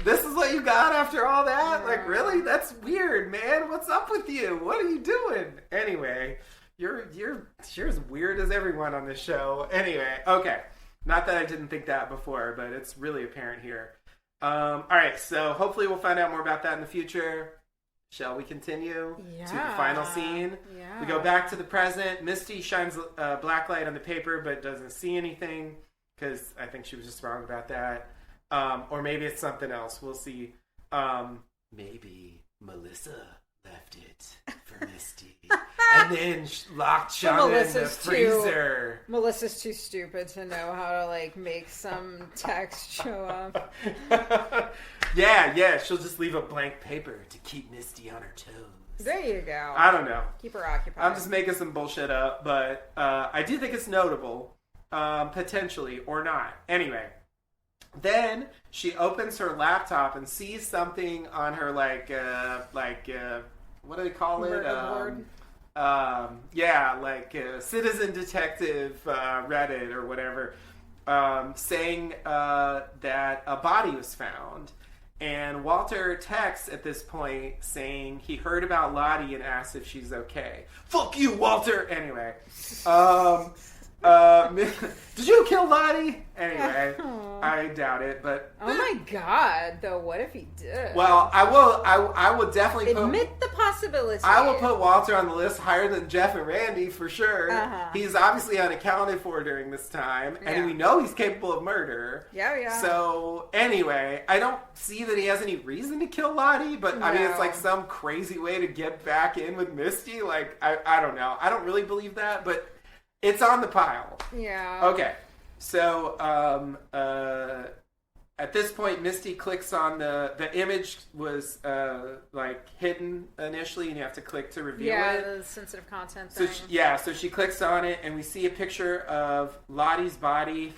This is what you got after all that? Yeah. Like, really? That's weird, man. What's up with you? What are you doing? Anyway, you're as weird as everyone on this show. Anyway, okay. Not that I didn't think that before, but it's really apparent here. All right, so hopefully we'll find out more about that in the future. Shall we continue to the final scene? Yeah. We go back to the present. Misty shines a black light on the paper, but doesn't see anything because I think she was just wrong about that. Or maybe it's something else. We'll see. Maybe Melissa left it for Misty. And then locked Shauna in the freezer. Melissa's too stupid to know how to, like, make some text show up. Yeah. She'll just leave a blank paper to keep Misty on her toes. There you go. I don't know. Keep her occupied. I'm just making some bullshit up, but I do think it's notable. Potentially, or not. Anyway. Then she opens her laptop and sees something on her what do they call it? Board. Citizen Detective Reddit or whatever, saying that a body was found. And Walter texts at this point saying he heard about Lottie and asked if she's okay. Fuck you, Walter! Anyway. Did you kill Lottie? Anyway, I doubt it, but oh my god! Though, what if he did? Well, I will definitely admit the possibility. I will put Walter on the list higher than Jeff and Randy for sure. Uh-huh. He's obviously unaccounted for during this time, and we know he's capable of murder. Yeah. So anyway, I don't see that he has any reason to kill Lottie, but I mean, it's like some crazy way to get back in with Misty. Like I don't know. I don't really believe that, but. It's on the pile. Yeah. Okay. So, at this point, Misty clicks on the image was, hidden initially, and you have to click to reveal it. Yeah, the sensitive content thing. So she clicks on it, and we see a picture of Lottie's body.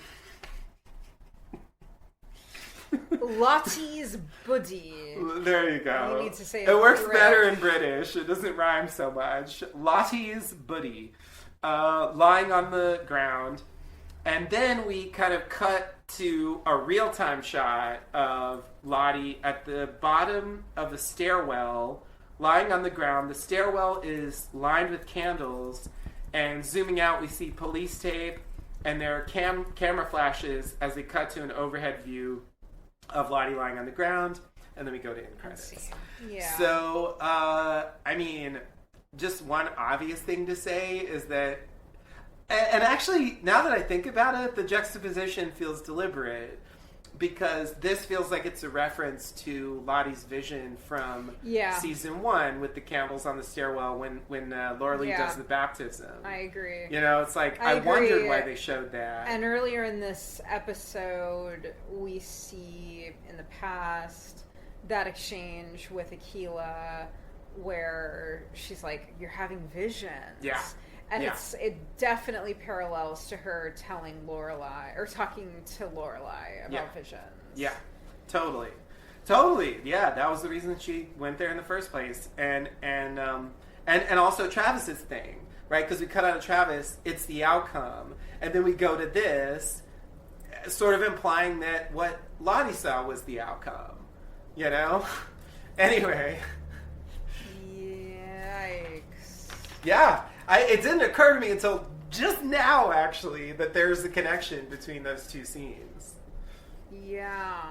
Lottie's body. There you go. You need to say it works correct. better in British. It doesn't rhyme so much. Lottie's body. Lying on the ground, and then we kind of cut to a real-time shot of Lottie at the bottom of a stairwell, lying on the ground. The stairwell is lined with candles, and zooming out, we see police tape, and there are camera flashes as they cut to an overhead view of Lottie lying on the ground, and then we go to end credits. Yeah. So, I mean. Just one obvious thing to say is that, and actually, now that I think about it, the juxtaposition feels deliberate because this feels like it's a reference to Lottie's vision from season 1 with the candles on the stairwell when Laura Lee does the baptism. I agree. You know, it's like, I wondered why they showed that. And earlier in this episode, we see in the past that exchange with Aquila where she's like, you're having visions. Yeah. And it definitely parallels to her telling Lorelai, or talking to Lorelai about visions. Yeah, totally. Yeah, that was the reason she went there in the first place. And also Travis's thing, right? Because we cut out of Travis, it's the outcome. And then we go to this, sort of implying that what Lottie saw was the outcome. You know? Anyway... Yeah, it didn't occur to me until just now, actually, that there's a connection between those two scenes. Yeah.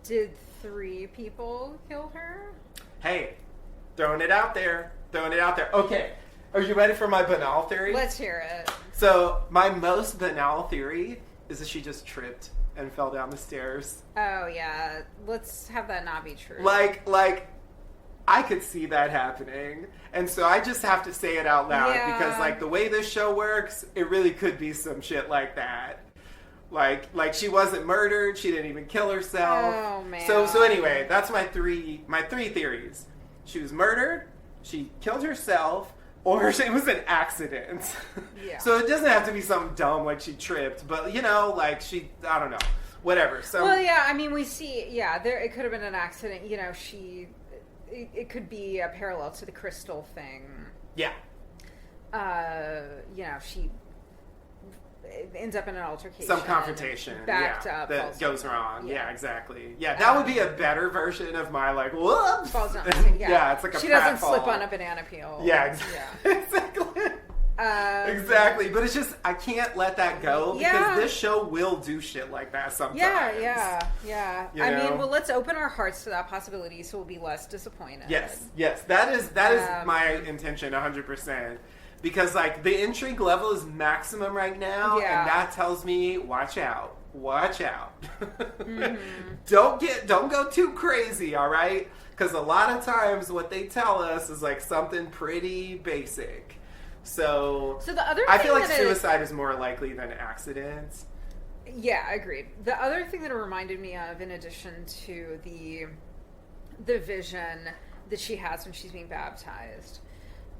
Did 3 people kill her? Hey, throwing it out there. Okay, are you ready for my banal theory? Let's hear it. So, my most banal theory is that she just tripped and fell down the stairs. Oh, yeah. Let's have that not be true. Like... I could see that happening. And so I just have to say it out loud because, like, the way this show works, it really could be some shit like that. Like she wasn't murdered. She didn't even kill herself. Oh, man. So anyway, that's my three theories. She was murdered. She killed herself. Or it was an accident. Yeah. So it doesn't have to be something dumb like she tripped. But, like I don't know. Whatever. So, well, yeah, I mean, we see, it could have been an accident. It could be a parallel to the crystal thing. Yeah. She ends up in an altercation. Some confrontation. Backed up. That goes wrong. Yeah, exactly. Yeah, that that would be a better version of my, whoops. Falls down. Yeah, it's like a she doesn't pratfall. slip on a banana peel. Yeah, exactly. Exactly. But it's just, I can't let that go because this show will do shit like that sometimes. Yeah. You I know? mean, well, let's open our hearts to that possibility so we'll be less disappointed. Yes. That is my intention 100%. Because, the intrigue level is maximum right now, and that tells me, watch out. Mm-hmm. Don't go too crazy, all right? Because a lot of times what they tell us is, something pretty basic. So the other I thing feel like suicide is more likely than accidents. Yeah, agreed. The other thing that it reminded me of, in addition to the vision that she has when she's being baptized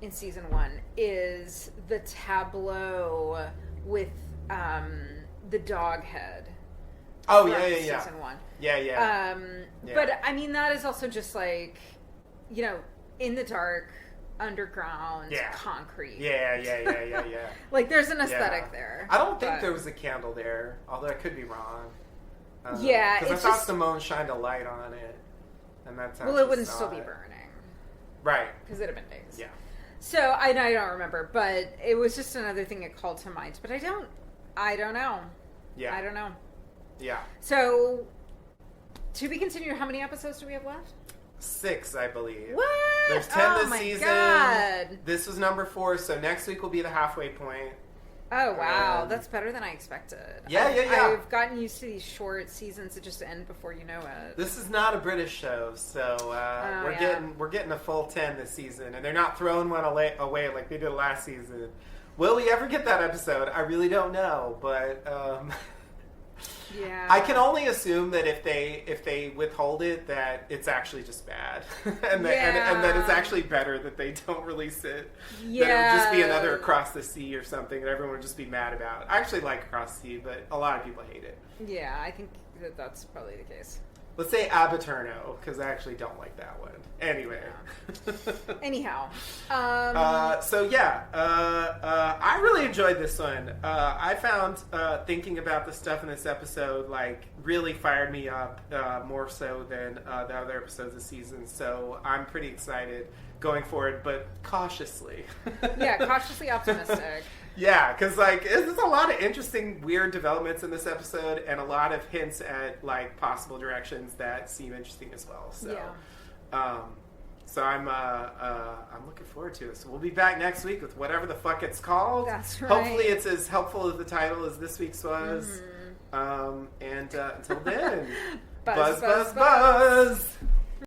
in season 1, is the tableau with the dog head. Oh, from yeah. Season 1. Yeah. But, I mean, that is also just in the dark, underground, concrete. Yeah. There's an aesthetic there. I don't think there was a candle there, although I could be wrong. Yeah, because I thought Simone shined a light on it, and that's how it wouldn't still be burning, right? Because it'd have been days. Yeah. So I don't remember, but it was just another thing it called to mind. But I don't know. Yeah. I don't know. Yeah. So, to be continued. How many episodes do we have left? 6, I believe. What? There's 10 this season. God. This was number 4, so next week will be the halfway point. Oh, wow. That's better than I expected. Yeah. I've gotten used to these short seasons that just end before you know it. This is not a British show, so we're getting a full 10 this season, and they're not throwing one away like they did last season. Will we ever get that episode? I really don't know, but yeah, I can only assume that if they withhold it, that it's actually just bad, and that it's actually better that they don't release it. Yeah, that it would just be another Across the Sea or something that everyone would just be mad about. I actually like Across the Sea, but a lot of people hate it. Yeah, I think that's probably the case. Let's say Abaturno, because I actually don't like that one. Anyway. Anyhow. I really enjoyed this one. I found thinking about the stuff in this episode, really fired me up more so than the other episodes this season. So I'm pretty excited going forward, but cautiously. Yeah, cautiously optimistic. Yeah, because there's a lot of interesting, weird developments in this episode, and a lot of hints at possible directions that seem interesting as well. So, so I'm looking forward to it. So we'll be back next week with whatever the fuck it's called. That's right. Hopefully, it's as helpful as the title as this week's was. Mm-hmm. And until then, buzz.